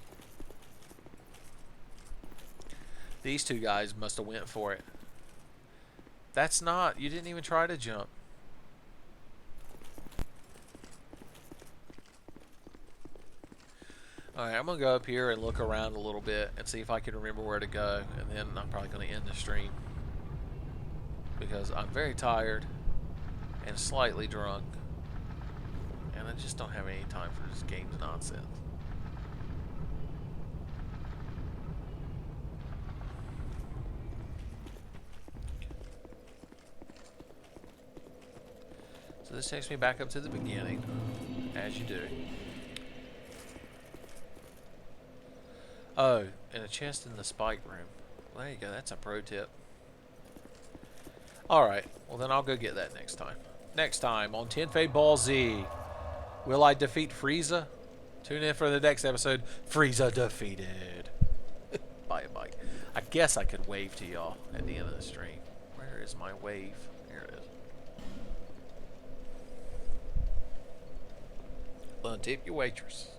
These two guys must have went for it. That's not... You didn't even try to jump. Alright, I'm going to go up here and look around a little bit and see if I can remember where to go. And then I'm probably going to end the stream. Because I'm very tired and slightly drunk. And I just don't have any time for this game's nonsense. So this takes me back up to the beginning, as you do. Oh, and a chest in the spike room. Well, there you go, that's a pro tip. Alright, well then I'll go get that next time. Next time on Tenfey Ball Z. Will I defeat Frieza? Tune in for the next episode. Frieza defeated. Bye-bye. I guess I could wave to y'all at the end of the stream. Where is my wave? Here it is. Untip your waitress.